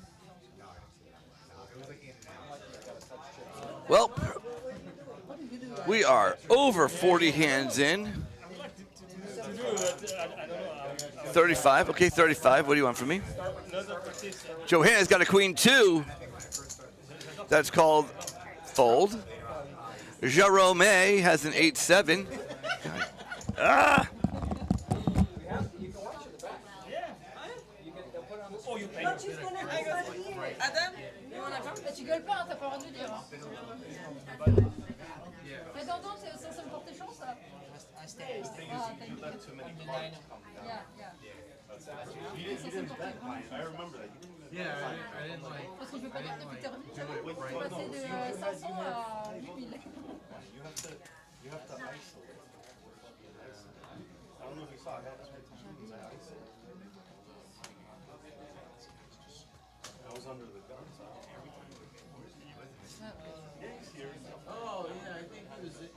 Well, we are over 40 hands in. 35. Okay, 35. What do you want from me? Johanna's got a queen 2. That's called fold. Jerome has an 8-7. Ah! Adam, on a pas. Tu gueules pas, hein, t'as pas le droit de le dire. Mais dans donc, c'est censé me porter chance, ça. Ah, t'as une I remember that. Yeah, I didn't like. Parce que je veux pas dire depuis que t'es revenu, tu vois. Je suis passé de 500 à 8000. You have to isolate. I don't know if you saw it. I was under the gun, so every time. Yeah, he's here. Oh, yeah, I think he was in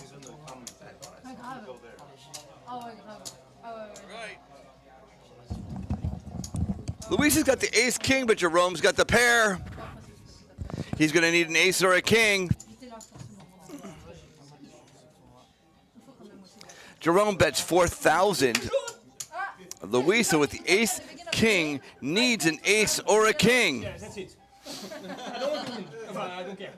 He's in the comments. Ah, grave. Go there. Ah ouais, grave. Ah ouais, ouais. Luis has got the ace-king, but Jerome's got the pair. He's going to need an ace or a king. Jerome bets 4,000. Luisa with the ace-king needs an ace or a king. Yeah, that's it. I don't want to win. I don't care.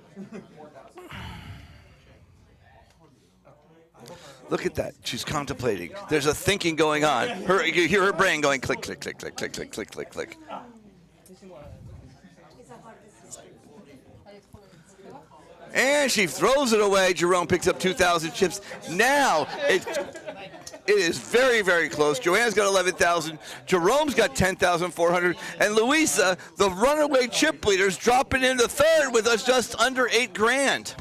Look at that. She's contemplating. There's a thinking going on. You hear her brain going click, click, click, click, click, click, click, click, click. And she throws it away. Jerome picks up 2,000 chips. Now it is very, very close. Joanne's got 11,000. Jerome's got 10,400. And Luisa, the runaway chip leader, is dropping into third with us just under $8,000.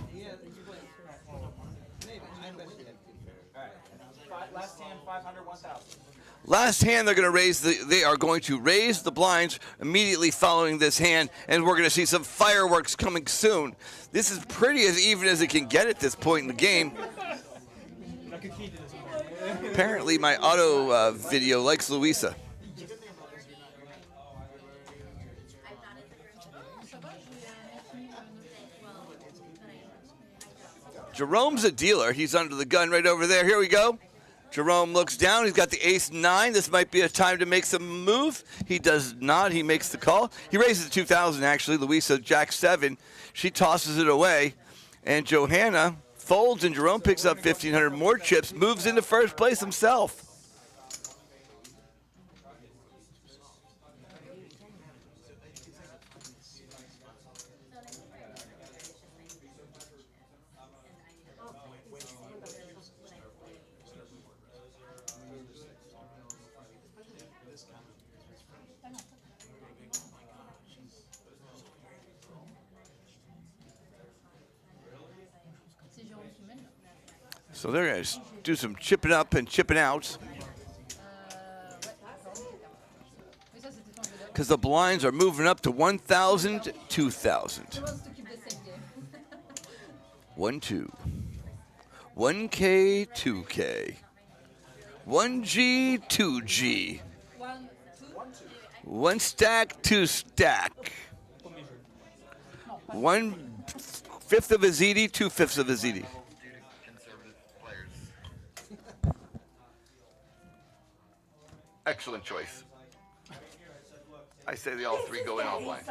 Last hand, 500, 1,000. Last hand, they are going to raise the blinds immediately following this hand, and we're going to see some fireworks coming soon. This is pretty as even as it can get at this point in the game. Apparently, my auto video likes Louisa. Jerome's a dealer. He's under the gun right over there. Here we go. Jerome looks down. He's got the ace-9. This might be a time to make some move. He does not. He makes the call. He raises the 2,000, actually. Louisa, jack-7. She tosses it away. And Johanna folds, and Jerome picks up 1,500 more chips, moves into first place himself. So they're going to do some chipping up and chipping out. Because the blinds are moving up to 1,000, 2,000. 1, 2. 1K, 2K. 1G, 2G. 1 stack, 2 stack. 1/5 of a ZD, 2/5 of a ZD. Excellent choice. I say they all three go in all blind.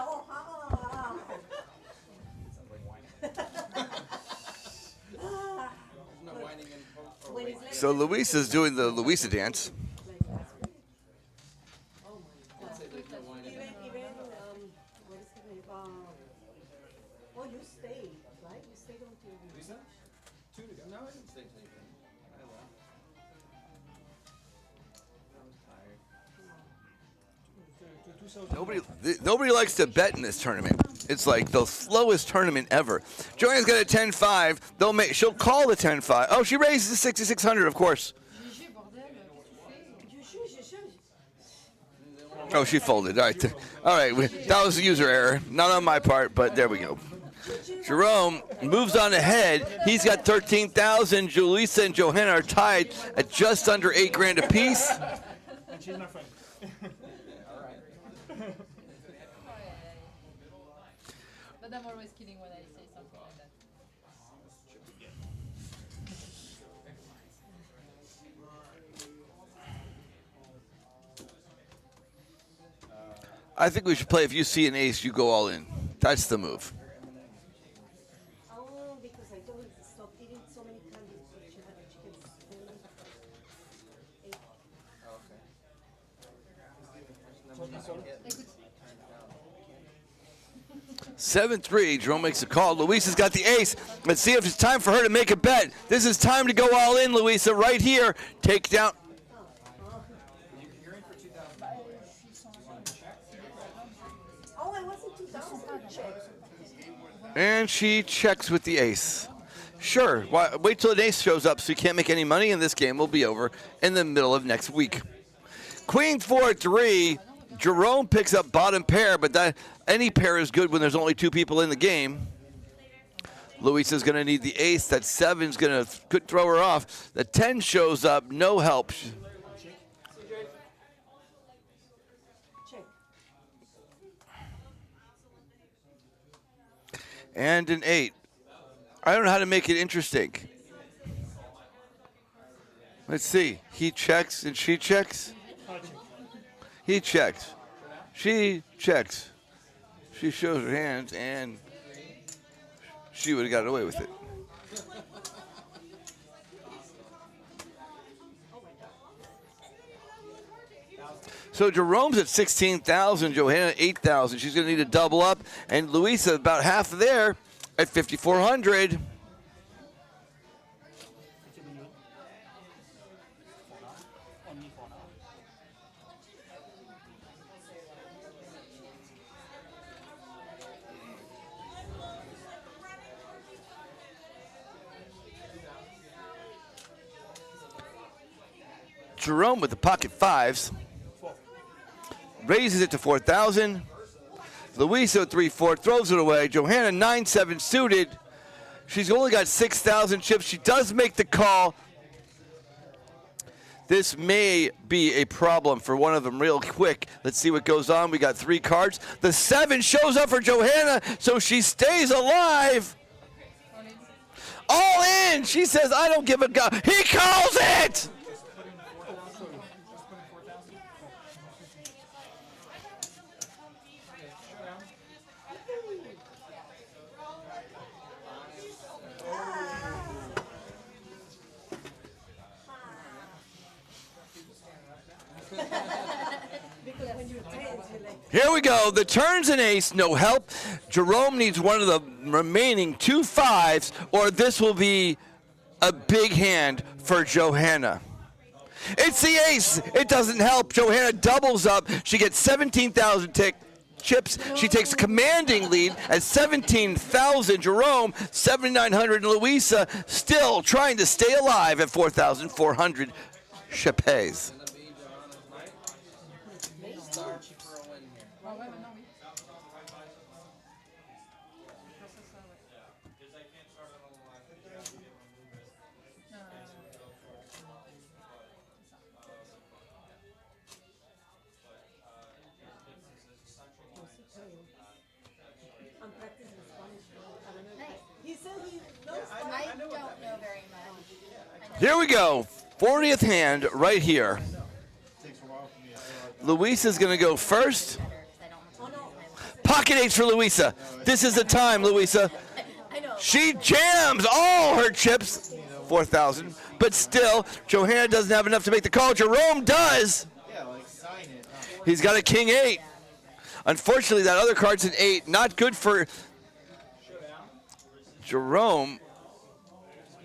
So Louisa's doing the Louisa dance. Oh, you stayed, right? You stayed until Lisa? 2 to go. No, I didn't stay till you. I left. I was tired. Nobody likes to bet in this tournament. It's like the slowest tournament ever. Joanne's got a 10-5. She'll call the 10-5. Oh, she raises the 6,600, of course. Oh, she folded. All right. All right. That was a user error. Not on my part, but there we go. Jerome moves on ahead. He's got 13,000. Julissa and Johanna are tied at just under $8,000 apiece. And she's my friend. But I'm always kidding when I say something like that. I think we should play if you see an ace, you go all in. That's the move. oh, because I told her to stop eating so many candies. She had chickens. 7-3, Jerome makes a call. Luisa's got the ace. Let's see if it's time for her to make a bet. This is time to go all in, Luisa, right here. Take down. You're in for 2,000. Oh, I wasn't 2,000. And she checks with the ace. Sure, wait till an ace shows up so you can't make any money, and this game will be over in the middle of next week. Queen 4-3. Jerome picks up bottom pair, but any pair is good when there's only 2 people in the game. Luisa's going to need the ace. That 7's going to could throw her off. The 10 shows up, no help. Check. And an 8. I don't know how to make it interesting. Let's see. He checks and she checks. He checks. She checks. She shows her hands, and she would have got away with it. So Jerome's at 16,000, Johanna 8,000. She's going to need a double up, and Louisa about half there at 5,400. Jerome with the pocket fives. Raises it to 4,000. Louisa 3-4 throws it away. Johanna 9-7 suited. She's only got 6,000 chips. She does make the call. This may be a problem for one of them real quick. Let's see what goes on. We got 3 cards. The 7 shows up for Johanna, so she stays alive. All in. She says, I don't give a god. He calls it. Here we go. The turn's an ace, no help. Jerome needs one of the remaining 2 5s, or this will be a big hand for Johanna. It's the ace. It doesn't help. Johanna doubles up. She gets 17,000 chips. She takes a commanding lead at 17,000. Jerome, 7,900. Louisa still trying to stay alive at 4,400 chipes. I don't know very much. Here we go. 40th hand right here. Luisa's going to go first. Pocket 8s for Louisa. This is the time, Louisa. She jams all her chips. 4,000. But still, Johanna doesn't have enough to make the call. Jerome does. He's got a king 8. Unfortunately, that other card's an 8. Not good for Jerome.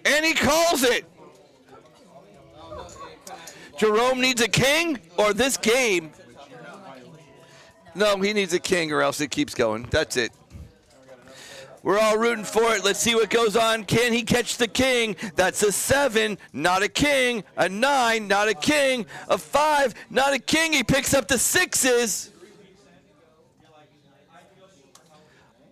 And he calls it. Jerome needs a king, or this game. No, he needs a king, or else it keeps going. That's it. We're all rooting for it. Let's see what goes on. Can he catch the king? That's a 7, not a king. A 9, not a king. A 5, not a king. He picks up the 6s.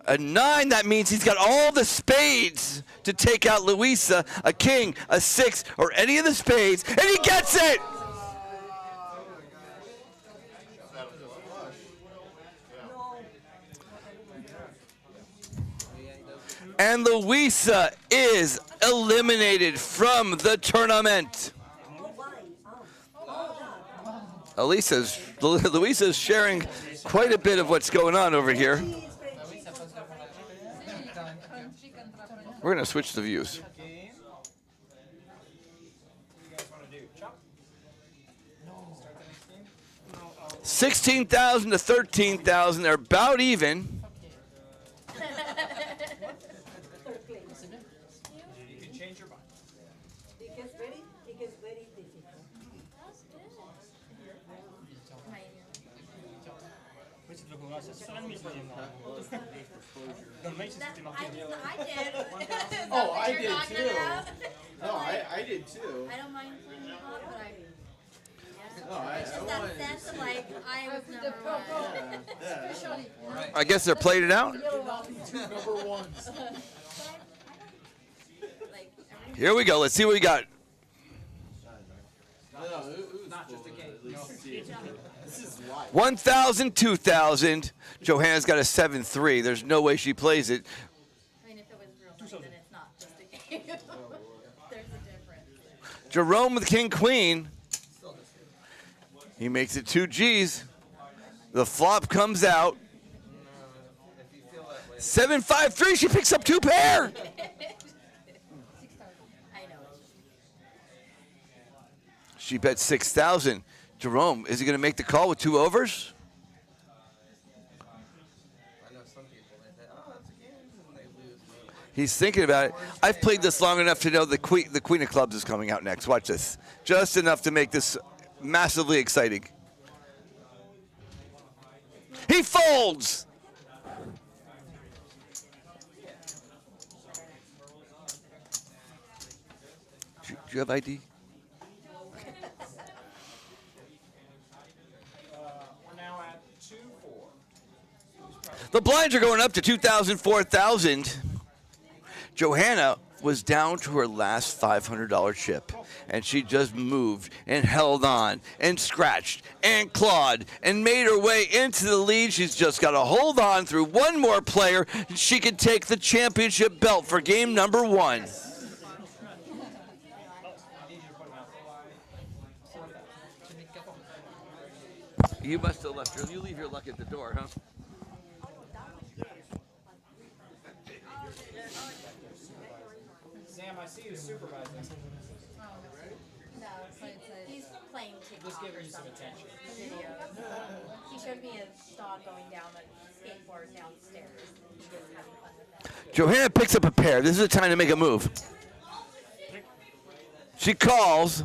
A 9, that means he's got all the spades to take out Louisa, a king, a 6, or any of the spades, and he gets it! And Louisa is eliminated from the tournament. Louisa's sharing quite a bit of what's going on over here. We're going to switch the views. 16,000 to 13,000. They're about even. Oh, I did too. No, I did too. I don't mind playing it off, but It's just that sense of like, I was number one. I guess they're played it out. Number ones. Here we go. Let's see what we got. Not just a game. 1,000, 2,000. Johanna's got a 7-3. There's no way she plays it. I mean, if it was real money, then it's not just a game. There's a difference. Jerome with king queen. He makes it 2 G's. The flop comes out. 7-5-3. She picks up 2 pair. She bet 6,000. Jerome, is he going to make the call with 2 overs? He's thinking about it. I've played this long enough to know the queen of clubs is coming out next. Watch this. Just enough to make this massively exciting. He folds. Do you have ID? The blinds are going up to 2,000, 4,000. Johanna was down to her last $500 chip, and she just moved and held on and scratched and clawed and made her way into the lead. She's just got to hold on through one more player, and she can take the championship belt for game number 1. You must have left her. You leave your luck at the door, huh? Sam, I see you supervising. No, he's playing TikTok Just giving or you some something. attention. Videos. He showed me a dog going down the skateboard downstairs. He was having fun with that. Johanna picks up a pair. This is the time to make a move. She calls.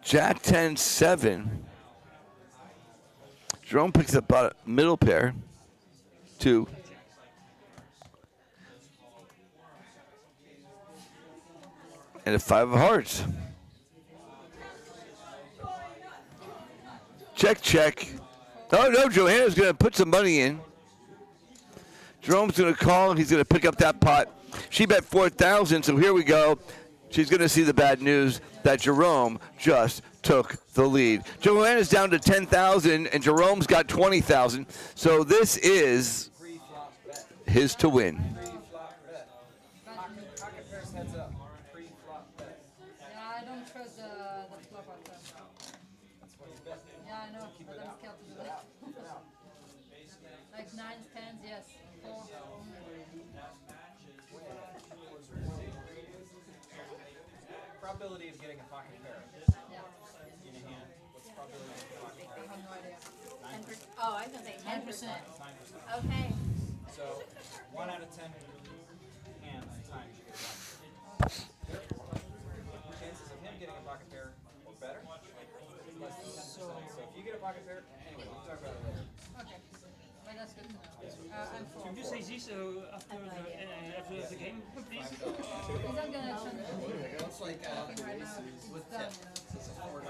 Jack 10, 7. Jerome picks up a middle pair. 2. And a 5 of hearts. Check, check. Oh, no, Johanna's going to put some money in. Jerome's going to call, and he's going to pick up that pot. She bet 4,000, so here we go. She's going to see the bad news that Jerome just took the lead. Johanna's down to 10,000, and Jerome's got 20,000. So this is his to win. Pocket pairs heads up. Pre-flop bet. Yeah, I don't trust the flop at all. That's what he's betting. Yeah, I know, but I'm scared to do that. Like 9s, 10s, yes. 4. Probability of getting a pocket pair. Yeah. In a hand. What's the probability of getting a pocket pair? I have no idea. 10%. Oh, I was going to say 10%. 9%. Okay. So 1 out of 10 hands times you get one. Chances of him getting a pocket pair or better is less than 10%. So if you get a pocket pair, anyway, we'll talk about it later. Okay. Well, that's good to know. I'm for. Can you say this after the game, please? He's not gonna change it. It's like Right now, with it's done, tip. It's a $4.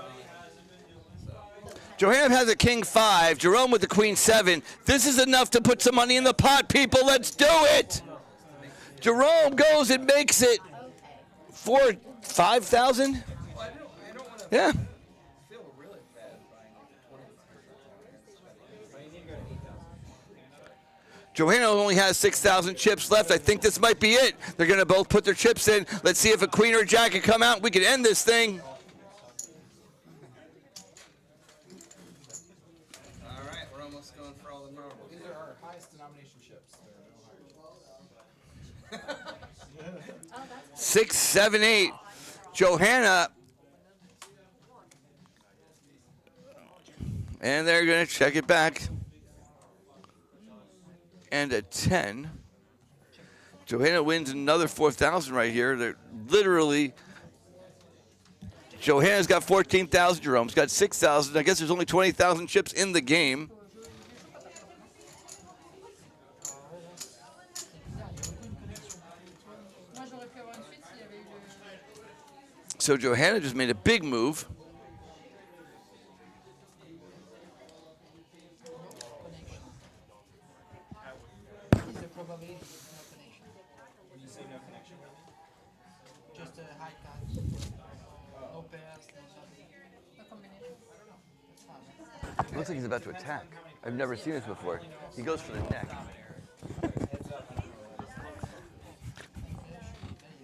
Johanna has a king 5. Jerome with the queen 7. This is enough to put some money in the pot, people. Let's do it. Jerome goes and makes it 5,000. Yeah. feel really bad buying like 20. So you need to go to 8,000. Johanna only has 6,000 chips left. I think this might be it. They're going to both put their chips in. Let's see if a queen or a jack can come out. We can end this thing. All right, we're almost going for all the marbles. These are our highest denomination chips. There are no higher. 6, 7, 8. Johanna. And they're going to check it back. And a 10. Johanna wins another 4,000 right here. They're literally. Johanna's got 14,000. Jerome's got 6,000. I guess there's only 20,000 chips in the game. So Johanna just made a big move. Probability of no connection. When you say no connection, Just a high cut. No pairs, no something. No combination. It looks like he's about to attack. I've never seen this before. He goes for the neck. heads up.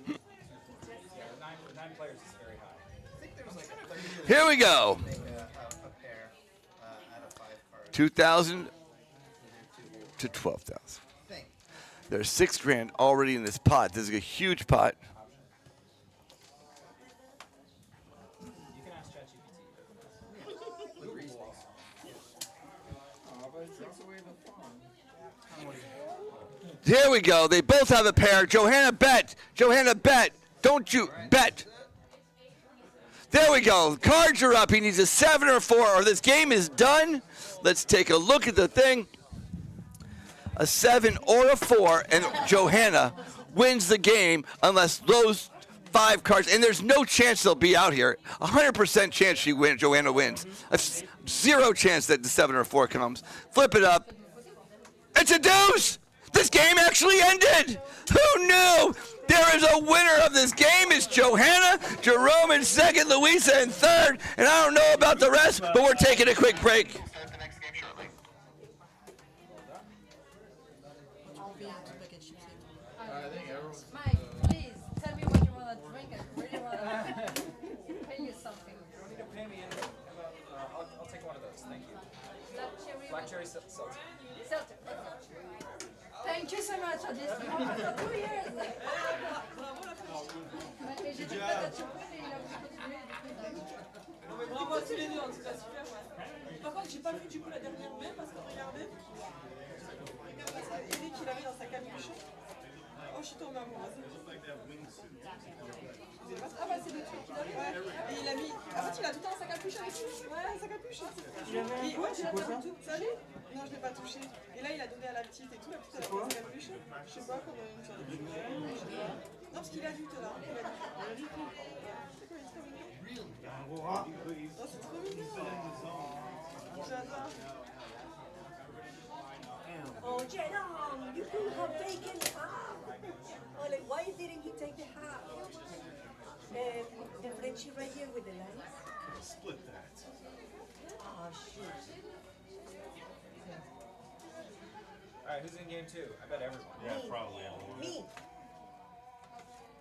Yeah, with 9 players is very high. I think there was like a 30 Here we go. make a pair out of 5 cards. 2,000 to 12,000. There's $6,000 already in this pot. This is a huge pot. You can ask ChatGPT. But it takes away the fun. Here we go. They both have a pair. Johanna bet. Johanna bet. Don't you bet. There we go. Cards are up. He needs a 7 or 4 or this game is done. Let's take a look at the thing. A 7 or a 4, and Johanna wins the game unless those 5 cards, and there's no chance they'll be out here. 100% chance Joanna wins. A 0 chance that the 7 or 4 comes. Flip it up. It's a deuce! This game actually ended! Who knew? There is a winner of this game. It's Johanna, Jerome in second, Louisa in third, and I don't know about the rest, but we're taking a quick break. Mike, please tell me what you want to drink. I really want to pay you something. You don't need to pay me anything. I'll take one of those. Thank you. Black cherry seltzer. Seltzer. Thank you so much for this. For 2 years. Mais j'ai dit pas d'être surpris, il a Bravo à tous les deux, en tout cas, super. Ouais. Par contre, j'ai pas vu du coup la dernière main parce que regardez. Regardez qu'il avait dans sa capuchon. Oh, je suis tombée amoureuse. Ah bah c'est le truc qu'il avait. Et il a mis. En fait, il a tout le temps sa capuche aussi. Ouais, sa capuche. Il avait un quoi, c'est quoi ça? Salut. Non, je l'ai pas touché. Et là, il a donné à la petite et tout. La petite, elle a pris sa capuche. Je sais pas comment une sorte de. Non, parce qu'il a du là. Il a du. C'est quoi, il est trop mignon. Un gros rat. Oh, c'est trop mignon. J'adore. Oh, Jerome, you could have taken half. Oh, like, why didn't he take the half? The friendship right here with the lines. Split that. Oh, shoot. Alright, who's in game 2? I bet everyone. Yeah, Me. probably. Me.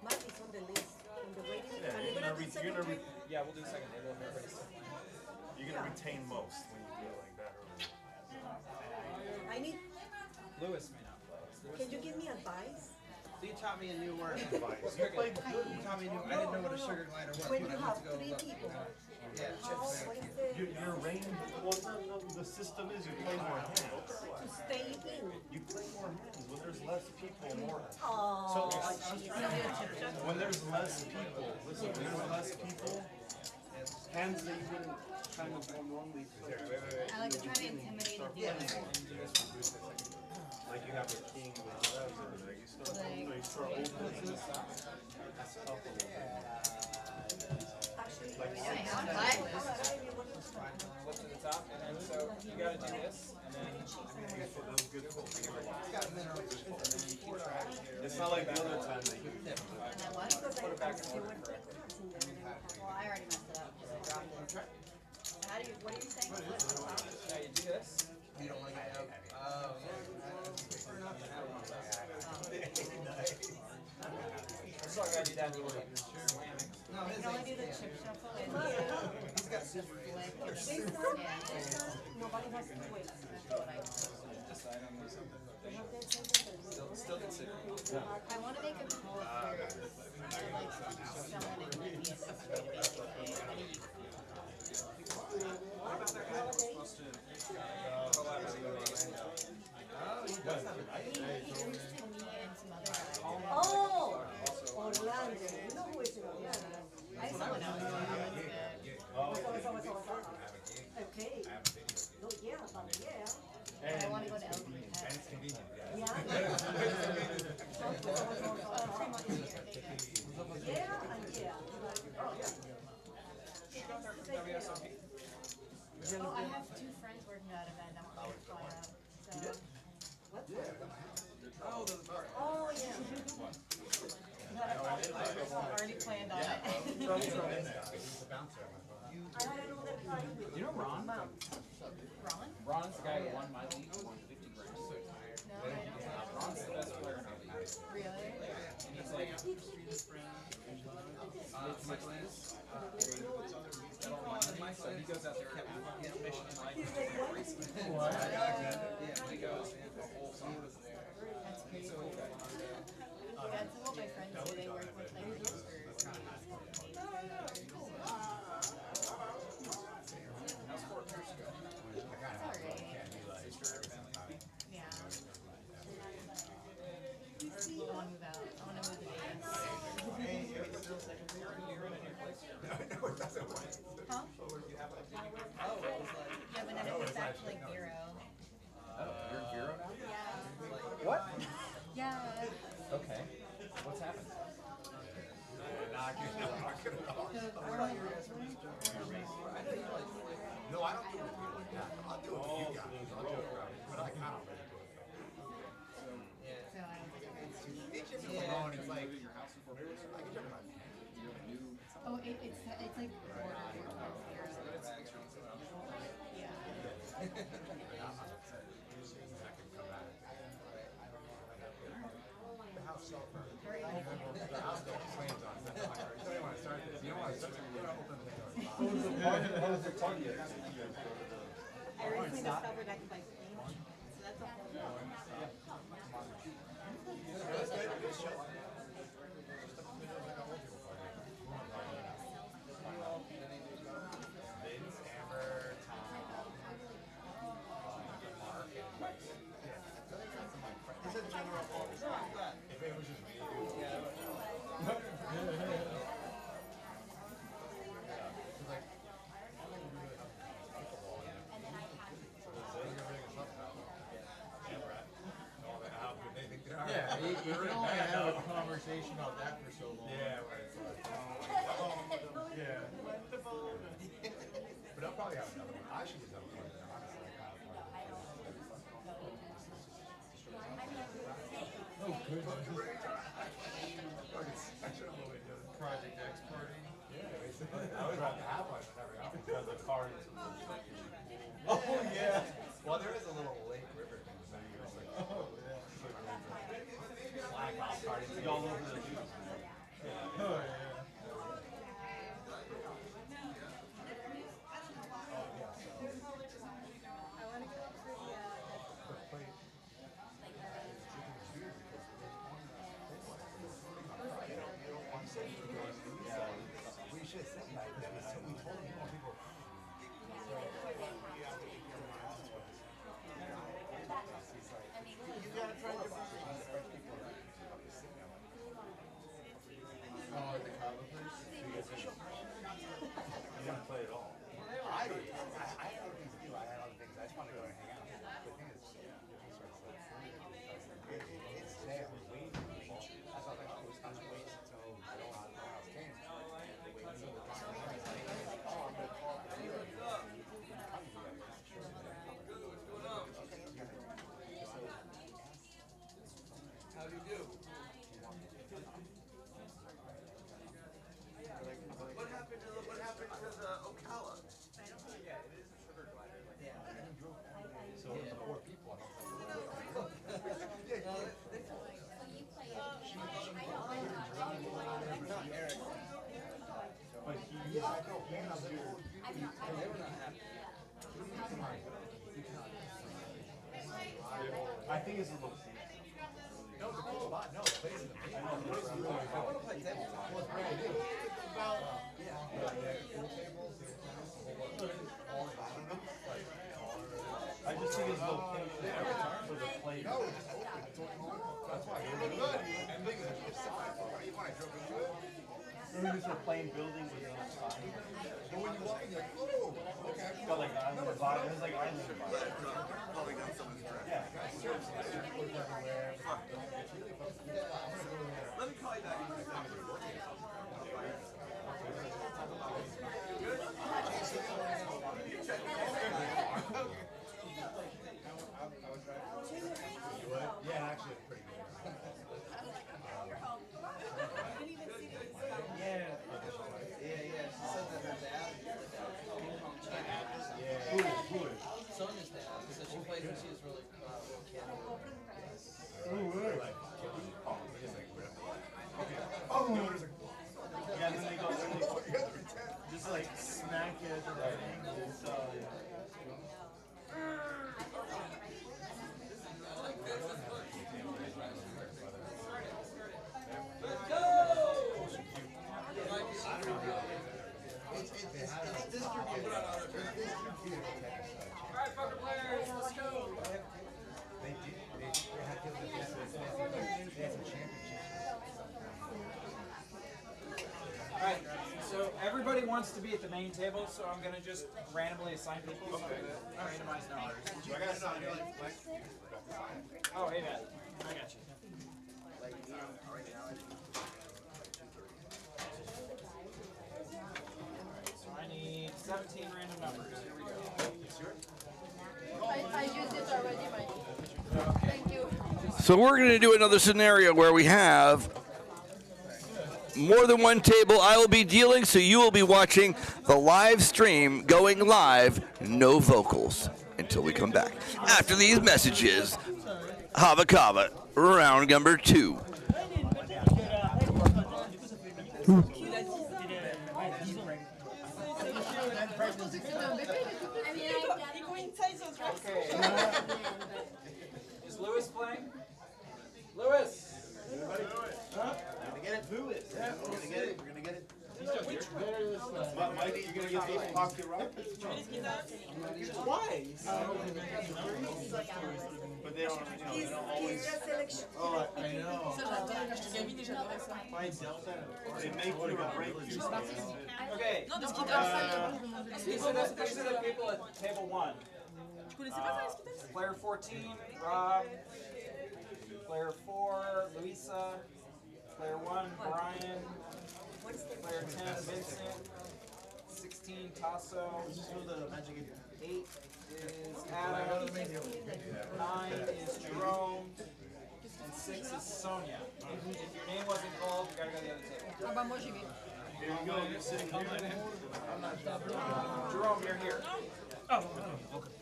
Mike is on the list. On the waiting list. Yeah, Are you you're gonna gonna do second turn? Yeah, we'll do second table if everybody's still playing. You're gonna retain most when you do it like that. I need. Lewis may not play. Can you give me advice? So you taught me a new word. Advice. You taught me a new. I didn't know what a sugar glider was. When you I have went to go 3 look. people. Yeah, How, what is the. Your range, well, the system is you play more hands. To stay in. You play more hands. When there's less people, more. Oh, When there's less people, listen, when there's less people, hands that you wouldn't kind of normally play. I like to try to intimidate the Like you have a king with clubs and like you start opening. That's tough a little bit. Flip to the top, and then so you gotta do this, and then It's not like the other time that you put it back in order correctly. Well, I already messed it up because I dropped it. How do you, what are you saying? Flip to the top? Now you do this. You don't want to get out. Oh, So I gotta do that in order. no, You can only do the chip shuffle and he's got super. nobody has to wait. Decide on something. Still consider. I want to make a call for like someone in the Oh, Orlando. You know who is in Orlando? someone else. Okay. No, yeah, but yeah. I want to go to LB. Yeah. Yeah, and yeah. Oh, I have 2 friends working at an event. I'm going to fly out. So. Oh, yeah. Already planned on it. I had another party with You know Ron? Ron? Ron's the guy who won my league, won 50 grand. No, I don't. Ron's the best player in our league. Really? And he's like, mid-60s. So he goes out there and his mission in life is to race. Yeah, he goes and the whole summer. That's crazy. He's a cool guy. That's what my friends do. They work with like roosters. How's Fort Pierce go? Yeah. I want to move out. I want to move to Vegas. Huh? Yeah, but then I moved back to like Vero. Oh, you're in Vero now? Yeah. not gonna knock it off. I thought you were guys were just No, I don't do it with people like that. I'll do it with you guys. I'll do it around, but I kind of really do it. Each of them alone, it's like, I can jump in my Oh, it's like The house so far. The house don't flames on it. You don't want to start this. You don't want to start this. You don't open the door. How was the party? I recently discovered I could like clean. So that's a whole If it was just me, yeah, you can only have a conversation about that for so long. Yeah, right. Yeah. But I'll probably have another one. I should just have one. Honestly, oh, good. Project X party. Yeah, basically. I would rather have one than never have one. Because the car is oh, yeah. Well, there is a little lake river thing. So you go like, oh, yeah. Flag off party. It's all over the news. Yeah. Oh, yeah. We should have said that. We told them more people. You gotta try different things. Oh, the Hava place? You didn't play at all. I had other things to do. I had other things. I just want to go and hang out. The thing is, it's there. Waiting for people. That's all I was going to wait until I don't know how to change. How do you do? What happened to the Ocala? Yeah, it is a sugar glider. So the poor people. But he, yeah, I know. They were not happy. I think it's a little. No, it's a cool spot. No, the place is amazing. I know. The place is really cool. I want to play tabletop. Well, it's brand new. It's about, pool tables, all I don't know. I just think it's a little thing for the play. No, it's just open. It's open. That's why it look good. And the thing is, it's solid. What do you want? I drove into it. Remember this little plain building with no sign? But when you walk in, you're like, oh, okay. It's got like island vibe. It was like island vibe. Probably got someone's dress. Yeah, seriously. Airports everywhere. It's really fun. Let me call you back. Yeah, actually, it's pretty good. Yeah. She said that her dad is the ping pong champion. Who is? Sonia's dad. She said she played when she was really little kid. Yeah, then they go, just like smack it at the angle. So, Alright, fucker players, let's go. They did. They had some championships. Alright, so everybody wants to be at the main table, so I'm gonna just randomly assign people. Okay. Randomized numbers. I got to sign it. Oh, hey man. I got you. 17 random numbers. Here we go. I used it already, Mike. Thank you. So we're going to do another scenario where we have more than one table I will be dealing, so you will be watching the live stream going live, no vocals, until we come back. After these messages, Hava Kava, round number 2. Is Lewis playing? Lewis! Huh? We're gonna get it. Lewis. Yeah, we're gonna get it. We're gonna get it. Mikey, you're gonna get the pocket rock? Why? But they don't, they don't always. Oh, I know. By Delta, they make you a break you. Okay. These are the people at table 1. Player 14, Rob. Player 4, Louisa. Player 1, Brian. Player 10, Vincent. 16, Tasso. 8 is Adam. 9 is Jerome. And 6 is Sonia. If your name wasn't called, you gotta go to the other table. Ah bah moi j'y vais. Here you go, you're sitting here. Jerome, you're here. Oh, okay.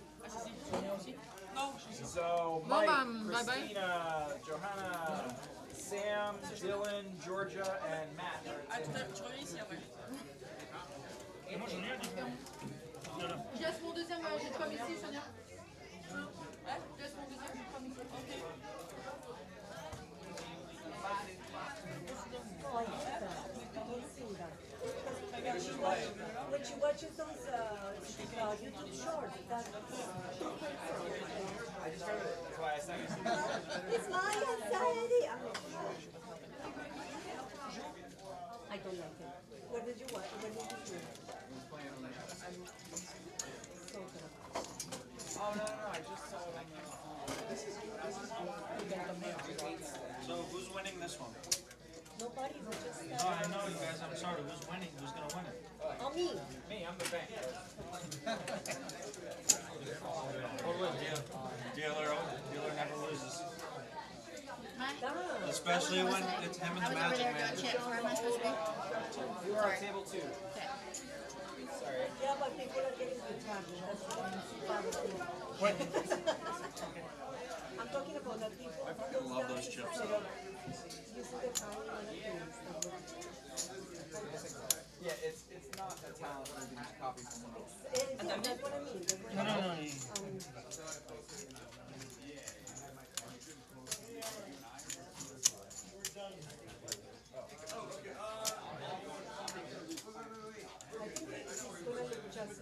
So, Bon, Mike, bah, bye-bye. Christina, Johanna, Sam, Dylan, Georgia, and Matt. Et moi j'en ai un différent. Je laisse mon deuxième, j'ai 3 ici, Sonia. Ouais, je laisse mon deuxième, j'ai 3 ici. When she watches those YouTube shorts, that's why I sang it. It's my anxiety. I don't like it. What did you watch? What did you do? Oh, no, I just saw it on So who's winning this one? Nobody, we just No, I know you guys, I'm sorry, who's winning? Who's gonna win it? Oh, me. Me, I'm the bank. Dealer never loses. Damn. Especially when it's him and the Magic Man. Where am I supposed to be? You are on table 2. Sorry. Yeah, but people are getting distracted. That's the What? I'm talking about the people. I fucking love those chips. Using the power and the things. Yeah, it's not a talent for you to copy from someone else. That's what I mean.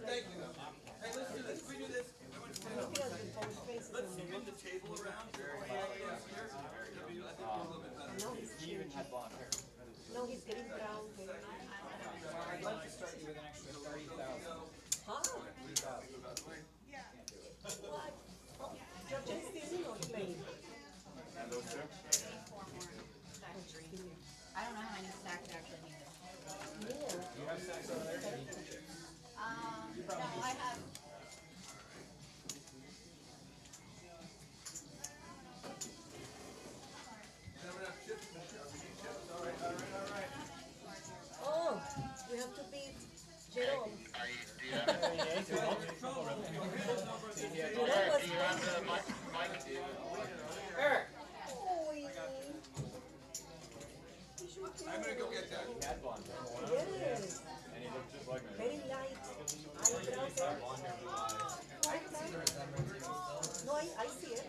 Thank you. Hey, let's do this. We do this. Let's move the table around. He even had blonde hair. No, he's getting brown. I'd like to start you with an extra 30,000. Huh? 3,000. What? You're just stealing or playing? And those two? I don't know how many stacks actually need it. You have stacks over there? No, I have. Oh, we have to beat Jerome. Eric! I'm gonna go get that. He had blonde hair. Yes. And he looked just like me. Very light. No, I see it.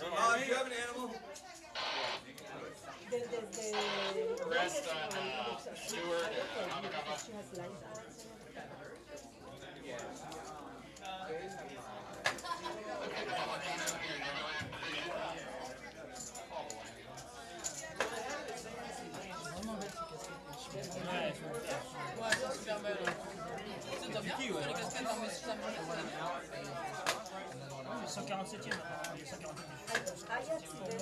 Oh, do you have an animal? The Rest on Stewart and Hava. she has light eyes. Le 147e, il est 147e. I accidentally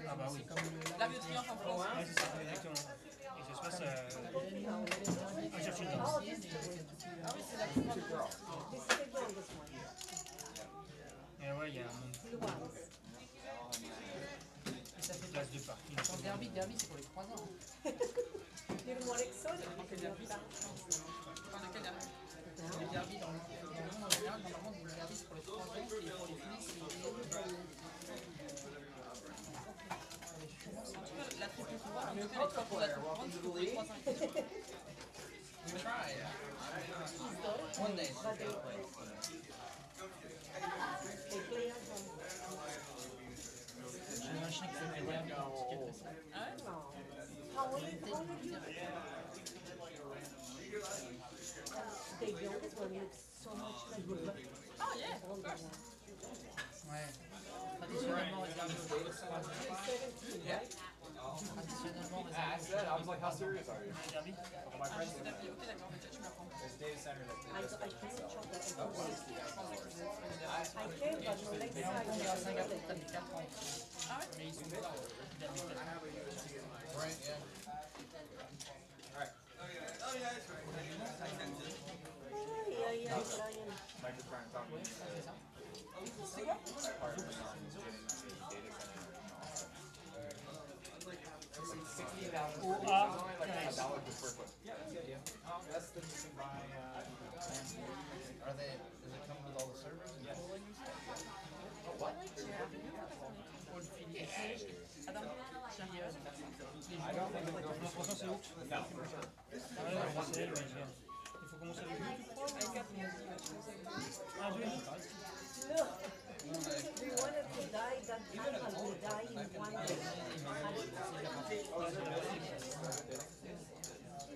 Ah bah bah oui. c'est comme le L'arc de triomphe en France. Ouais, c'est ça, exactement. Et ça se passe à chercher le Oh, temps. this is Ah oui, c'est la plus grande. this is the youngest one. Et ouais, il y a un monde. Blue ones. Et ça fait Place de parking. Quand derby c'est pour les 3 ans. Little more exotic. Enfin, de quelle année? Les derbies dans le monde en général, normalement, les derbies c'est pour les 3 ans et pour les filles c'est La triple couronne, mieux que les 3 pour la triple couronne, c'est pour les 3 5. We tried. One day. They play at home. J'ai un chien qui s'appelle Derby, qui est très How old is you? The youngest one looks so much like the Oh yeah, of course. Ouais. Traditionnellement réservé aux 3 ans. 17, right? Traditionnellement I réservé said, I was like, how serious are you? aux derby. My Ah, friends c'est tapis. Ok, d'accord, je me prends. There's data center that I does can't chop that. Oh, what? I can, but no legs Mais on est à Singapour, are t'as des 4 ans. Ah ouais? Mais ils sont là, derby. Right, yeah. Yeah, Brian. Like you're trying to talk to me. C'est quoi? Apartment on getting data center. It's like 60,000. It's only like $1 per square foot. Yeah, that's the idea. That's the you can buy. Are they, does it come with all the servers and cooling and stuff? Oh, what? Paul Philippe. Attends. Sérieuse. I don't think it's going Pour l'instant, c'est où? No, for sure. Ah ouais, ouais, c'est elle, mais il faut commencer avec lui. Ah, oui. Look, we wanted to die, that animal will die in one day.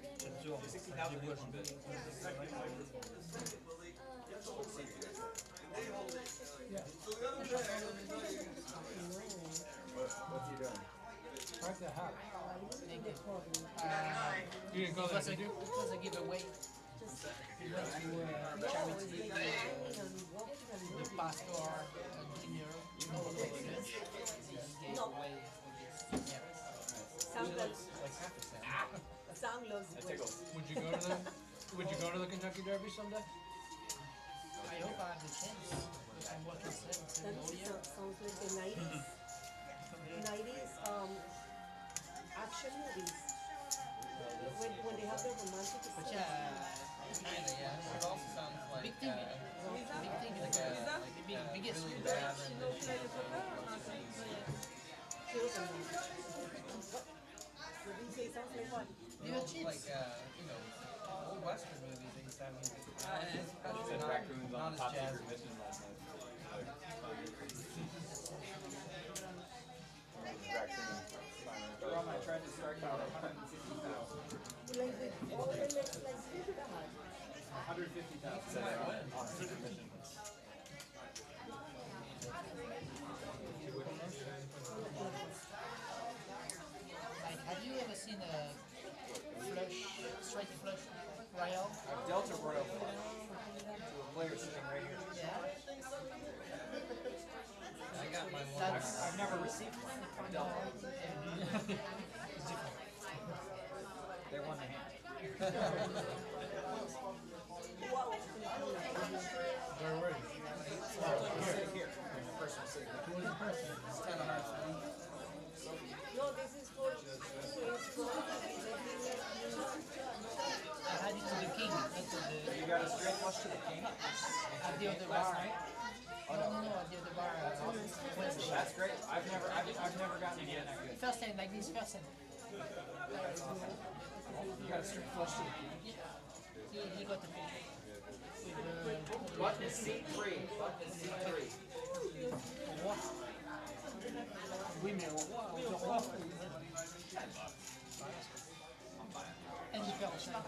J'adore. Je les vois, What's he doing? I didn't get problem. You didn't go there, did you? It was a giveaway. We went to charity, the pastor, dinner, no questions. He gave away Sam loves, Sam loves That bread. tickles. Would you go to the Kentucky Derby someday? I hope I have the chance. I'm working 7 That all year. sounds like the 90s. 90s action movies. When they have the romantic But scenes. Kinda, yeah. It also sounds like, Big thing. Big thing. like Biggest. really bad She was a What did you say? Sounds like what? Liver chips. like, you know, old Western movies, they used to have music. Said raccoons on Not top as secret jazzy. mission last night. I tried to start out at 150,000. Like with all the legs like this. 150,000 said on secret mission. Like, have you ever seen a straight flush royal? I've dealt a royal flush to a player sitting right here. Yeah. I got my one. That's I've never received one. I've dealt one. They won the hand. Wow. Where were you? Sit here. The person was sitting there. It's 10 on our screen. No, this is for I had it to the king, not to the You got a straight flush to the king? at the other bar. No, at the other bar. Wednesday. That's great. I've never gotten anything that good. First time like this, first time. You got a straight flush to the king? He got the picture. With Button is C3. Button is C3. what? Oui, mais au roi, au roi. And he felt shot.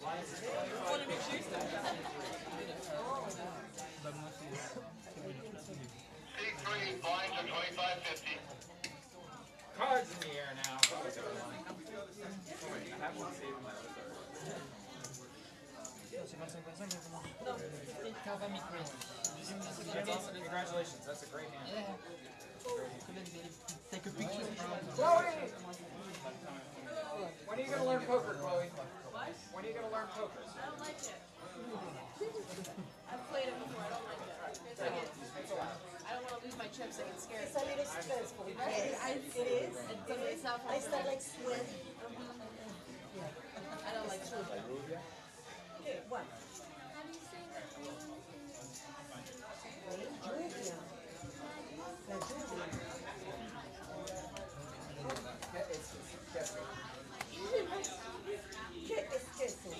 Oh, le mec, j'ai eu ça. Bah, moi, c'est bon, il a fait C3, blinds are 2550. Cards in the air now. Oh, wait, I have one saved in my other card. C'est 25-25, No, Hava me crazy. Congratulations, that's a great hand. Yeah. Take a picture. Chloe! When are you going to learn poker, Chloe? What? When are you going to learn poker? I don't like it. I've played it before. I don't like it. I don't want to lose my chips. I get scared. It's a little stressful. It It is. I start like sweat. I don't like chips. Okay, what? How do you say that? Lluvia. La lluvia. ¿Qué es queso?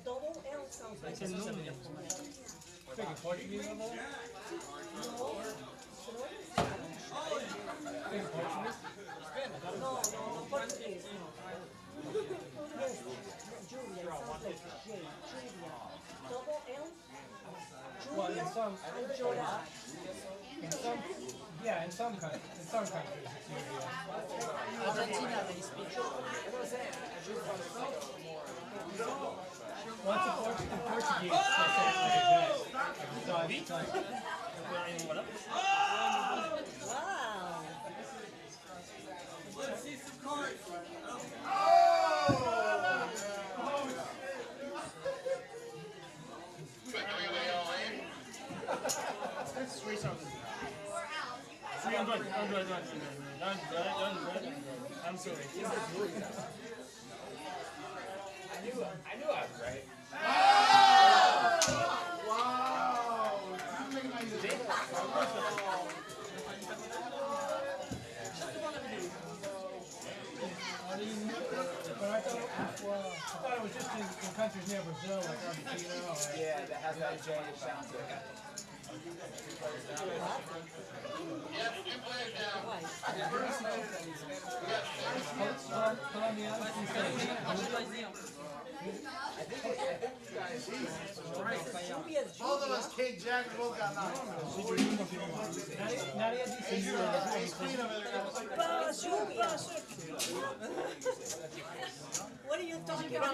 Double L sounds like C'est le nom. Tu fais que portugais là-bas? No. Fais que portugais? No, Portuguese, no. Yes, Julia, it sounds like J, Julia. Double L? Well, Julia in some, and Jordan. in some countries, it's usually. Argentina, they speak. Well, it's a Portuguese, so it's like a Wow. Let's see some cards. I'm sorry. I knew I was right. Wow! But I thought it was just in countries near Brazil, like Argentina. Or, Yeah, that has that J sound to it. Yes, 2 players down. Colombia, Both of us, Kate Jack, both got knocked. Nadia dice What are you talking about?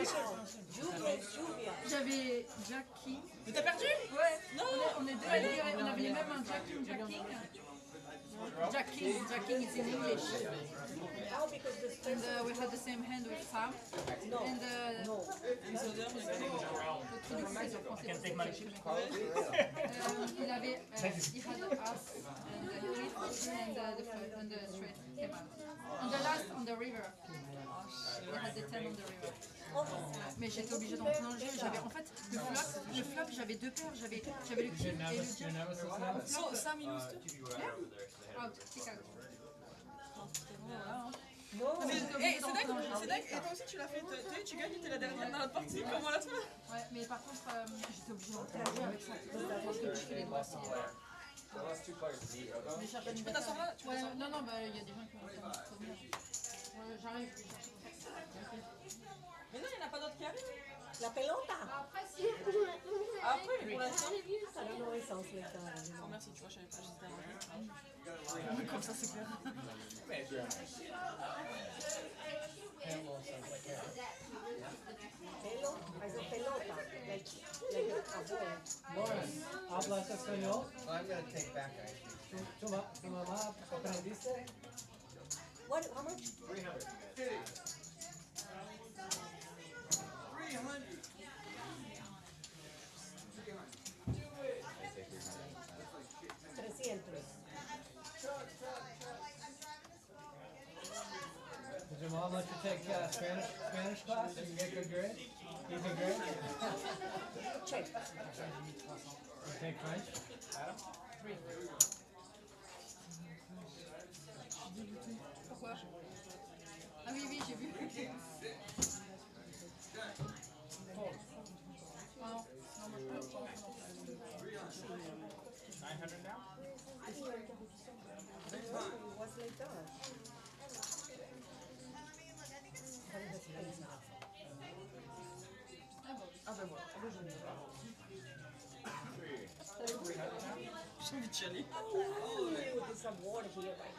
Julia is Julia. J'avais Jackie. Mais t'as perdu? Ouais. Non. On est deux à dire, on avait les mêmes en Jacking. Jacking is in English. How? Because the And we had the same hand with Sam. And le truc c'est sur français. Il avait, he had us and the hit and the straight came out. On the last, on the river. We had the 10 on the river. Mais j'étais obligée d'en plonger. J'avais en fait le flop, j'avais deux paires. J'avais le king et le jack. So, Sam, il lose too? Out, kick out. Hey, c'est dingue, et toi aussi tu l'as fait, tu gagnes, t'es la dernière dans la partie, comment la toi? Ouais, mais par contre, j'étais obligée d'en plonger avec ça. Parce que tu fais les doigts, c'est... Tu peux t'asseoir là? Ouais, non, il y a des gens qui vont venir. J'arrive. Mais non, il n'y en a pas d'autres qui arrivent. La pelota. Après, si. Après, pour l'instant. I don't know, it sounds like that. Oh merci, tu vois, je savais pas, j'étais à comme ça, c'est clair. Pelo, as a pelota, like a ball. Boris, hablas español? Well, I'm going to take back actually. Tu mamá aprendiste? What, how much? 300. 300. Did your mom let you take Spanish class and get good grades? You get grades? Check. You take French? Pourquoi? Ah oui, j'ai vu. Non, moi je peux pas. 900 now? What's like that? Ah bah voilà, je n'ai pas. J'ai envie chilly. Oh, there's some water here, right?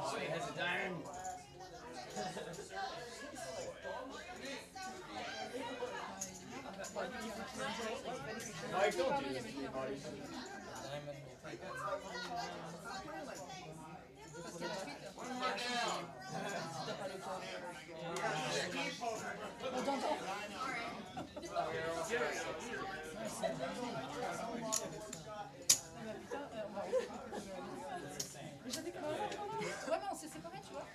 Oh, he has a diamond. Mike, don't do this to me, buddy. Ouais, mais on s'est séparés, tu vois.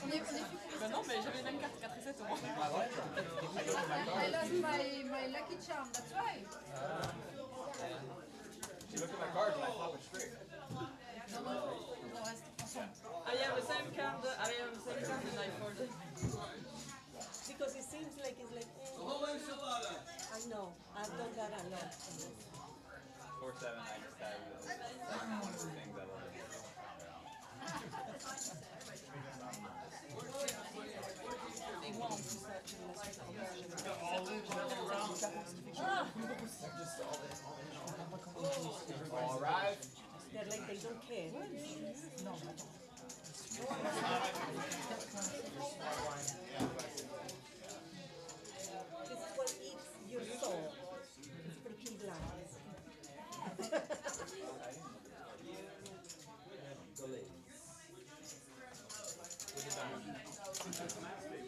On est plus Ben non, mais j'avais même 4 et 7 euros. I lost my lucky charm, that's why. She looked at my cards and I thought it was straight. On reste ensemble. I have the same card, and I folded. Because it seems like it's like, I know, I've done that a lot. 4-7, I just had like one of the things I love. Et moi, en plus, là, j'ai la suite en All right. They're like, they don't care. This is what eats your soul. Freaking lies.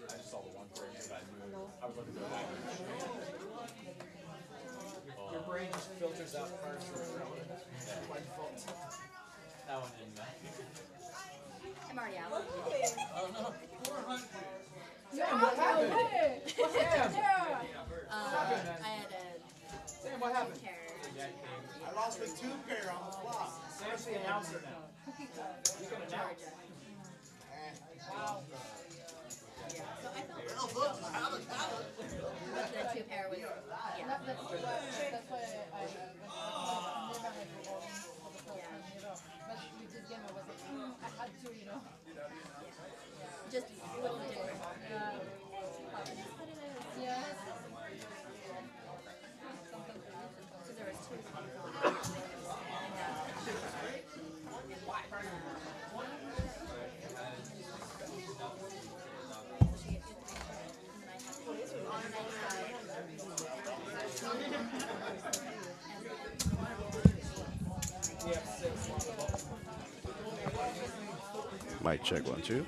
I just saw the one for you, but I knew I was looking for that. Your brain just filters out first. By default. That one didn't I'm already out. Oh no. Yeah, what happened? What happened? I had a Sam, what happened? carrot. I lost my 2 pair on the flop. Sam's the announcer now. You can announce. Wow. Yeah. So I felt but the 2 pair was yeah. That's why I never had a rolling for the first time, never. But with this game, I was like, I had to, you know. Just a little different. Yes. So there was 2 Mic check 1 2.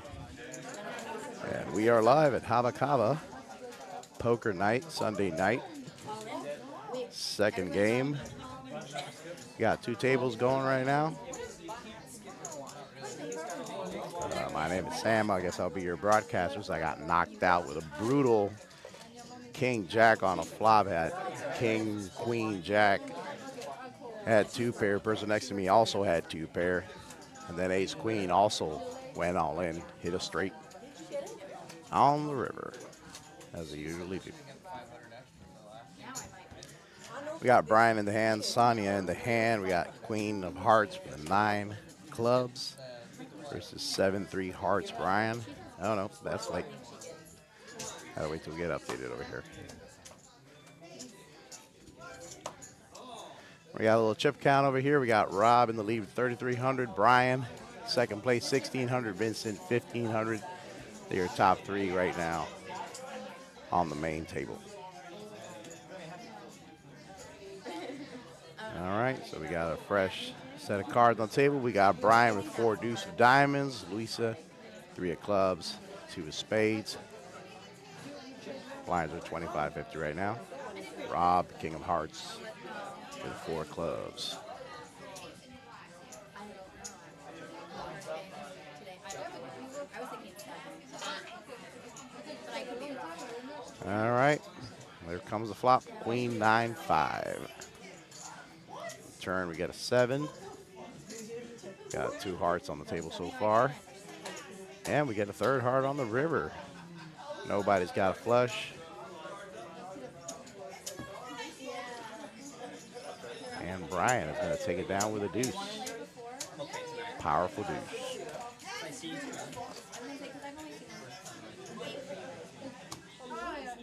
And we are live at Hava Poker Night, Sunday night. Second game. Got 2 tables going right now. My name is Sam. I guess I'll be your broadcaster. So I got knocked out with a brutal King Jack on a flop. Had King, Queen, Jack. Had 2 pair. Person next to me also had 2 pair. And then Ace Queen also went all in. Hit a straight on the river, as they usually do. We got Brian in the hand, Sonia in the hand. We got Queen of Hearts with a 9 clubs versus 7-3 hearts, Brian. I don't know. That's like, gotta wait till we get updated over here. We got a little chip count over here. We got Rob in the lead with 3,300. Brian, second place, 1,600. Vincent, 1,500. They are top 3 right now on the main table. All right, so we got a fresh set of cards on the table. We got Brian with 4 deuce of diamonds. Luisa, 3 of clubs, 2 of spades. Blinds are 25-50 right now. Rob, king of hearts, with 4 clubs. All right, there comes the flop. Queen 9-5. Turn, we get a 7. Got 2 hearts on the table so far. And we get a 3rd heart on the river. Nobody's got a flush. Brian is going to take it down with a deuce. Powerful deuce.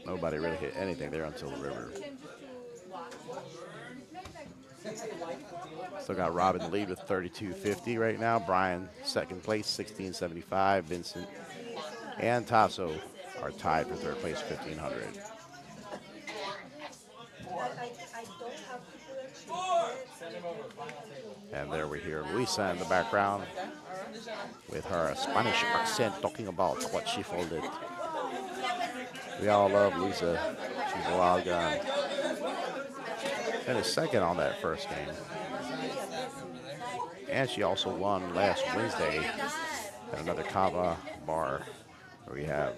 Nobody really hit anything there until the river. Still got Rob in the lead with 32.50 right now. Brian second place, 16.75. Vincent and Tasso are tied for third place, 1,500. And there we hear Luisa in the background with her Spanish accent talking about what she folded. We all love Luisa. She's a wild gun. Finished second on that first game. And she also won last Wednesday at another Hava bar where we have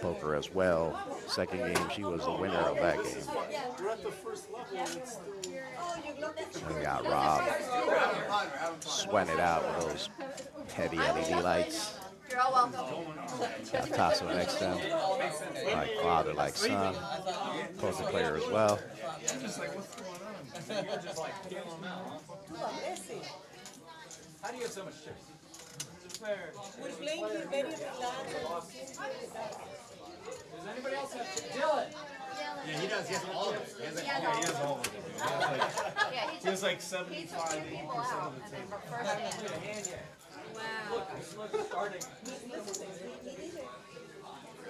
poker as well. Second game, she was the winner of that game. And we got Rob sweating it out with those heavy LED lights. You're all welcome. Got Tasso next to him. Like father, like son. Poker player as well. You're just like feeling them out. How do you have so much chips? We're playing here very relaxed. Does anybody else have chips? Dylan! Yeah, he does. He has all of it. He has all of it. He has like 75, 80% of the table. Wow. Look, starting.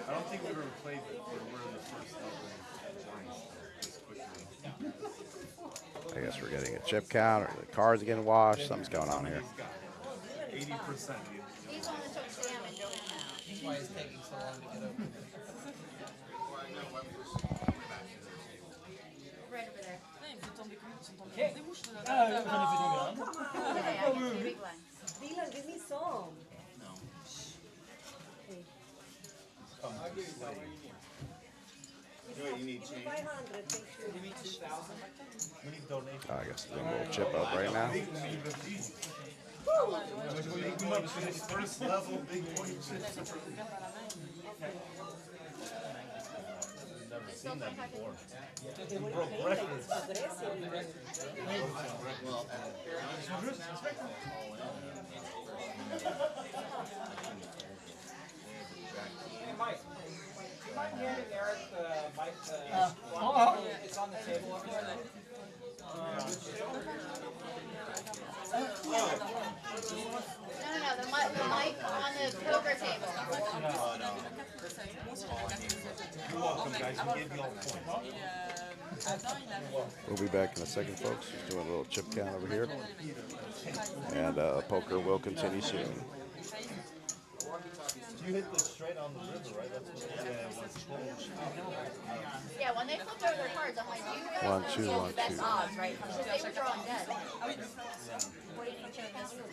I don't think we've ever played where we're in the first level this quickly. I guess we're getting a chip count, or the cards are getting washed. Something's going on here. 80%. He's on the took Sam and Dylan now. That's why it's taking so long to get open. Right over there. J'en ai fait Okay, I can see big line. Dylan, give me some. I'll give you what you need. 500, thank you. Give me 2,000. We need donations. I guess doing a little chip up right now. First level, big point chips. Never seen that before. Broke records. Hey, Mike. Do you mind handing Eric the mic? It's on the table over there. No, the mic on the poker table. You're welcome, guys. You gave me all the points. We'll be back in a second, folks. Just doing a little chip count over here. And poker will continue soon. You hit this straight on the river, right? That's what Yeah, when they flipped over their cards, I'm like, do you really One, want two, to one, the best two. odds, right? Because they were drawing dead. What do you think of this?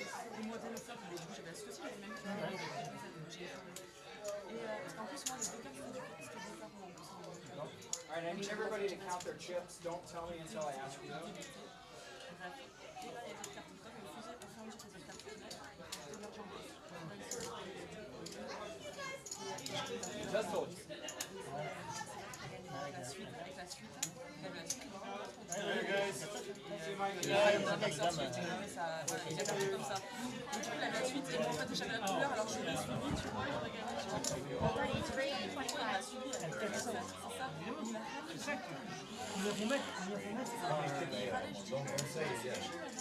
Alright, I need everybody to count their chips. Don't tell me until I ask you. Just told you. Hey guys.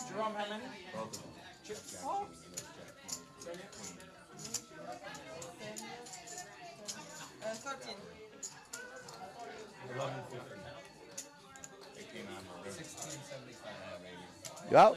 Jerome, how many? Chips. 13. 11.50. 16.75. Go.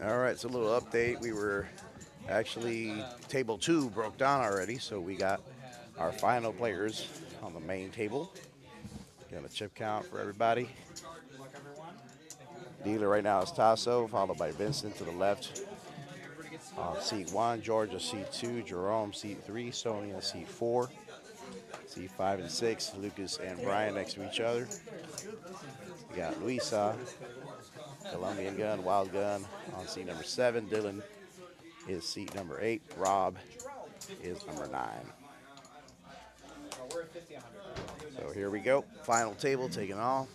All right, so a little update. We were actually, table 2 broke down already, so we got our final players on the main table. Got a chip count for everybody. Dealer right now is Tasso, followed by Vincent to the left. Seat 1, Georgia seat 2, Jerome seat 3, Sonia seat 4, seat 5 and 6, Lucas and Brian next to each other. We got Luisa, Colombian Gun, Wild Gun on seat number 7. Dylan is seat number 8. Rob is number 9. So here we go. Final table taken off.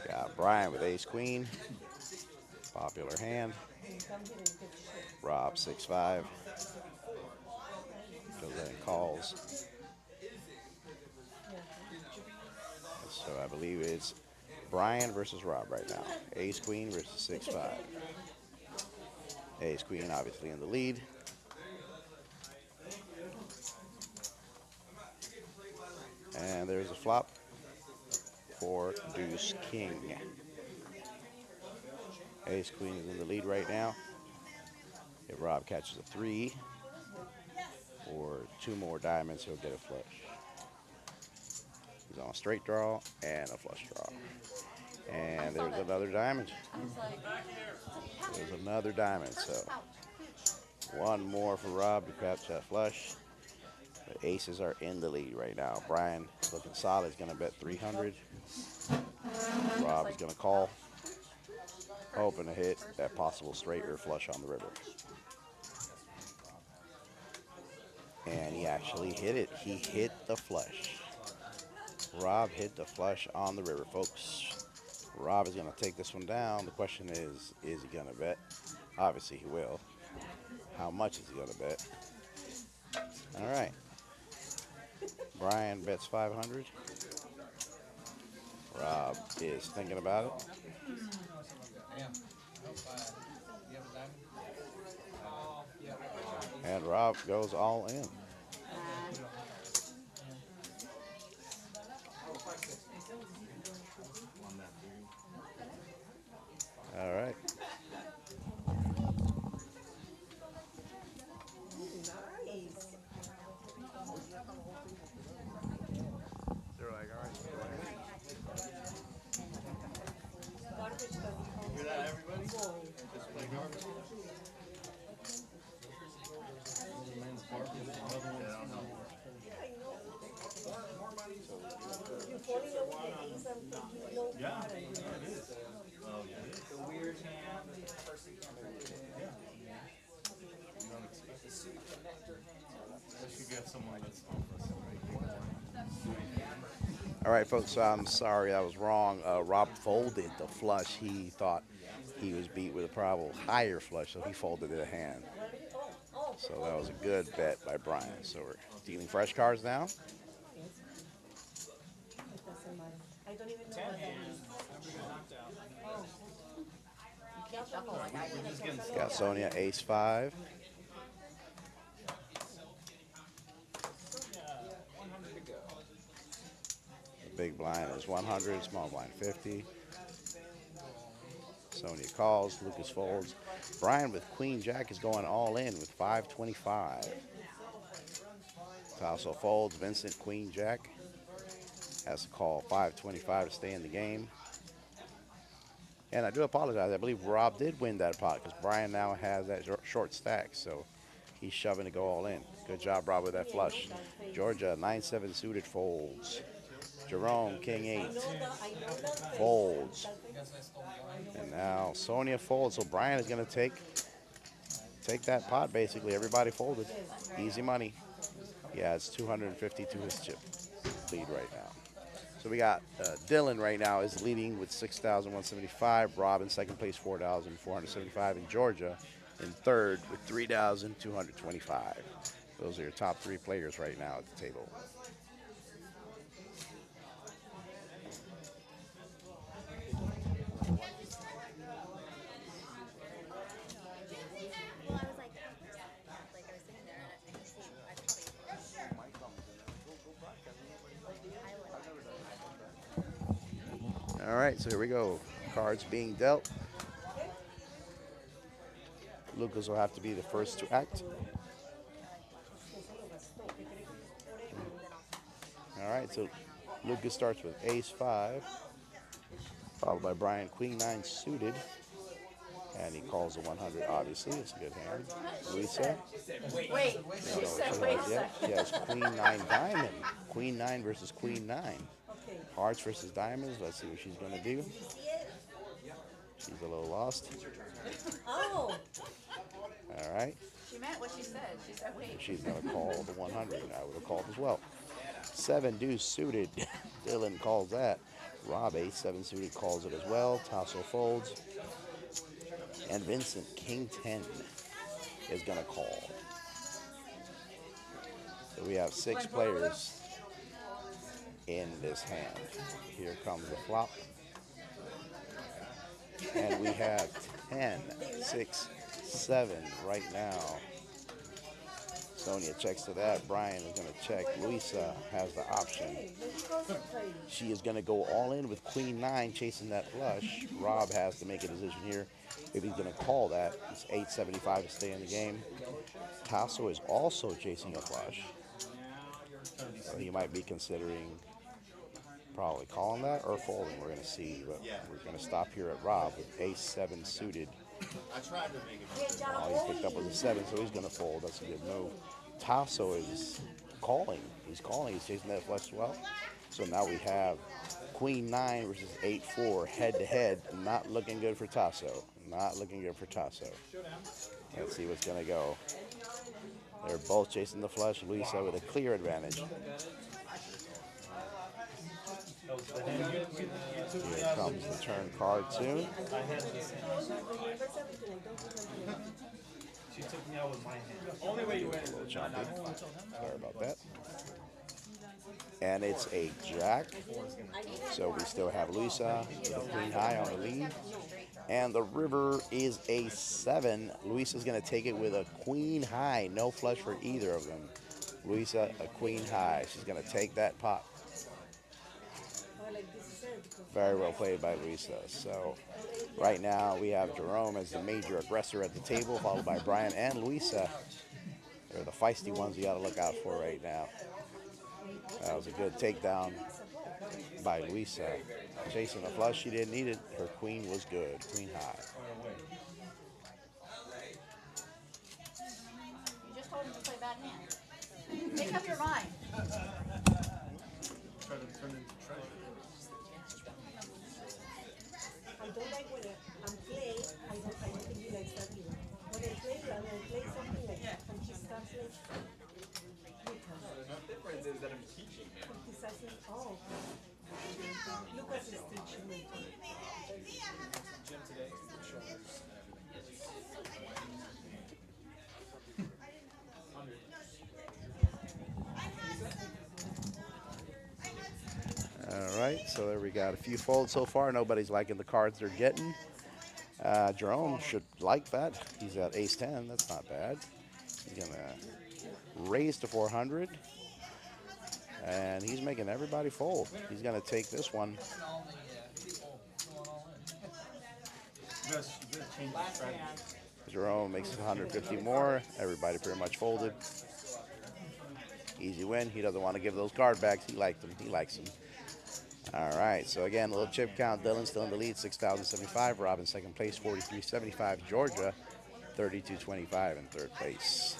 Got Brian with ace queen. Popular hand. Rob 6-5. Goes in and calls. So I believe it's Brian versus Rob right now. Ace queen versus 6-5. Ace queen obviously in the lead. And there's a flop for deuce king. Ace queen is in the lead right now. If Rob catches a 3 or 2 more diamonds, he'll get a flush. He's on a straight draw and a flush draw. And there's another diamond. There's another diamond. So one more for Rob to catch that flush. The aces are in the lead right now. Brian looking solid. He's going to bet 300. Rob is going to call, hoping to hit that possible straight or flush on the river. And he actually hit it. He hit the flush. Rob hit the flush on the river, folks. Rob is going to take this one down. The question is he going to bet? Obviously he will. How much is he going to bet? All right. Brian bets 500. Rob is thinking about it. And Rob goes all in. All right. They're like, all right. Hear that, everybody? Just play garbage. Yeah, it is. Oh, yeah. The weird hand, the person Yeah. You don't expect it. Unless you get someone that's homeless, All right, folks, so I'm sorry I was wrong. Rob folded the flush. He thought he was beat with a probable higher flush, so he folded it a hand. So that was a good bet by Brian. So we're dealing fresh cards now. I don't even know what that means. Got Sonia, ace-5. The big blind is 100, small blind 50. Sonia calls, Lucas folds. Brian with queen jack is going all in with 525. Tasso folds, Vincent queen jack has to call 525 to stay in the game. And I do apologize. I believe Rob did win that pot because Brian now has that short stack, so he's shoving to go all in. Good job, Rob, with that flush. Georgia, 9-7 suited folds. Jerome, king 8 folds. And now Sonia folds, so Brian is going to take that pot, basically. Everybody folded. Easy money. He adds 250 to his chip lead right now. So we got Dylan right now is leading with 6,175. Rob in second place, 4,475. And Georgia in third with 3,225. Those are your top 3 players right now at the table. All right, so here we go. Cards being dealt. Lucas will have to be the first to act. All right, so Lucas starts with ace 5, followed by Brian, queen 9 suited. And he calls a 100, obviously. It's a good hand. Luisa. Wait, she said wait a second. She has queen 9 diamond. Queen 9 versus queen 9. Hearts versus diamonds. Let's see what she's going to do. She's a little lost. Oh. All right. She meant what she said. She said wait. She's going to call the 100. I would have called as well. 7 deuce suited. Dylan calls that. Rob, ace 7 suited, calls it as well. Tasso folds. And Vincent, king 10, is going to call. So we have 6 players in this hand. Here comes the flop. And we have 10, 6, 7 right now. Sonia checks to that. Brian is going to check. Luisa has the option. She is going to go all in with queen 9, chasing that flush. Rob has to make a decision here. If he's going to call that, it's 875 to stay in the game. Tasso is also chasing a flush. So he might be considering probably calling that or folding. We're going to see. But we're going to stop here at Rob with ace 7 suited. I tried to make it. He picked up with a 7, so he's going to fold. That's a good move. Tasso is calling. He's calling. He's chasing that flush as well. So now we have queen 9 versus 8-4 head-to-head. Not looking good for Tasso. Not looking good for Tasso. Let's see what's going to go. They're both chasing the flush. Luisa with a clear advantage. Here comes the turn card soon. She took me out with my hand. Only way you win. A little choppy. Sorry about that. And it's a jack. So we still have Luisa with a queen high on the lead. And the river is a 7. Luisa's going to take it with a queen high. No flush for either of them. Luisa, a queen high. She's going to take that pot. Very well played by Luisa. So right now we have Jerome as the major aggressor at the table, followed by Brian and Luisa. They're the feisty ones you got to look out for right now. That was a good takedown by Luisa. Chasing a flush, she didn't need it. Her queen was good, queen high. You just told him to play bad hand. Make up your mind. Try to turn into treasure. I don't like when I'm playing, I don't think he likes that either. When I play something like that, and she starts like, The difference is that I'm teaching. criticizing, oh, Lucas is teaching me. Gym today, shoulders. All right, so there we got a few folds so far. Nobody's liking the cards they're getting. Jerome should like that. He's at ace 10. That's not bad. He's going to raise to 400. And he's making everybody fold. He's going to take this one. Jerome makes 150 more. Everybody pretty much folded. Easy win. He doesn't want to give those card backs. He liked them. He likes them. All right. So again, a little chip count. Dylan still in the lead, 6,075. Rob in second place, 4,375. Georgia, 3,225 in third place.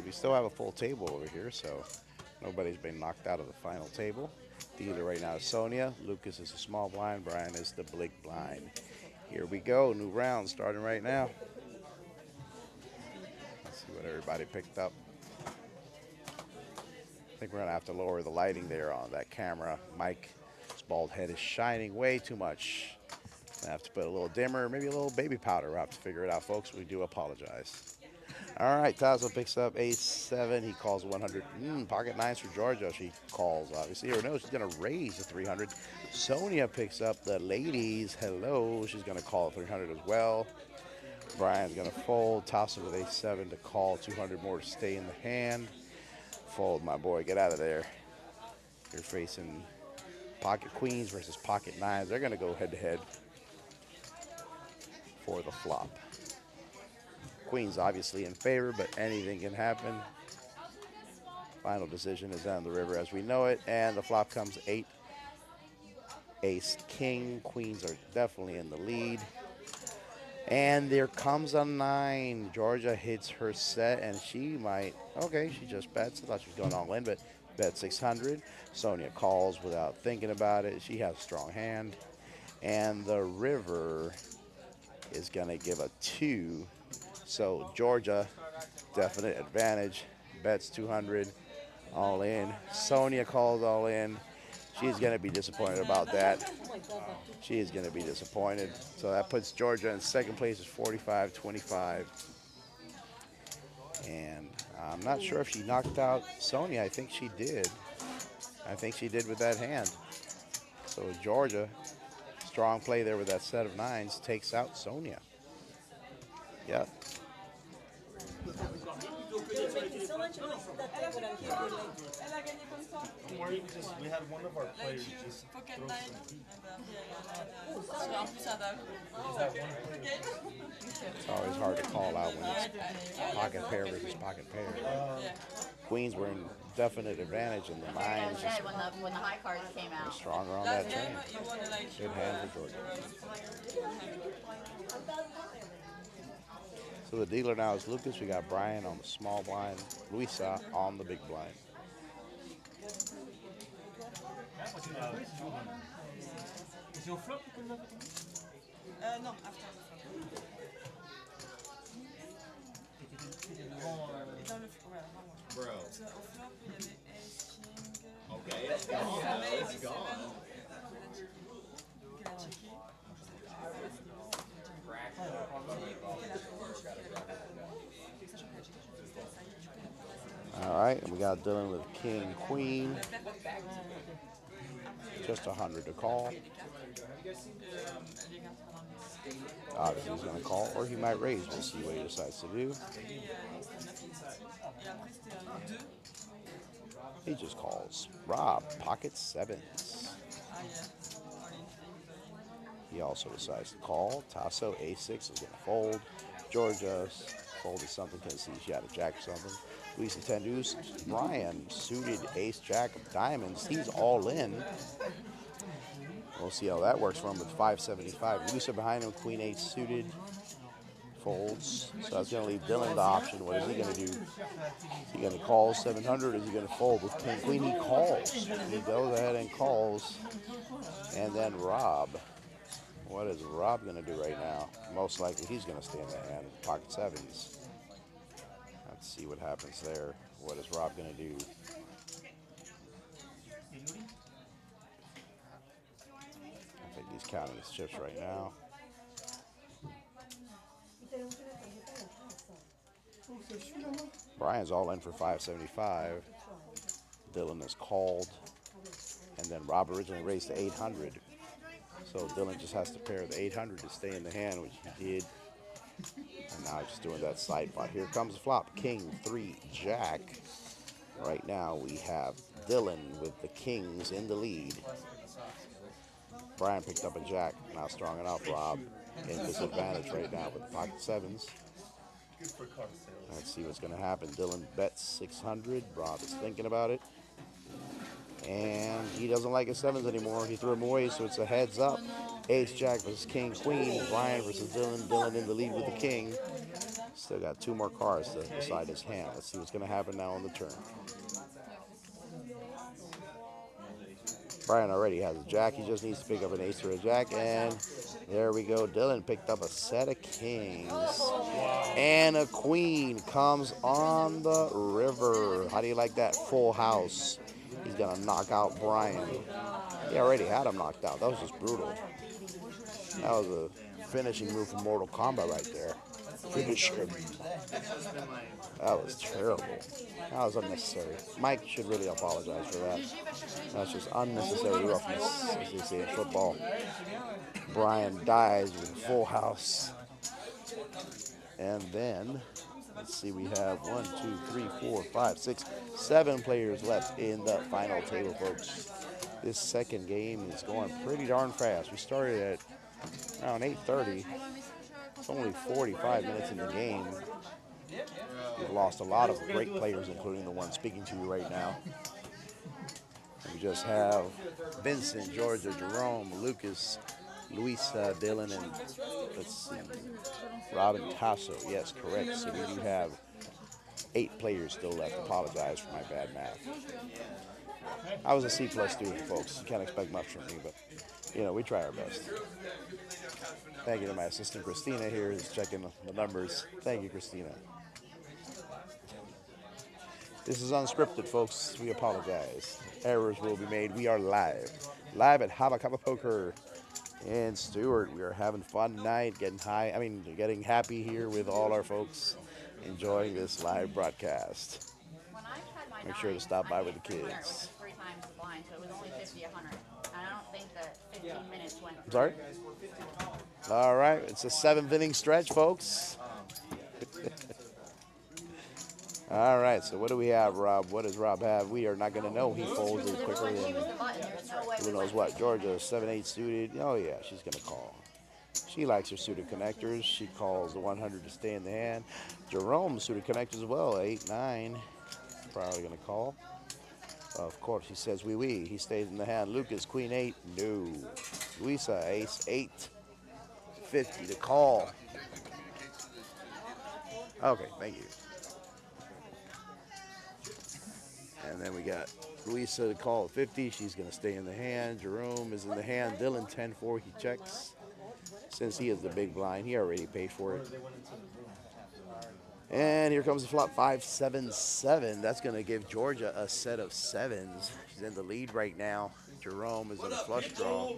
We still have a full table over here, so nobody's been knocked out of the final table. Dealer right now is Sonia. Lucas is the small blind. Brian is the big blind. Here we go. New round starting right now. Let's see what everybody picked up. I think we're going to have to lower the lighting there on that camera. Mike's bald head is shining way too much. I have to put a little dimmer, maybe a little baby powder. We'll have to figure it out, folks. We do apologize. All right, Tasso picks up ace 7. He calls 100. Pocket 9s for Georgia. She calls, obviously. Or no, she's going to raise to 300. Sonia picks up the ladies. Hello. She's going to call 300 as well. Brian's going to fold. Tasso with ace 7 to call 200 more to stay in the hand. fold, my boy. Get out of there. You're facing pocket queens versus pocket nines. They're going to go head-to-head for the flop. Queens obviously in favor, but anything can happen. Final decision is down the river as we know it, and the flop comes 8, ace, king. Queens are definitely in the lead. And there comes a 9. Georgia hits her set, and she might, okay, she just bets. I thought she was going all in, but bet 600. Sonia calls without thinking about it. She has a strong hand. And the river is going to give a 2. So Georgia, definite advantage. Bets 200, all in. Sonia calls all in. She's going to be disappointed about that. She is going to be disappointed. So that puts Georgia in second place, is 45-25. And I'm not sure if she knocked out Sonia. I think she did. I think she did with that hand. So Georgia, strong play there with that set of 9s, takes out Sonia. Yep. We had one of our players just throw It's always hard to call out when it's pocket pair versus pocket pair. Queens were in definite advantage, and the 9s just when the high cards came out. stronger on that train. Good hand for Georgia. So the dealer now is Lucas. We got Brian on the small blind, Luisa on the big blind. C'est au flop ou qu'on a Non, after the flop. Et dans le flop, ouais, avant moi. Bro. Au flop, il y avait ace, king. Okay, it's gone. It's gone. Qu'elle a checké. All right, and we got Dylan with king, queen. Just 100 to call. Obviously he's going to call, or he might raise. We'll see what he decides to do. He just calls. Rob, pocket 7s. He also decides to call. Tasso, a6 is going to fold. Georgia folded something because she had a jack or something. Luisa 10 deuce. Brian suited ace jack of diamonds. He's all in. We'll see how that works for him with 575. Luisa behind him, queen 8 suited. Folds. So that's going to leave Dylan the option. What is he going to do? Is he going to call 700 or is he going to fold with king queen? He calls. He goes ahead and calls. And then Rob. What is Rob going to do right now? Most likely he's going to stay in the hand. Pocket 7s. Let's see what happens there. What is Rob going to do? I think he's counting his chips right now. Brian's all in for 575. Dylan is called. And then Rob originally raised to 800. So Dylan just has to pair the 800 to stay in the hand, which he did. And now he's just doing that side pot. Here comes the flop. King, 3, jack. Right now we have Dylan with the kings in the lead. Brian picked up a jack. Not strong enough. Rob in disadvantage right now with the pocket 7s. Let's see what's going to happen. Dylan bets 600. Rob is thinking about it. And he doesn't like his 7s anymore. He threw them away, so it's a heads up. Ace, jack versus king, queen. Brian versus Dylan. Dylan in the lead with the king. Still got 2 more cards to decide his hand. Let's see what's going to happen now on the turn. Brian already has a jack. He just needs to pick up an ace or a jack. And there we go. Dylan picked up a set of kings. And a queen comes on the river. How do you like that? Full house. He's going to knock out Brian. He already had him knocked out. That was just brutal. That was a finishing move from Mortal Kombat right there. Finish him. That was terrible. That was unnecessary. Mike should really apologize for that. That's just unnecessary roughness, as they say in football. Brian dies with a full house. And then Let's see, we have 1, 2, 3, 4, 5, 6, 7 players left in the final table, folks. This second game is going pretty darn fast. We started at around 8:30. It's only 45 minutes in the game. We've lost a lot of great players, including the one speaking to you right now. We just have Vincent, Georgia, Jerome, Lucas, Luisa, Dylan, and let's see, Robin Tasso. Yes, correct. So we do have 8 players still left. Apologize for my bad math. I was a C+ student, folks. You can't expect much from me, but you know, we try our best. Thank you to my assistant Christina here, who's checking the numbers. Thank you, Christina. This is unscripted, folks. We apologize. Errors will be made. We are live. Live at Hava Poker in Stewart. We are having fun tonight, getting happy here with all our folks, enjoying this live broadcast. Make sure to stop by with the kids. 3 times the blind, so it was only 50, 100. And I don't think that 15 minutes went. I'm sorry? All right, it's a 7th inning stretch, folks. All right, so what do we have, Rob? What does Rob have? We are not going to know. He folds it quicker than who knows what. Georgia, 7-8 suited. Oh, yeah, she's going to call. She likes her suited connectors. She calls the 100 to stay in the hand. Jerome, suited connectors as well, 8-9. Probably going to call. Of course, he says wee. He stays in the hand. Lucas, Queen 8, no. Luisa, Ace 8, 50 to call. Okay, thank you. And then we got Luisa to call at 50. She's going to stay in the hand. Jerome is in the hand. Dylan, 10-4, he checks. Since he is the big blind, he already paid for it. And here comes the flop, 5-7-7. That's going to give Georgia a set of 7s. She's in the lead right now. Jerome is in a flush draw.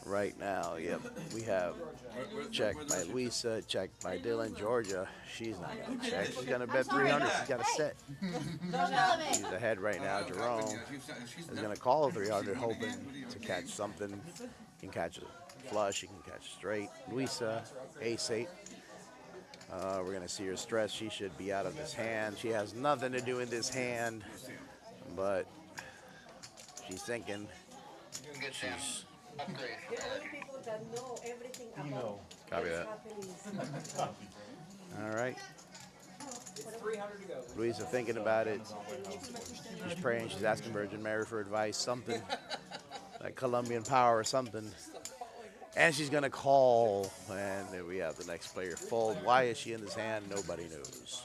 Right now, yep. We have check by Luisa, check by Dylan. Georgia, she's not going to check. She's going to bet 300. She's got a set. She's ahead right now. Jerome is going to call 300, hoping to catch something. He can catch a flush. He can catch a straight. Luisa, Ace 8. We're going to see her stress. She should be out of this hand. She has nothing to do in this hand, but she's thinking. She's people that know everything about copy that. All right. 300 to go. Louisa thinking about it. She's praying. She's asking Virgin Mary for advice. Something like Colombian power or something. And she's going to call. And there we have the next player fold. Why is she in this hand? Nobody knows.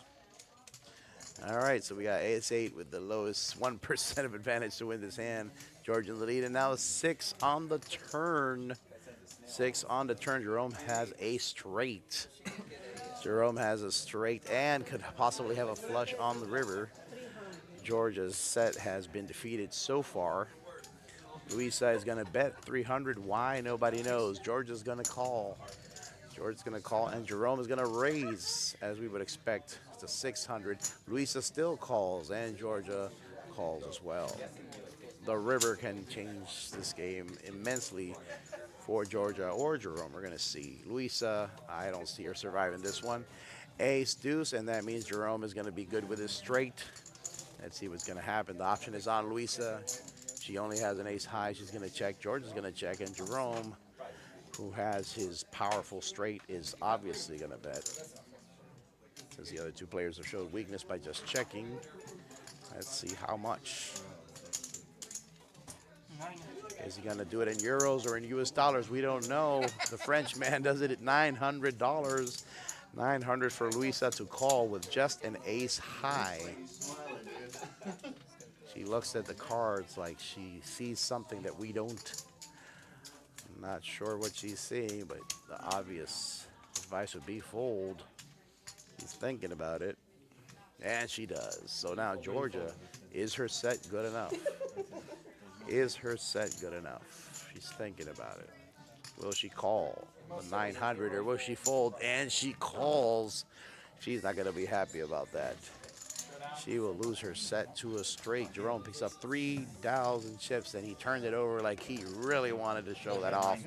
All right, so we got Ace 8 with the lowest 1% of advantage to win this hand. Georgia in the lead, and now 6 on the turn. 6 on the turn. Jerome has a straight. Jerome has a straight and could possibly have a flush on the river. Georgia's set has been defeated so far. Luisa is going to bet 300. Why? Nobody knows. Georgia's going to call. Georgia's going to call, and Jerome is going to raise, as we would expect, to 600. Luisa still calls, and Georgia calls as well. The river can change this game immensely for Georgia or Jerome. We're going to see. Luisa, I don't see her surviving this one. Ace, deuce, and that means Jerome is going to be good with his straight. Let's see what's going to happen. The option is on Luisa. She only has an ace high. She's going to check. Georgia's going to check, and Jerome, who has his powerful straight, is obviously going to bet. Since the other two players have showed weakness by just checking. Let's see how much. Is he going to do it in euros or in US dollars? We don't know. The French man does it at $900. 900 for Luisa to call with just an ace high. She looks at the cards like she sees something that we don't. I'm not sure what she's seeing, but the obvious advice would be fold. She's thinking about it, and she does. So now Georgia, is her set good enough? Is her set good enough? She's thinking about it. Will she call the 900 or will she fold? And she calls. She's not going to be happy about that. She will lose her set to a straight. Jerome picks up 3,000 chips, and he turned it over like he really wanted to show that off.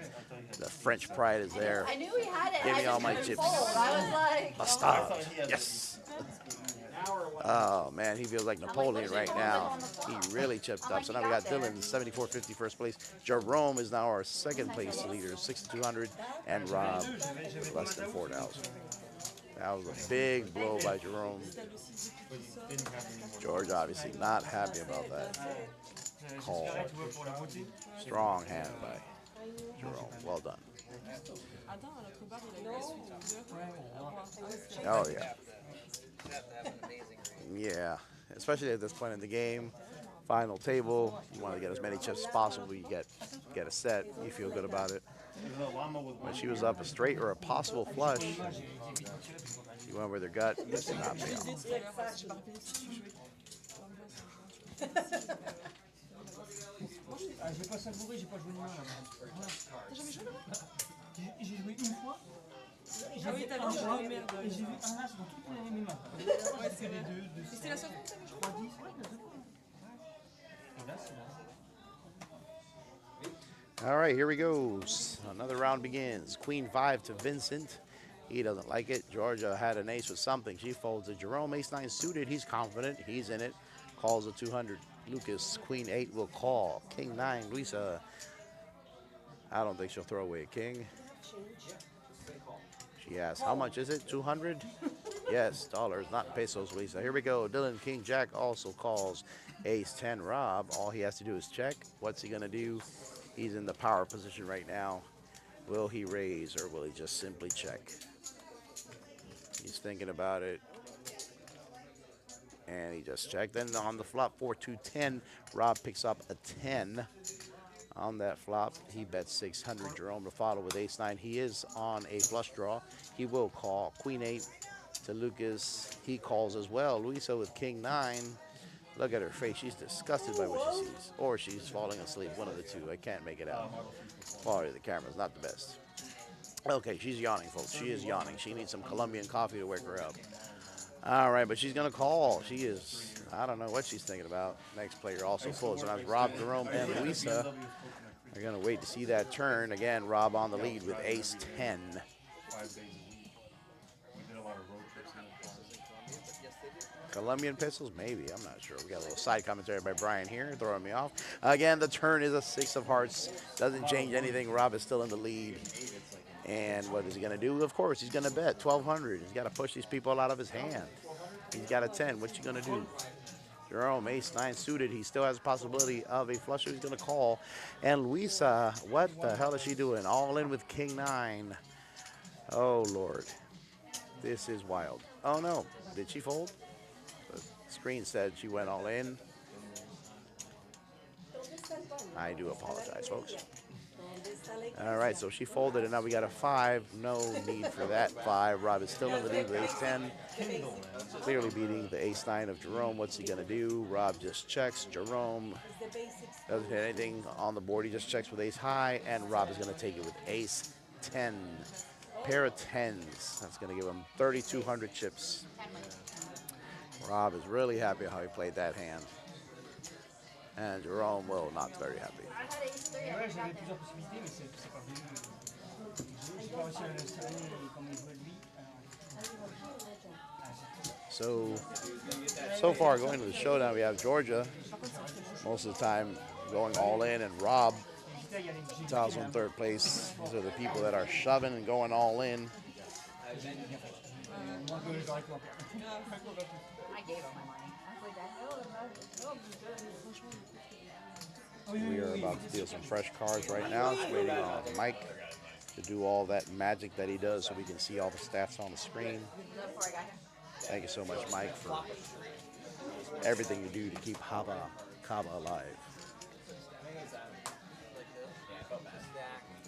The French pride is there. I knew he had it. Give I me all just my couldn't chips. fold. I was like, A stop. Yes. Oh, man, he feels like Napoleon right now. He really chipped up. So now we got Dylan, 74.50 first place. Jerome is now our second place leader, 6,200. And Rob, less than 4,000. That was a big blow by Jerome. George obviously not happy about that call. Strong hand by Jerome. Well done. Oh, yeah. Yeah, especially at this point in the game. Final table, you want to get as many chips as possible. You get a set, you feel good about it. When she was up a straight or a possible flush, she went with her gut. This did not pay off. Ah, j'ai pas savouré, j'ai pas joué de main là-bas. T'as jamais joué là? J'ai joué une fois. J'ai vu un joueur et j'ai vu un as dans toutes mes mains. Ouais, c'est vrai. C'était la seule fois que t'avais joué? 3-10, ouais, la seule fois. Et là, c'est là. All right, here he goes. Another round begins. Queen 5 to Vincent. He doesn't like it. Georgia had an ace with something. She folds it. Jerome, ace 9 suited. He's confident. He's in it. Calls a 200. Lucas, queen 8 will call. King 9, Luisa. I don't think she'll throw away a king. She asks, how much is it? 200? Yes, dollars, not pesos, Lisa. Here we go. Dylan, King Jack also calls. Ace 10, Rob. All he has to do is check. What's he going to do? He's in the power position right now. Will he raise or will he just simply check? He's thinking about it. And he just checked. Then on the flop, 4-2-10, Rob picks up a 10. On that flop, he bets 600. Jerome to follow with ace 9. He is on a flush draw. He will call. Queen 8 to Lucas. He calls as well. Luisa with king 9. Look at her face. She's disgusted by what she sees. Or she's falling asleep. One of the two. I can't make it out. Quality of the camera is not the best. Okay, she's yawning, folks. She is yawning. She needs some Colombian coffee to wake her up. All right, but she's going to call. She is, I don't know what she's thinking about. Next player also folds. And that's Rob, Jerome, and Luisa. They're going to wait to see that turn. Again, Rob on the lead with ace 10. Colombian pistols? Maybe. I'm not sure. We got a little side commentary by Brian here, throwing me off. Again, the turn is a 6 of hearts. Doesn't change anything. Rob is still in the lead. And what is he going to do? Of course, he's going to bet 1,200. He's got to push these people out of his hand. He's got a 10. What's he going to do? Jerome, ace 9 suited. He still has a possibility of a flush. He's going to call. And Luisa, what the hell is she doing? All in with king 9. Oh, Lord. This is wild. Oh, no. Did she fold? The screen said she went all in. I do apologize, folks. All right, so she folded, and now we got a 5. No need for that 5. Rob is still in the lead with ace 10. Clearly beating the ace 9 of Jerome. What's he going to do? Rob just checks. Jerome doesn't hit anything on the board. He just checks with ace high, and Rob is going to take it with ace 10. Pair of 10s. That's going to give him 3,200 chips. Rob is really happy how he played that hand. And Jerome, well, not very happy. Ouais, j'avais plusieurs possibilités, mais c'est pas venu. J'ai pas réussi à le cerner comme il jouait lui. So far going to the showdown, we have Georgia most of the time going all in, and Rob, Taos in third place. These are the people that are shoving and going all in. I gave him my money. I was like, We are about to deal some fresh cards right now. Just waiting on Mike to do all that magic that he does so we can see all the stats on the screen. Thank you so much, Mike, for everything you do to keep Hava alive.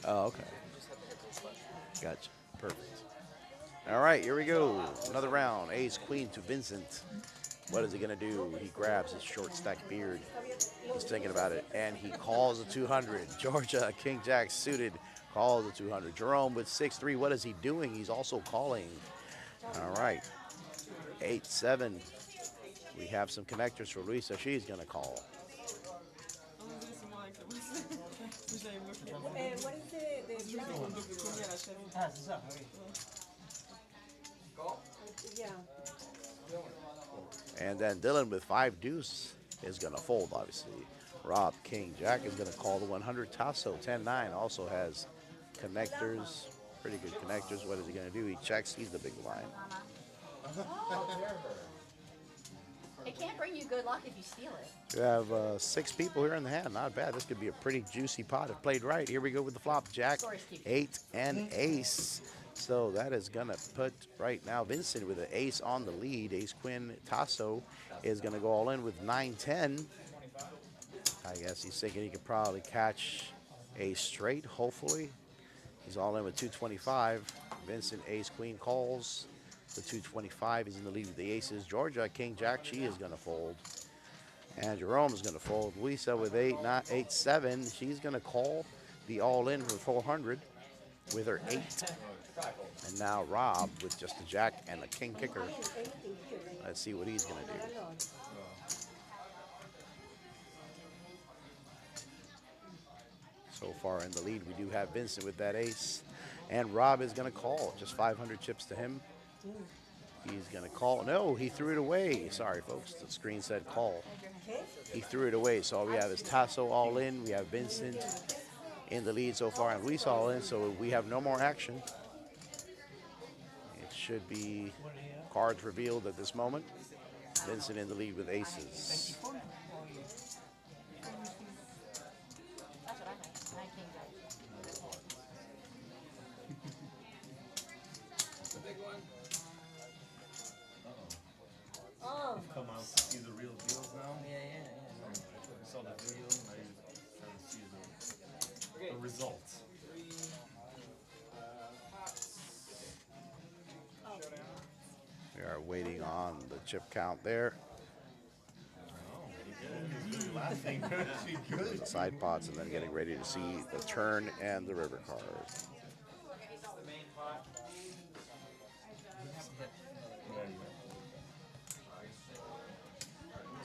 Oh, okay. Gotcha. Perfect. All right, here we go. Another round. Ace, queen to Vincent. What is he going to do? He grabs his short stack beard. He's thinking about it, and he calls a 200. Georgia, king jack suited, calls a 200. Jerome with 6-3. What is he doing? He's also calling. All right. 8-7. We have some connectors for Luisa. She's going to call. What is the Ah, c'est ça, oui. Yeah. And then Dylan with 5 deuce is going to fold, obviously. Rob, king, jack is going to call the 100. Tasso, 10-9, also has connectors, pretty good connectors. What is he going to do? He checks. He's the big blind. It can't bring you good luck if you steal it. You have 6 people here in the hand. Not bad. This could be a pretty juicy pot if played right. Here we go with the flop. Jack, 8, and ace. So that is going to put right now Vincent with an ace on the lead. Ace, queen, Tasso is going to go all in with 9-10. I guess he's thinking he could probably catch a straight, hopefully. He's all in with 225. Vincent, ace, queen calls. The 225 is in the lead with the aces. Georgia, king, jack, she is going to fold. And Jerome is going to fold. Luisa with 8-7. She's going to call the all-in for 400 with her 8. And now Rob with just a jack and a king kicker. Let's see what he's going to do. So far in the lead, we do have Vincent with that ace. And Rob is going to call. Just 500 chips to him. He's going to call. No, he threw it away. Sorry, folks. The screen said call. He threw it away. So all we have is Tasso all in. We have Vincent in the lead so far, and Luis all in. So we have no more action. It should be cards revealed at this moment. Vincent in the lead with aces. You've come out to see the real deals now? Yeah. I saw the video, now you're trying to see the results. We are waiting on the chip count there. The side pots, and then getting ready to see the turn and the river card.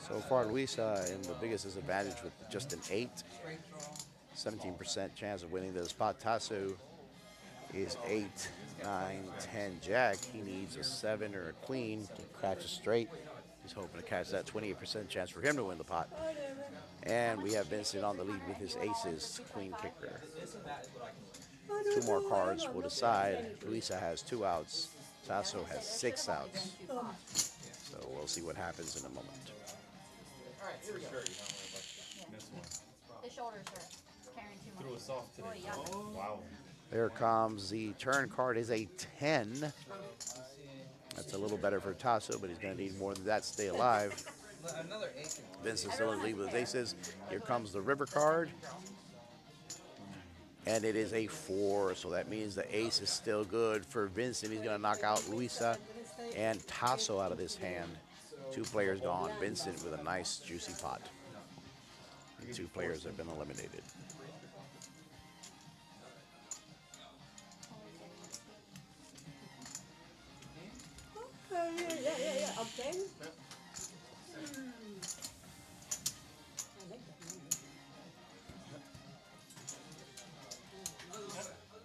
So far, Luisa in the biggest disadvantage with just an 8. 17% chance of winning this pot. Tasso is 8, 9, 10 jack. He needs a 7 or a queen to catch a straight. He's hoping to catch that. 28% chance for him to win the pot. And we have Vincent on the lead with his aces, queen kicker. 2 more cards will decide. Luisa has 2 outs. Tasso has 6 outs. So we'll see what happens in a moment. All right, here we go. This one. The shoulders are carrying too much. Threw us off today. Oh, yeah. Wow. There comes the turn card is a 10. That's a little better for Tasso, but he's going to need more than that to stay alive. Another 8. Vincent's still in the lead with his aces. Here comes the river card. And it is a 4, so that means the ace is still good for Vincent. He's going to knock out Luisa and Tasso out of this hand. 2 players gone. Vincent with a nice juicy pot. And 2 players have been eliminated. Yeah. Okay.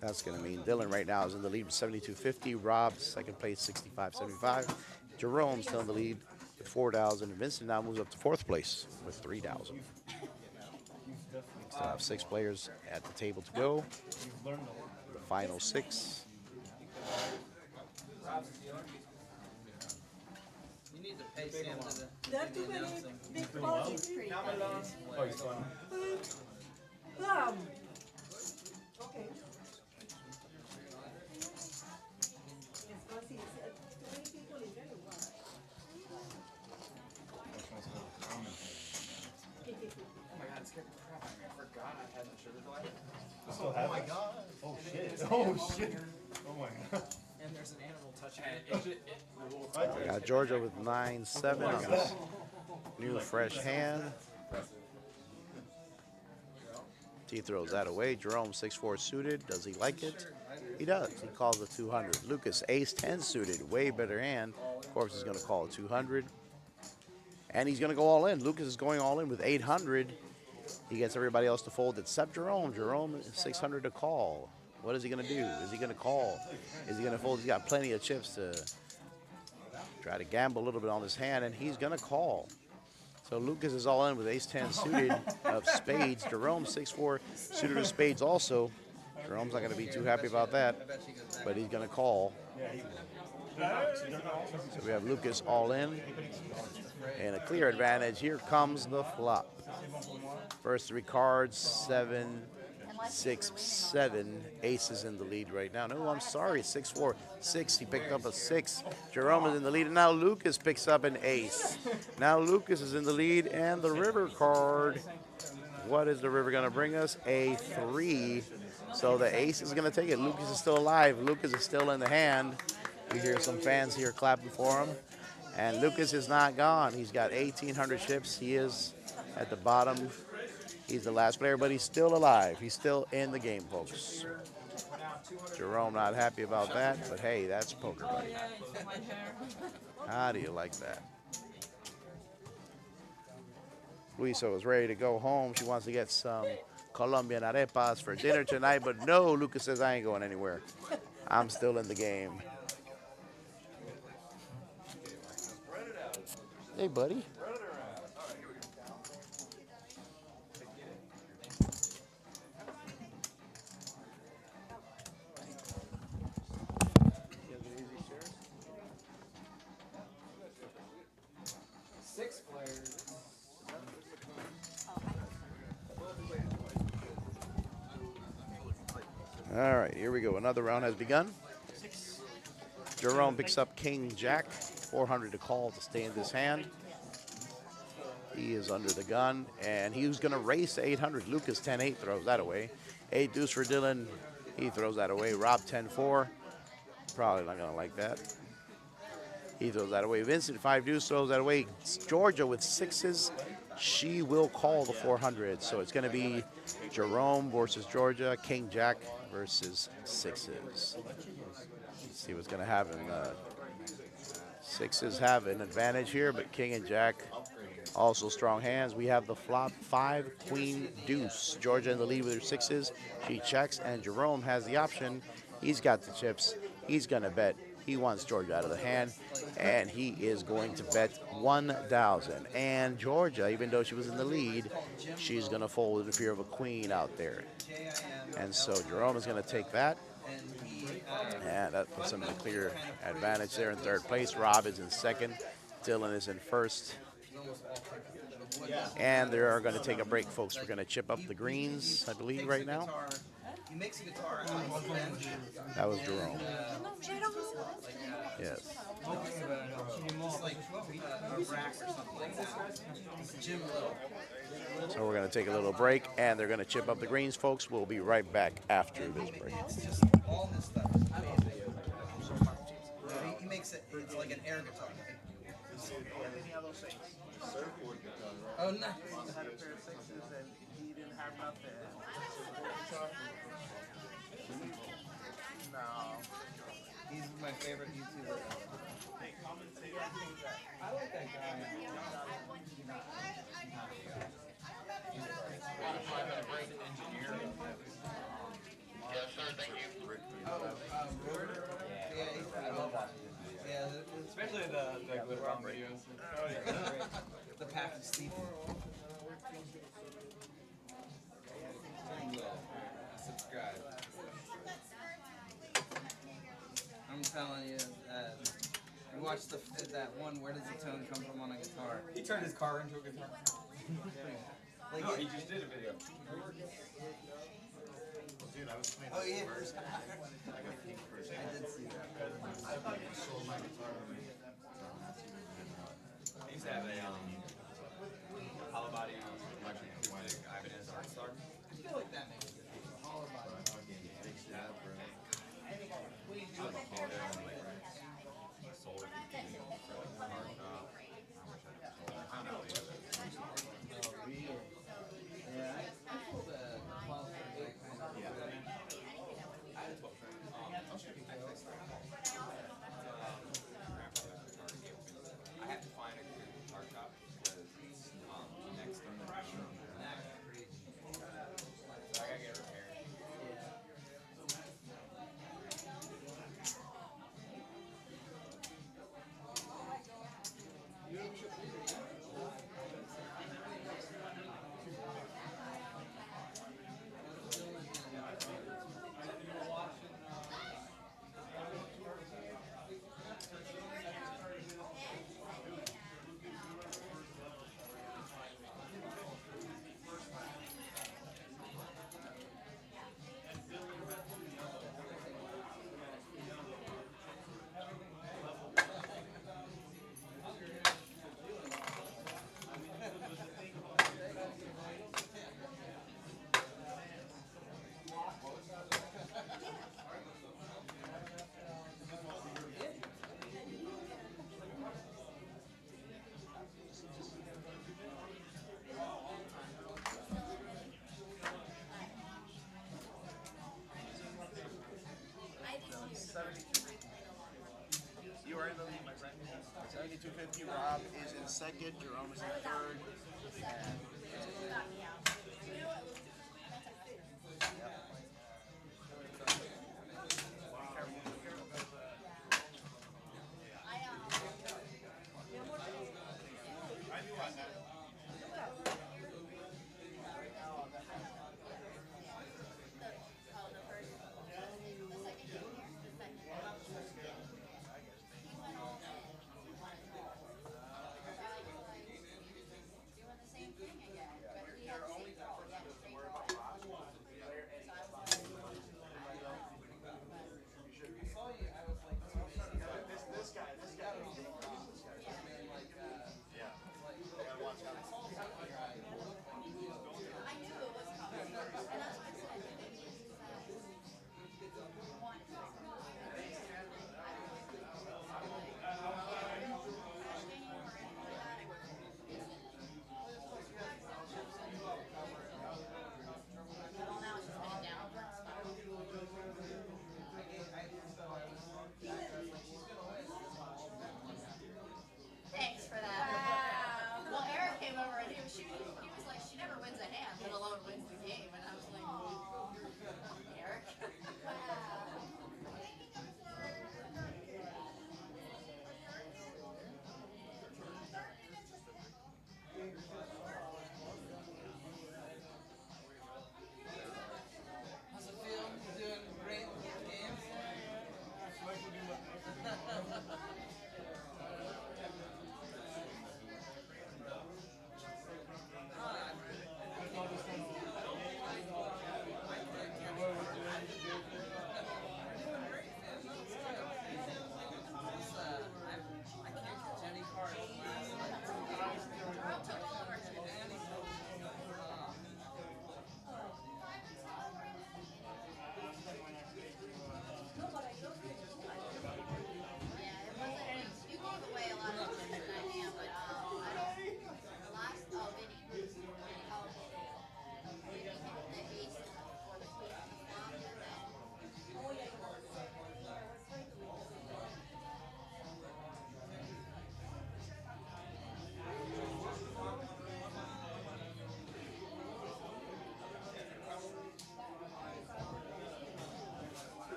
That's going to mean Dylan right now is in the lead with 72.50. Rob, second place, 65.75. Jerome still in the lead with 4,000. Vincent now moves up to 4th place with 3,000. Still have 6 players at the table to go. The final 6. You need to pay Sam to the. There are too many big balls. Oh, he's fine. Okay. Oh my god, it scared the crap out of me. I forgot I had the sugar glider. Oh my god. Oh shit. Oh shit. Oh my god. And there's an animal touching it. We got Georgia with 9-7 on this new fresh hand. He throws that away. Jerome 6-4 suited. Does he like it? He does. He calls a 200. Lucas ace 10 suited. Way better hand. Of course, he's going to call a 200. And he's going to go all in. Lucas is going all in with 800. He gets everybody else to fold except Jerome. Jerome is 600 to call. What is he going to do? Is he going to call? Is he going to fold? He's got plenty of chips to try to gamble a little bit on his hand, and he's going to call. So Lucas is all in with ace-10 suited of spades. Jerome 6-4 suited of spades also. Jerome's not going to be too happy about that, but he's going to call. So we have Lucas all in and a clear advantage. Here comes the flop. First three cards, 7, 6, 7. Ace is in the lead right now. No, I'm sorry, 6-4, 6. He picked up a 6. Jerome is in the lead, and now Lucas picks up an ace. Now Lucas is in the lead, and the river card. What is the river going to bring us? A 3. So the ace is going to take it. Lucas is still alive. Lucas is still in the hand. We hear some fans here clapping for him. And Lucas is not gone. He's got 1,800 chips. He is at the bottom. He's the last player, but he's still alive. He's still in the game, folks. Jerome not happy about that, but hey, that's poker. Buddy. How do you like that? Luiso is ready to go home. She wants to get some Colombian arepas for dinner tonight, but no, Lucas says, I ain't going anywhere. I'm still in the game. Hey, buddy. Six players. All right, here we go. Another round has begun. Jerome picks up King Jack, 400 to call to stay in this hand. He is under the gun, and he was going to race to 800. Lucas 10-8 throws that away. 8 deuce for Dylan. He throws that away. Rob 10-4. Probably not going to like that. He throws that away. Vincent 5 deuce throws that away. Georgia with 6s. She will call the 400. So it's going to be Jerome versus Georgia. King Jack versus 6s. Let's see what's going to happen. 6s have an advantage here, but King and Jack also strong hands. We have the flop 5 queen deuce. Georgia in the lead with her 6s. She checks, and Jerome has the option. He's got the chips. He's going to bet. He wants Georgia out of the hand, and he is going to bet 1,000. And Georgia, even though she was in the lead, she's going to fold in fear of a queen out there. And so Jerome is going to take that, and that puts him in a clear advantage there in third place. Rob is in second. Dylan is in first. And they are going to take a break, folks. We're going to chip up the greens, I believe, right now. He makes a guitar out of his bench. That was Jerome. Yes. It's like a rack or something like that. It's Jim Little. So we're going to take a little break, and they're going to chip up the greens, folks. We'll be right back after this break. It's just all his stuff is amazing. He makes it, it's like an air guitar. Oh, nice. Had a pair of 6s and he didn't have nothing. No. He's my favorite YouTuber. I like that guy. Yes, sir, thank you. Yeah, I love watching his videos. Yeah, Especially the Good Wrong videos. Oh, yeah. The path of Steve. Subscribe. I'm telling you, you watch that one, Where Does the Tone Come From on a Guitar? He turned his car into a guitar. Like no, he just did a video. Dude, I was playing Oh, yeah. first. I did see that. I sold my guitar. He used to have a hollow body electric acoustic Ibanez Art Star. I feel like that makes it. Hollow body. 7250. Rob is in second. Jerome is in third. And doing the same thing again, but he had the same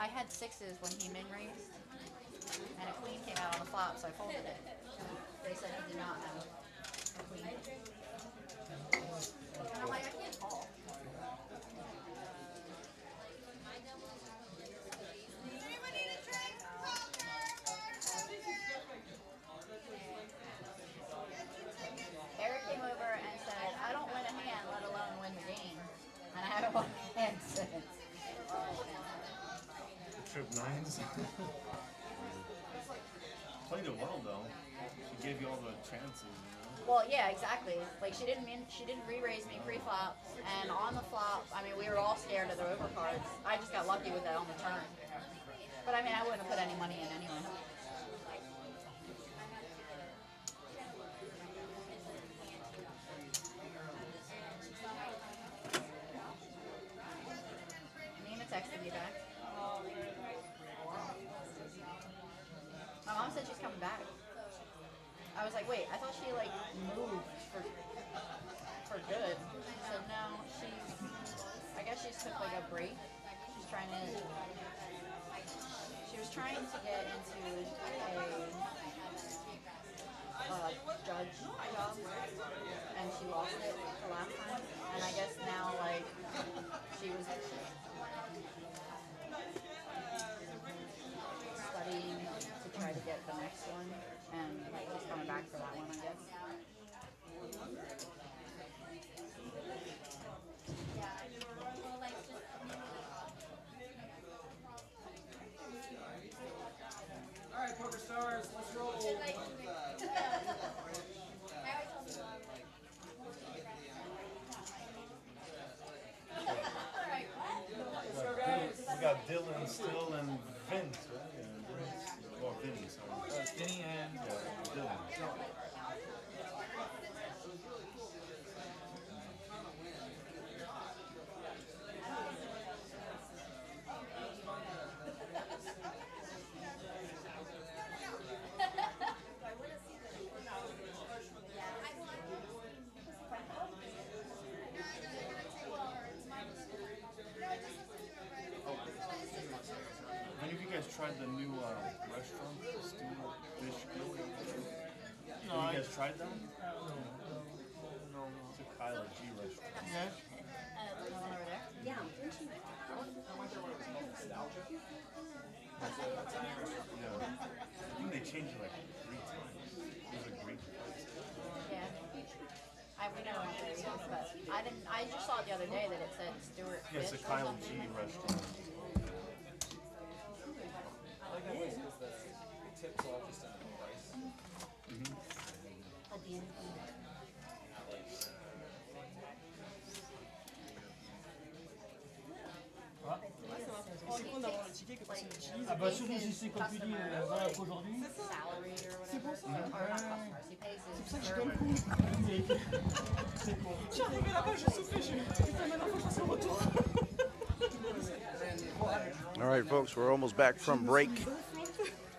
I had sixes when he min raised, and a queen came out on the flop, so I folded it. They said he did not have a queen. And I'm like, I can't call. Eric came over and said, I don't win a hand, let alone win the game. And I haven't won a hand since. Trip nines. Played it well though. She gave you all the chances, you know. Well, yeah, exactly. Like she didn't re-raise me pre-flop, and on the flop, I mean, we were all scared of the overcards. I just got lucky with that on the turn. But I mean, I wouldn't have put any money in anyway. Nina texted me back. My mom said she's coming back. I was like, wait, I thought she like moved for good. She said no, I guess she just took like a break. She was trying to get into a judge job, and she lost it the last time. And I guess now like she was studying to try to get the next one, and she's coming back for that one, I guess. All right, Poker Stars, let's roll. Let's go, guys. We got Dylan still and Vince, right? Or Vinny, sorry. Vinny and Dylan. Any of you guys tried the new restaurant, Steam Fish Grill? No, Have you guys tried that? No. It's a Kyle G restaurant. Yeah. Yeah. Yeah. I think they changed it like 3 times. It was a great place. Yeah. We know what it is, but I just saw it the other day that it said Stewart Yeah, it's a Fish or Kyle something. G restaurant. I like that place because the tips all just in the price. At the end. C'est con d'avoir le ticket comme ça, on l'utilise. Ah bah surtout si c'est comme tu dis, voilà qu'aujourd'hui. C'est pour ça. C'est pour ça que j'ai quand même couru. C'est con. Je suis arrivée là-bas, je soufflais, putain, maintenant faut que je fasse le retour. All right, folks, we're almost back from break.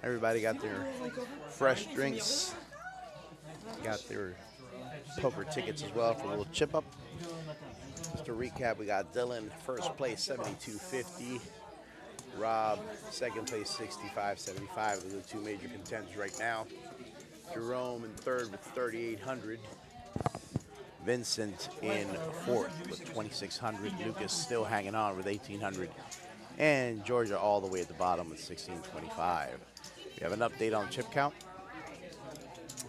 Everybody got their fresh drinks, got their poker tickets as well for a little chip up. Just to recap, we got Dylan first place 72.50, Rob second place 65.75. Those are the two major contenders right now. Jerome in third with 3,800. Vincent in fourth with 2,600. Lucas still hanging on with 1,800. And Georgia all the way at the bottom with 1,625. We have an update on chip count.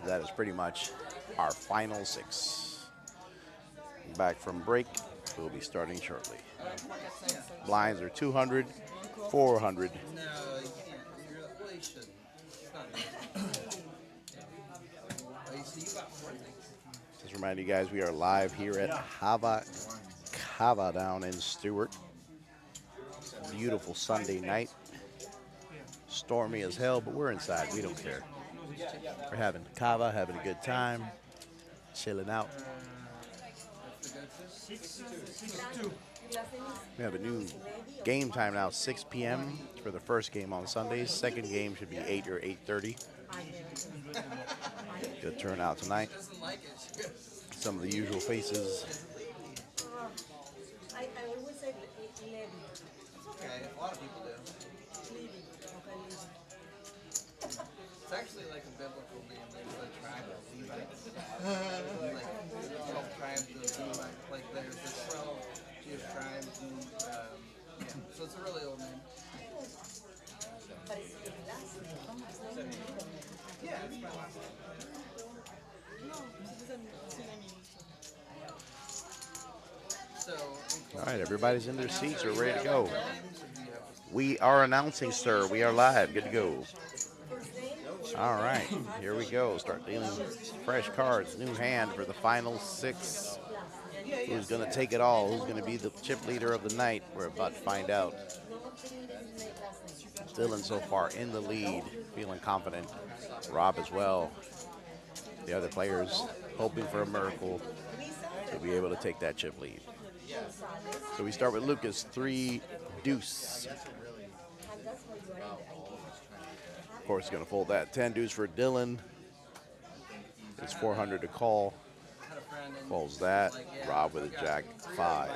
That is pretty much our final 6. Back from break. We'll be starting shortly. Blinds are 200, 400. No, you can't. Well, you shouldn't. It's not easy. Oh, you see, you got 4 things. Just remind you guys, we are live here at Hava down in Stewart. Beautiful Sunday night. Stormy as hell, but we're inside. We don't care. We're having kava, having a good time, chilling out. We have a new game time now, 6 p.m. for the first game on Sundays. Second game should be 8 or 8:30. Good turnout tonight. Some of the usual faces. I always say Levy. Okay, a lot of people do. like a biblical name. There's the tribe of Levites. Like 12 tribes of Levites. Like there's the 12 Jewish tribes. And, yeah. So it's a really old name. But it's the last name. Yeah, it's my last name. So, All right, everybody's in their seats. We're ready to go. We are announcing, sir. We are live. Good to go. All right, here we go. Start dealing fresh cards. New hand for the final 6. Who's going to take it all? Who's going to be the chip leader of the night? We're about to find out. Dylan so far in the lead, feeling confident. Rob as well. The other players hoping for a miracle to be able to take that chip lead. So we start with Lucas, 3 deuce. Of course, he's going to fold that. 10 deuce for Dylan. It's 400 to call. Folds that. Rob with a jack 5.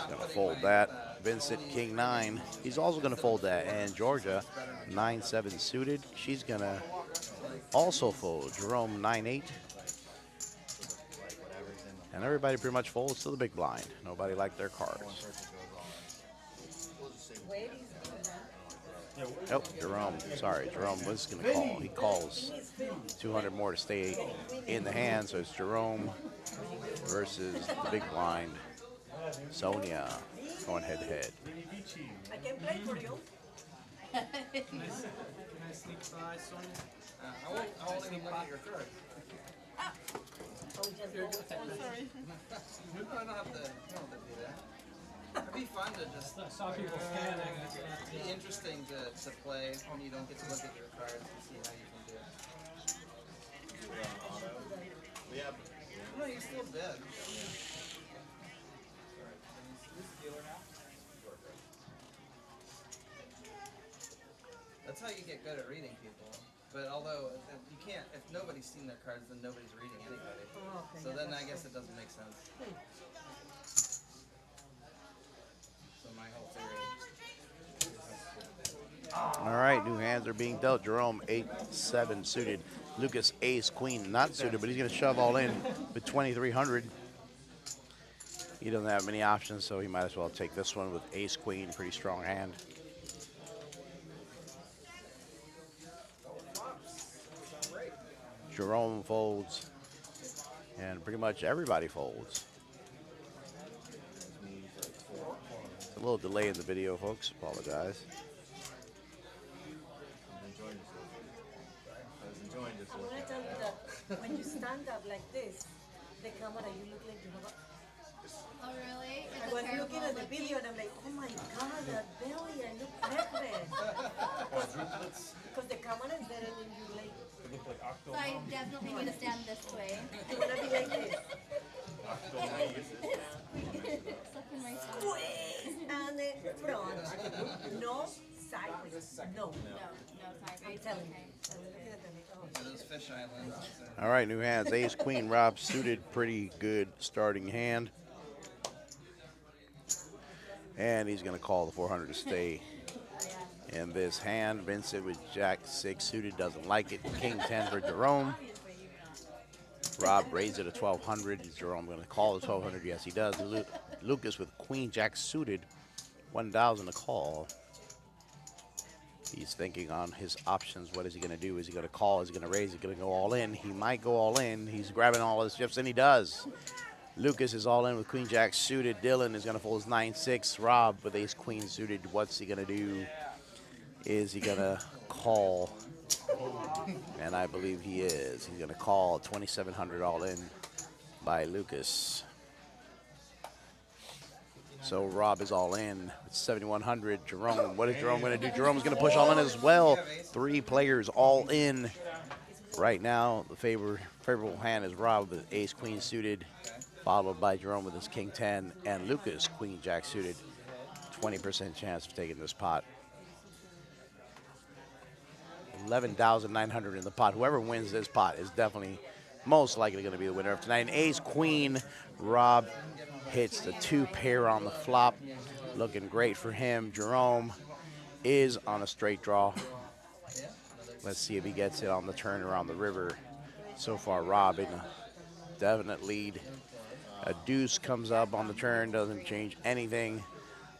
Going to fold that. Vincent, king 9. He's also going to fold that. And Georgia, 9-7 suited. She's going to also fold. Jerome, 9-8. And everybody pretty much folds to the big blind. Nobody liked their cards. Oh, Jerome. Sorry, Jerome was going to call. He calls 200 more to stay in the hand. So it's Jerome versus the big blind. Sonia going head to head. I can play for you. Can I sneak by, Sonia? I won't even look at your card. Oh, just You're good. Oh, sorry. No, I don't have to do that. It'd be fun to just saw people scanning. It'd be interesting to play when you don't get to look at your cards and see how you can do it. No, you're still dead. That's how you get good at reading people. But although if you can't, if nobody's seen their cards, then nobody's reading anybody. Oh, okay. So then I guess it doesn't make sense. So my whole theory. All right, new hands are being dealt. Jerome, 8-7 suited. Lucas, ace, queen, not suited, but he's going to shove all in with 2,300. He doesn't have many options, so he might as well take this one with ace, queen, pretty strong hand. Jerome folds, and pretty much everybody folds. It's a little delay in the video, folks. Apologize. I want to tell you that when you stand up like this, the camera, you look like you have a... Oh, really? I was looking at the video and I'm like, oh my God, that belly, I look perfect. Because the camera is there and then you like... So I definitely need to stand this way. You want to be like this. Squeeze! And then front. No sideways. No. No sideways. I'm telling you. Okay. I'm looking at them like, oh. Those fish islands. All right, new hands. Ace, queen, Rob suited. Pretty good starting hand. And he's going to call the 400 to stay in this hand. Vincent with jack 6 suited doesn't like it. King 10 for Jerome. Rob raised it to 1,200. Is Jerome going to call the 1,200? Yes, he does. Lucas with queen jack suited, 1,000 to call. He's thinking on his options. What is he going to do? Is he going to call? Is he going to raise? Is he going to go all in? He might go all in. He's grabbing all his chips, and he does. Lucas is all in with queen jack suited. Dylan is going to fold his 9-6. Rob with ace queen suited. What's he going to do? Is he going to call? And I believe he is. He's going to call 2,700 all in by Lucas. So Rob is all in. It's 7,100. Jerome, what is Jerome going to do? Jerome's going to push all in as well. 3 players all in. Right now, the favorable hand is Rob with ace queen suited, followed by Jerome with his king 10, and Lucas queen jack suited. 20% chance of taking this pot. 11,900 in the pot. Whoever wins this pot is definitely most likely going to be the winner of tonight. And ace queen, Rob hits the 2 pair on the flop. Looking great for him. Jerome is on a straight draw. Let's see if he gets it on the turn around the river. So far, Rob in a definite lead. A deuce comes up on the turn, doesn't change anything.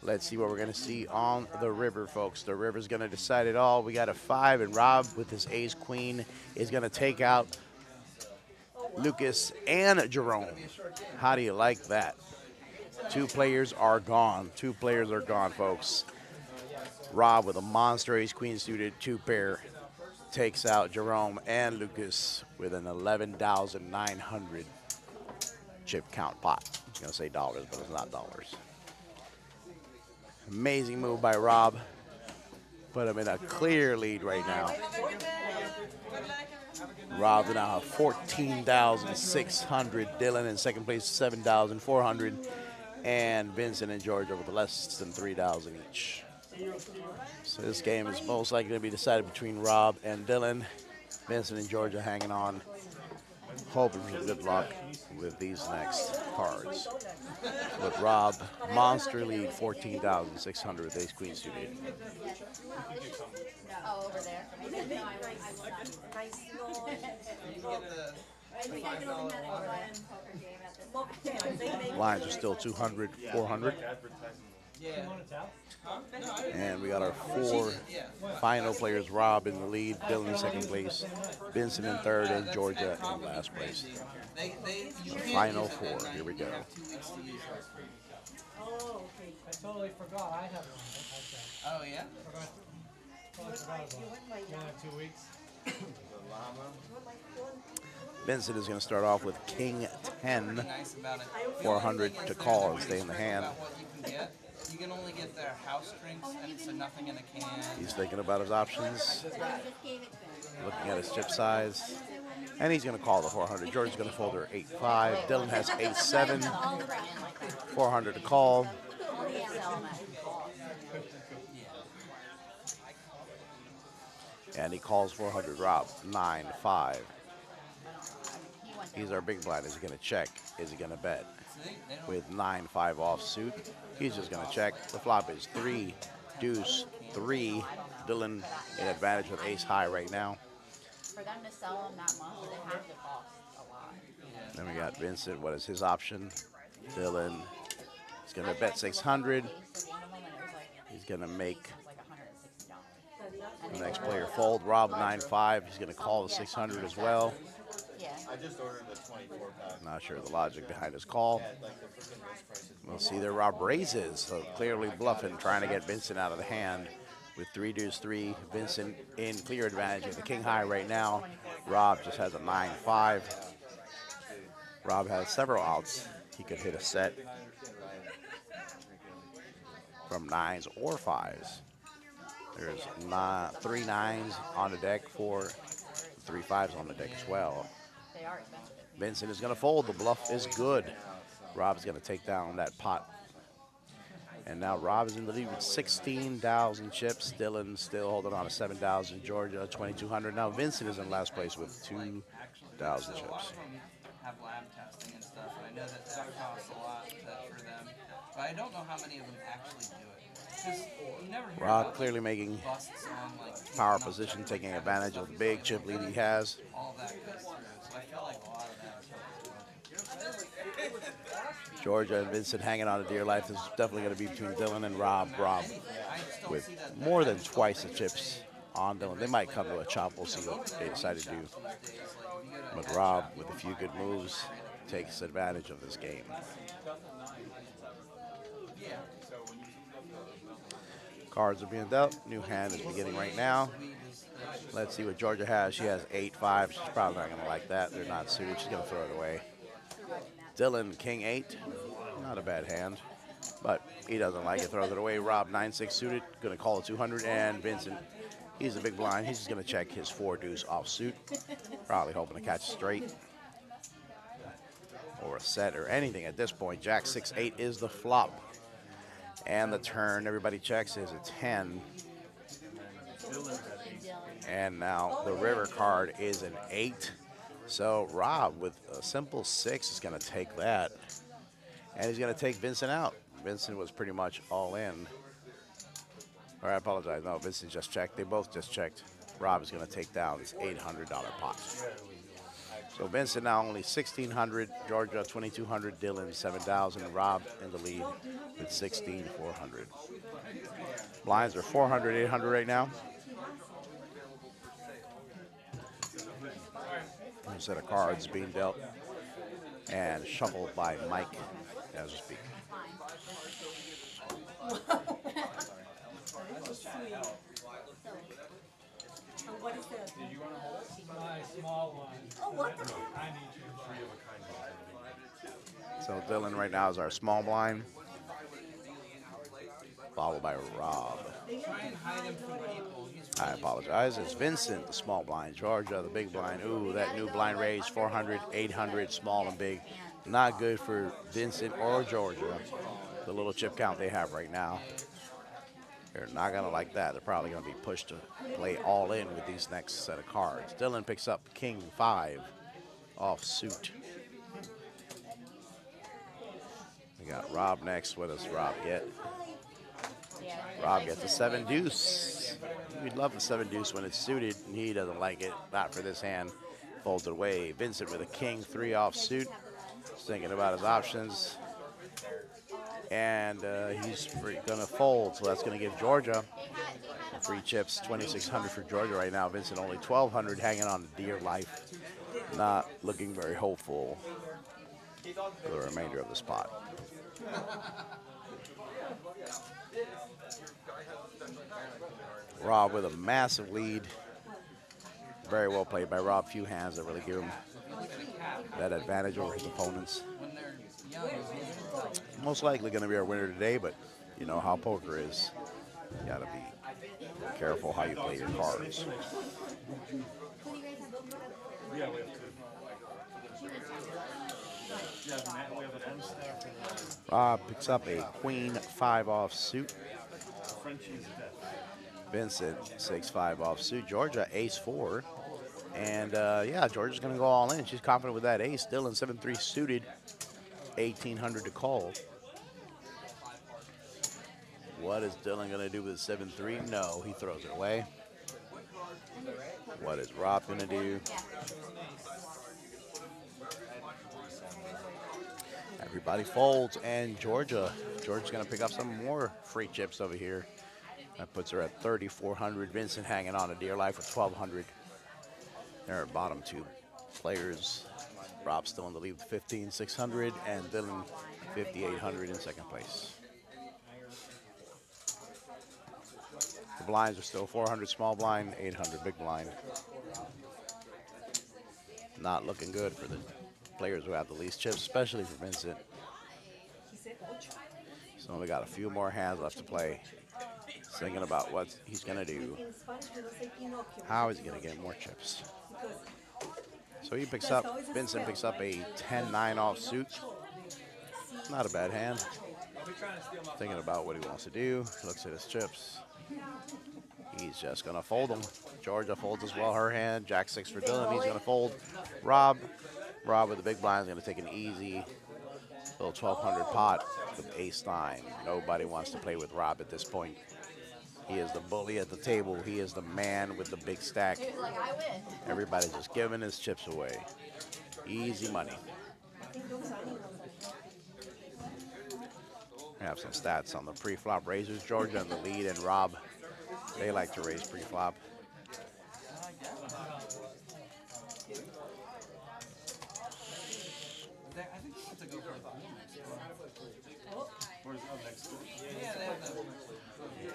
Let's see what we're going to see on the river, folks. The river's going to decide it all. We got a 5, and Rob with his ace queen is going to take out Lucas and Jerome. How do you like that? 2 players are gone. 2 players are gone, folks. Rob with a monster ace queen suited 2-pair takes out Jerome and Lucas with an 11,900 chip count pot. I was going to say dollars, but it's not dollars. Amazing move by Rob. Put him in a clear lead right now. Rob's now 14,600. Dylan in second place, 7,400. And Vincent and Georgia with less than 3,000 each. So this game is most likely to be decided between Rob and Dylan. Vincent and Georgia hanging on. Hoping for good luck with these next cards. With Rob, monster lead, 14,600 with ace queen suited. Oh, over there. Lines are still 200, 400. And we got our 4 final players. Rob in the lead, Dylan in second place, Vincent in third, and Georgia in last place. The final 4. Here we go. Oh, okay. I totally forgot. I have one. Oh, yeah? Totally forgot about it. You only have 2 weeks. Vincent is going to start off with King 10, 400 to call and stay in the hand. You can only get their house drinks, and so nothing in a can. He's thinking about his options, looking at his chip size, and he's going to call the 400. George's going to fold her 8-5. Dylan has 8-7, 400 to call. And he calls 400. Rob 9-5. He's our big blind. Is he going to check? Is he going to bet? With 9-5 offsuit, he's just going to check. The flop is 3, deuce, 3. Dylan in advantage with ace high right now. For them to sell them that much, they have to cost a lot. Then we got Vincent. What is his option? Dylan is going to bet 600. He's going to make the next player fold. Rob 9-5. He's going to call the 600 as well. I just ordered the 24-pack. Not sure the logic behind his call. We'll see there. Rob raises, so clearly bluffing, trying to get Vincent out of the hand with 3 deuce 3. Vincent in clear advantage with the king high right now. Rob just has a 9-5. Rob has several outs. He could hit a set from 9s or 5s. There's 3 9s on the deck, 3 5s on the deck as well. They are expensive. Vincent is going to fold. The bluff is good. Rob's going to take down that pot. And now Rob is in the lead with 16,000 chips. Dylan still holding on to 7,000. Georgia 2,200. Now Vincent is in last place with 2,000 chips. Have lab testing and stuff, and I know that costs a lot for them. But I don't know how many of them actually do it. You never hear Rob clearly making busts on, like, power position, taking advantage of the big chip lead he has. all that goes through. So I feel like a lot of that. Georgia and Vincent hanging on to dear life. This is definitely going to be between Dylan and Rob. Rob with more than twice the chips on Dylan. They might come to a chop. We'll see what they decide to do. But Rob, with a few good moves, takes advantage of this game. Cards are being dealt. New hand is beginning right now. Let's see what Georgia has. She has 8-5. She's probably not going to like that. They're not suited. She's going to throw it away. Dylan, king 8. Not a bad hand, but he doesn't like it. Throws it away. Rob, 9-6 suited. Going to call it 200. And Vincent, he's a big blind. He's just going to check his 4 deuce offsuit. Probably hoping to catch a straight or a set or anything at this point. Jack 6-8 is the flop. And the turn, everybody checks, is a 10. And now the river card is an 8. So Rob, with a simple 6, is going to take that. And he's going to take Vincent out. Vincent was pretty much all in. Or I apologize. No, Vincent just checked. They both just checked. Rob is going to take down this $800 pot. So Vincent now only 1,600. Georgia 2,200. Dylan 7,000. Rob in the lead with 16,400. Blinds are 400, 800 right now. New set of cards being dealt and shuffled by Mike as we speak. What is that? Did you want to hold it? My small one. Oh, what the heck? I need you. So Dylan right now is our small blind, followed by Rob. I apologize. It's Vincent, the small blind. Georgia, the big blind. Ooh, that new blind raise, 400, 800, small and big. Not good for Vincent or Georgia. The little chip count they have right now. They're not going to like that. They're probably going to be pushed to play all in with these next set of cards. Dylan picks up King 5 off suit. We got Rob next. What does Rob get? Rob gets a 7 deuce. We'd love the 7 deuce when it's suited, and he doesn't like it. Not for this hand. Folds it away. Vincent with a King 3 off suit. He's thinking about his options. And he's going to fold, so that's going to give Georgia free chips. 2,600 for Georgia right now. Vincent only 1,200, hanging on to dear life. Not looking very hopeful for the remainder of the spot. Rob with a massive lead. Very well played by Rob. Few hands that really give him that advantage over his opponents. Most likely going to be our winner today, but you know how poker is. You got to be careful how you play your cards. Yeah, we have two. Rob picks up a Queen 5 off suit. Vincent 6-5 off suit. Georgia Ace 4. And yeah, Georgia's going to go all in. She's confident with that ace. Dylan 7-3 suited. 1,800 to call. What is Dylan going to do with 7-3? No, he throws it away. What is Rob going to do? Everybody folds, and Georgia's going to pick up some more free chips over here. That puts her at 3,400. Vincent hanging on a dear life with 1,200. There are bottom two players. Rob still in the lead with 15,600, and Dylan 5,800 in second place. The blinds are still 400 small blind, 800 big blind. Not looking good for the players who have the least chips, especially for Vincent. He's only got a few more hands left to play. He's thinking about what he's going to do. How is he going to get more chips? So he picks up, Vincent picks up a 10-9 off suit. Not a bad hand. Thinking about what he wants to do. Looks at his chips. He's just going to fold them. Georgia folds as well, her hand. Jack 6 for Dylan. He's going to fold. Rob with the big blind is going to take an easy little 1,200 pot with ace 9. Nobody wants to play with Rob at this point. He is the bully at the table. He is the man with the big stack. Everybody's just giving his chips away. Easy money. We have some stats on the pre-flop raisers. Georgia in the lead, and Rob, they like to raise pre-flop.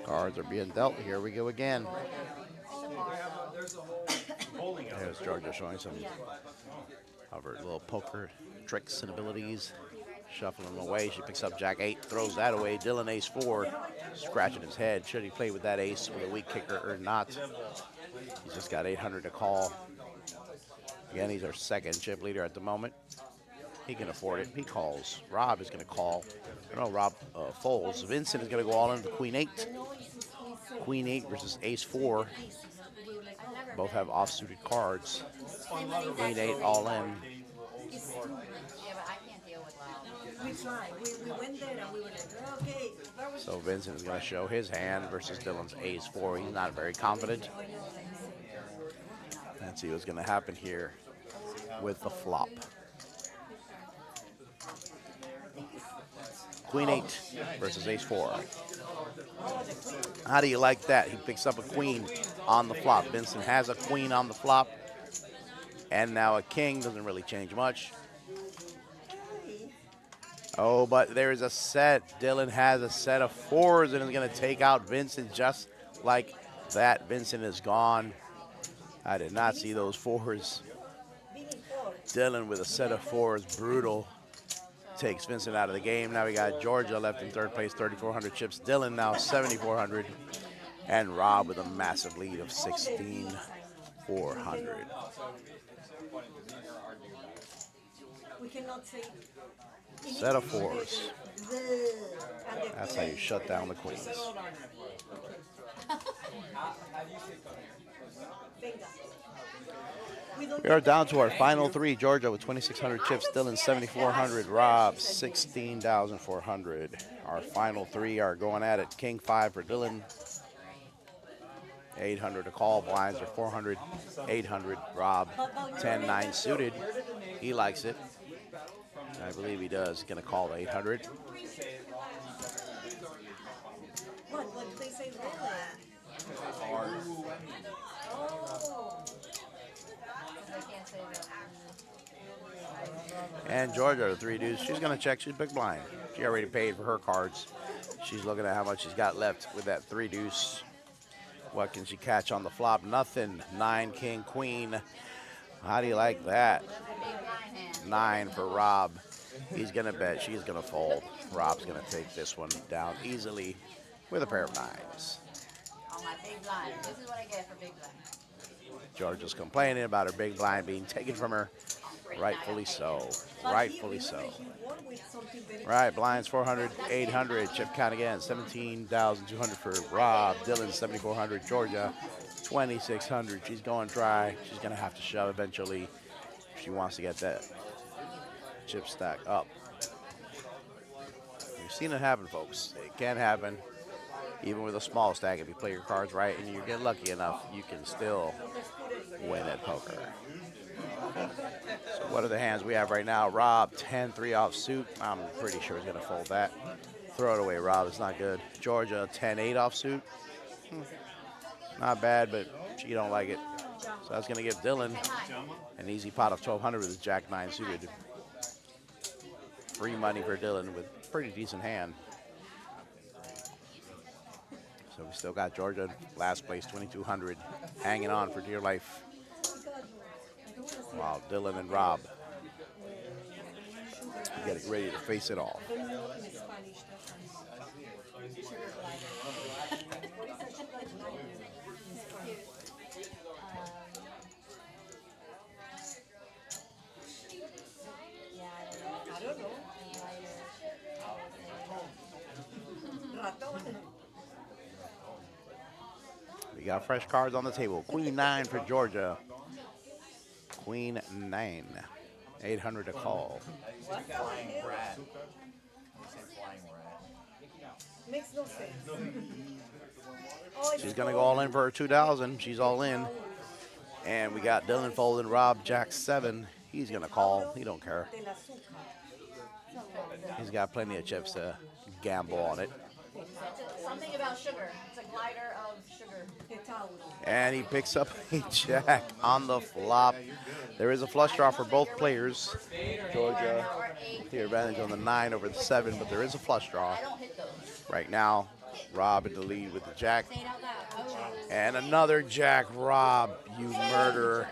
Cards are being dealt. Here we go again. There's Georgia showing some of her little poker tricks and abilities. Shuffling them away. She picks up Jack 8, throws that away. Dylan Ace 4, scratching his head. Should he play with that ace with a weak kicker or not? He's just got 800 to call. Again, he's our second chip leader at the moment. He can afford it. He calls. Rob is going to call. No, Rob folds. Vincent is going to go all in with Queen 8. Queen 8 versus Ace 4. Both have off-suited cards. Queen 8 all in. We tried. We went there and we were like, okay. So Vincent is going to show his hand versus Dylan's ace-4. He's not very confident. Let's see what's going to happen here with the flop. Queen 8 versus ace-4. How do you like that? He picks up a queen on the flop. Vincent has a queen on the flop. And now a king. Doesn't really change much. Oh, but there's a set. Dylan has a set of 4s and is going to take out Vincent just like that. Vincent is gone. I did not see those 4s. Dylan with a set of 4s. Brutal. Takes Vincent out of the game. Now we got Georgia left in third place, 3,400 chips. Dylan now 7,400. And Rob with a massive lead of 16,400. We cannot say. Set of 4s. That's how you shut down the queens. We are down to our final 3. Georgia with 2,600 chips. Dylan 7,400. Rob 16,400. Our final 3 are going at it. King 5 for Dylan. 800 to call. Blinds are 400. 800. Rob 10-9 suited. He likes it. I believe he does. Going to call 800. What did they say? And Georgia, the 3 deuce. She's going to check. She's big blind. She already paid for her cards. She's looking at how much she's got left with that 3 deuce. What can she catch on the flop? Nothing. 9, king, queen. How do you like that? 9 for Rob. He's going to bet. She's going to fold. Rob's going to take this one down easily with a pair of 9s. On my big blind. This is what I get for big blind. Georgia's complaining about her big blind being taken from her. Rightfully so. Rightfully so. Right, blinds 400, 800. Chip count again. 17,200 for Rob. Dylan 7,400. Georgia 2,600. She's going dry. She's going to have to shove eventually if she wants to get that chip stack up. You've seen it happen, folks. It can happen. Even with a small stack, if you play your cards right and you get lucky enough, you can still win at poker. So what are the hands we have right now? Rob, 10-3 offsuit. I'm pretty sure he's going to fold that. Throw it away, Rob. It's not good. Georgia, 10-8 offsuit. Not bad, but she don't like it. So that's going to give Dylan an easy pot of 1,200 with his Jack-9 suited. Free money for Dylan with a pretty decent hand. So we still got Georgia last place, 2,200, hanging on for dear life. While Dylan and Rob are getting ready to face it all. I don't know. We got fresh cards on the table. Queen 9 for Georgia. Queen 9. 800 to call. Flying rat. Makes no sense. She's going to go all in for her 2,000. She's all in. And we got Dylan folding Rob, Jack 7. He's going to call. He don't care. He's got plenty of chips to gamble on it. Something about sugar. It's a glider of sugar. And he picks up a jack on the flop. There is a flush draw for both players. Georgia, the advantage on the 9 over the 7, but there is a flush draw. Right now, Rob in the lead with the jack. And another jack. Rob, you murderer.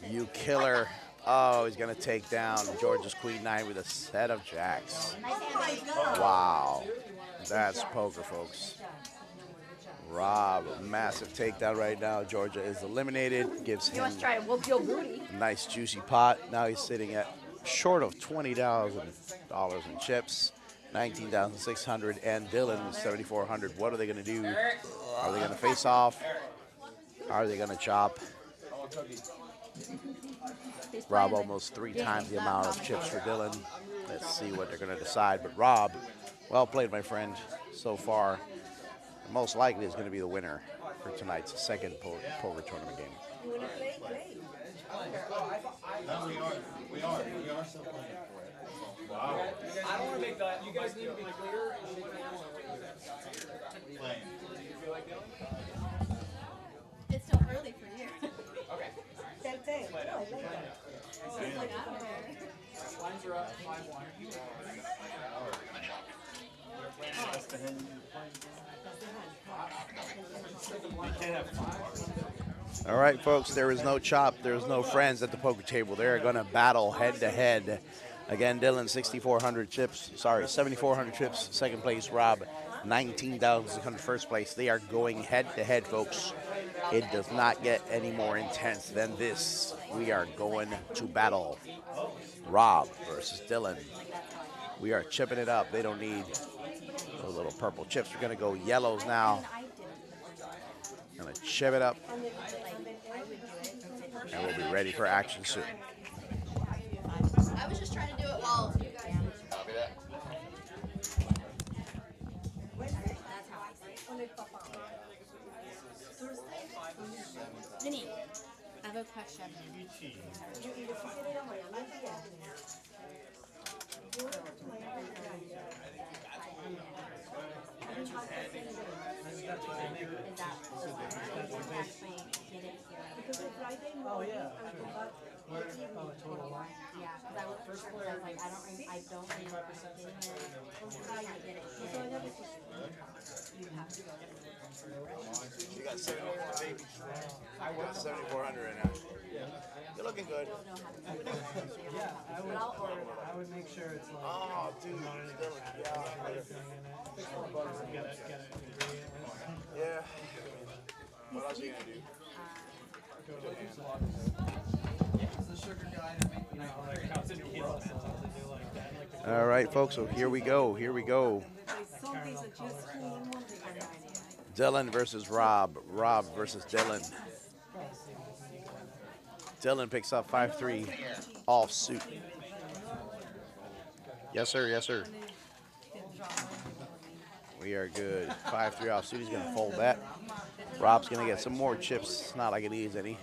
You killer. Oh, he's going to take down Georgia's Queen 9 with a set of jacks. Wow. That's poker, folks. Rob, massive takedown right now. Georgia is eliminated. Gives him Try to whoop your booty. a nice juicy pot. Now he's sitting at short of $20,000 in chips. 19,600 and Dylan 7,400. What are they going to do? Are they going to face off? Are they going to chop? Rob almost 3 times the amount of chips for Dylan. Let's see what they're going to decide. But Rob, well played, my friend, so far. Most likely is going to be the winner for tonight's second poker tournament game. You want to play? Play. No, we are still playing for it. Wow. I don't want to make that. You guys need to be clear. Playing. Do you feel like dealing? It's still early for you. Okay. 10-10. Oh, I like that. It's like, I don't care. Lines are up. 5-1. All right, folks, there is no chop. There is no friends at the poker table. They're going to battle head-to-head. Again, Dylan, 6,400 chips. Sorry, 7,400 chips. Second place, Rob, 19,600 first place. They are going head-to-head, folks. It does not get any more intense than this. We are going to battle. Rob versus Dylan. We are chipping it up. They don't need those little purple chips. We're going to go yellows now. Going to chip it up. And we'll be ready for action soon. I was just trying to do it while you guys. Copy that. That's how I see it. Vinny, I have a question. Oh, yeah. Yeah, because I wasn't sure, because I was like, I don't remember getting it. How you get it here. You have to go to the You got 7,400, baby. I got 7,400 right now. You're looking good. Yeah, I would make sure it's like. Oh, dude. Yeah. What else are you going to do? All right, folks, so here we go. Here we go. Dylan versus Rob. Rob versus Dylan. Dylan picks up 5-3 off suit. Yes, sir. Yes, sir. We are good. 5-3 off suit. He's going to fold that. Rob's going to get some more chips. It's not like it needs any.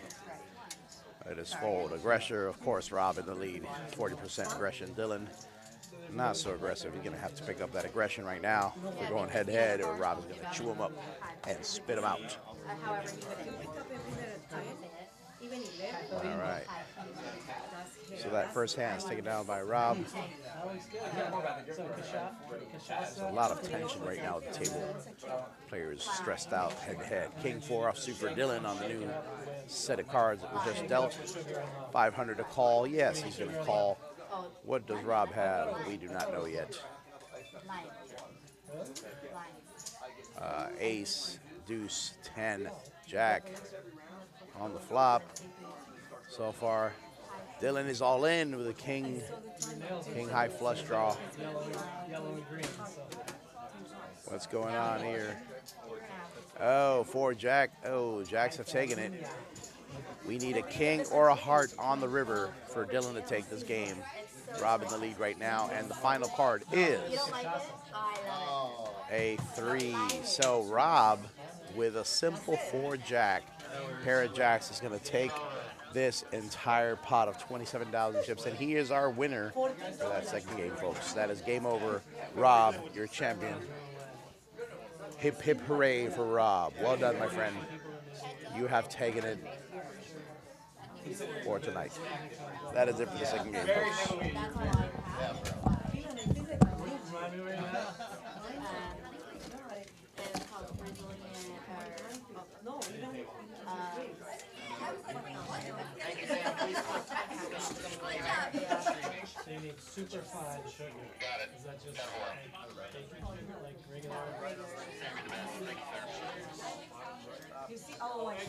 It is fold. Aggressor, of course, Rob in the lead. 40% aggression. Dylan, not so aggressive. He's going to have to pick up that aggression right now. We're going head-to-head, or Rob is going to chew him up and spit him out. All right. So that first hand is taken down by Rob. There's a lot of tension right now at the table. Players stressed out head-to-head. King 4 off super Dylan on the new set of cards that was just dealt. 500 to call. Yes, he's going to call. What does Rob have? We do not know yet. Ace, deuce, 10, jack on the flop. So far, Dylan is all in with a king high flush draw. What's going on here? Oh, 4 jack. Oh, jacks have taken it. We need a king or a heart on the river for Dylan to take this game. Rob in the lead right now, and the final card is a 3. So Rob, with a simple 4 jack, pair of jacks, is going to take this entire pot of 27,000 chips, and he is our winner for that second game, folks. That is game over. Rob, your champion. Hip, hip, hooray for Rob. Well done, my friend. You have taken it for tonight. That is it for the second game, folks. So you need super fine sugar. Is that just like regular? You see, oh, I see.